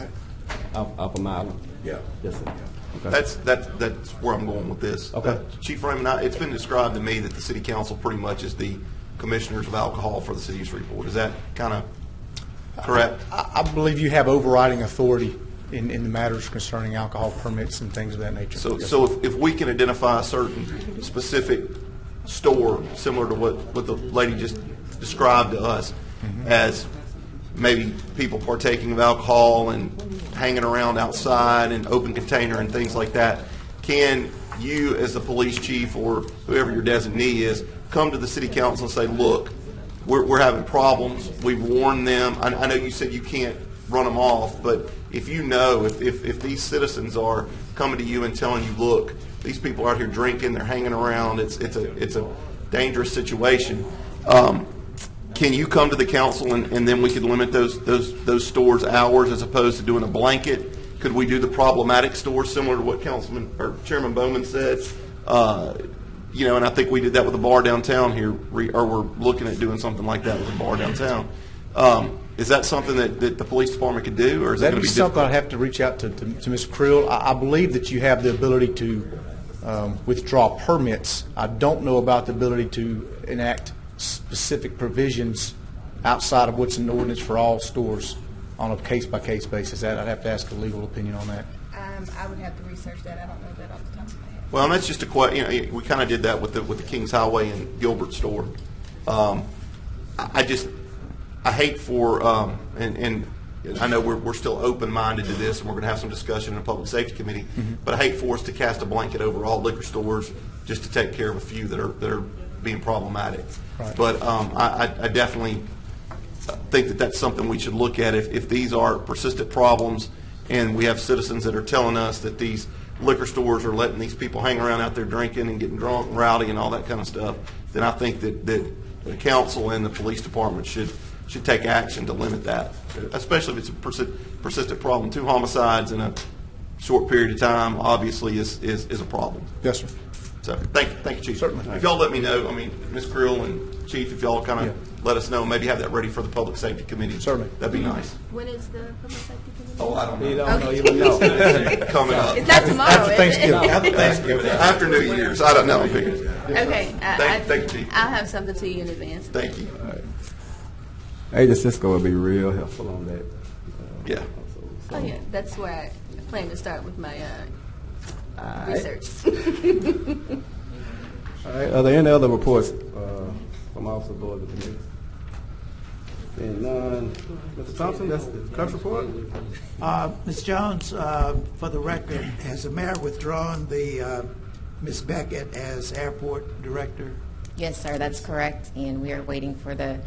Off of Island. Yeah. Yes, sir. Okay. That's where I'm going with this. Okay. Chief Raymond, it's been described to me that the city council pretty much is the commissioners of alcohol for the city of Shreveport. Is that kind of correct? I believe you have overriding authority in the matters concerning alcohol permits and things of that nature. So if we can identify a certain specific store similar to what the lady just described to us as maybe people partaking of alcohol and hanging around outside and open container and things like that, can you as the police chief or whoever your designee is come to the city council and say, look, we're having problems, we've warned them. I know you said you can't run them off, but if you know, if these citizens are coming to you and telling you, look, these people are out here drinking, they're hanging around, it's a dangerous situation, can you come to the council and then we could limit those stores' hours as opposed to doing a blanket? Could we do the problematic stores similar to what Councilman or Chairman Bowman said? And I think we did that with a bar downtown here, or we're looking at doing something like that with a bar downtown. Is that something that the police department could do, or is that That'd going be to be something difficult? I'd have to reach out to Ms. Creel. I believe that you have the ability to withdraw permits. I don't know about the ability to enact specific provisions outside of what's in the ordinance for all stores on a case-by-case basis. I'd have to ask a legal opinion on that. I would have to research that. I don't know that off the top of my head. Well, and that's just a question. We kind of did that with the Kings Highway and Gilbert store. I hate for and I know we're still open-minded to this, and we're going to have some discussion in the Public Safety Committee. But I hate for us to cast a blanket over all liquor stores just to take care of a few that are being problematic. Right. But I definitely think that that's something we should look at if these are persistent problems, and we have citizens that are telling us that these liquor stores are letting these people hang around out there drinking and getting drunk and rowdy and all that kind of stuff. Then I think that the council and the police department should take action to limit that, especially if it's a persistent problem. 2 homicides in a short period of time obviously is a problem. Yes, sir. So thank you, Chief. Certainly. If y'all let me know, Ms. Creel and Chief, if y'all kind of let us know, maybe have that ready for the Public Safety Committee. Certainly. That'd be nice. When is the Public Safety Committee? Oh, I don't know. You don't know. Okay. You don't know. Coming up. It's not tomorrow, After is it? Thanksgiving. After Thanksgiving. After New Year's. I don't know. Okay. Thank you, Chief. I'll have something to you in advance. Thank you. Agent Cisco would be real helpful on that. Yeah. Oh, yeah. That's where I plan to start with my research. All right. Are there any other reports from officer boards of committees? Seeing none. Mr. Thompson, that's the clerk's report. Ms. Jones, for the record, has the mayor withdrawn the Ms. Beckett as airport director? Yes, sir, that's correct, and we are waiting for the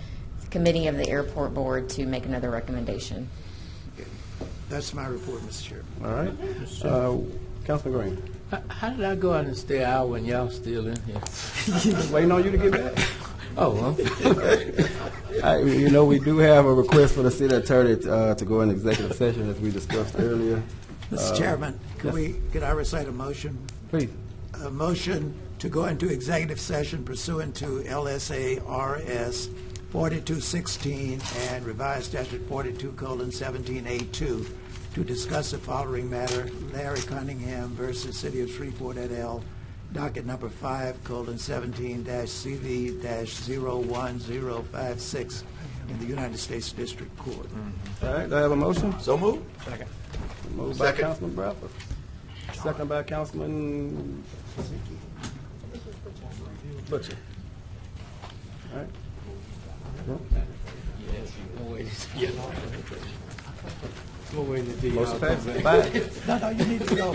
committee of the airport board to make another recommendation. That's my report, Mr. Chairman. All right. Councilman Green. How did I go out and stay an hour when y'all still in here? Waiting on you to get back. Oh, we do have a request for the city attorney to go in executive session, as we discussed earlier. Mr. Chairman, yes. could I recite a motion? Please. A motion to go into executive session pursuant to LSA RS 4216 and revised statute 42:17A2 to discuss the following matter: Larry Cunningham versus City of Shreveport et al., docket number 5:17-CV-01056 in the United States District Court. All right. Do I have a motion? So moved. Second. Moved by Councilman Bradford. Second by Councilman Butcher. All right. Motion passes. Bye. No, you need to go.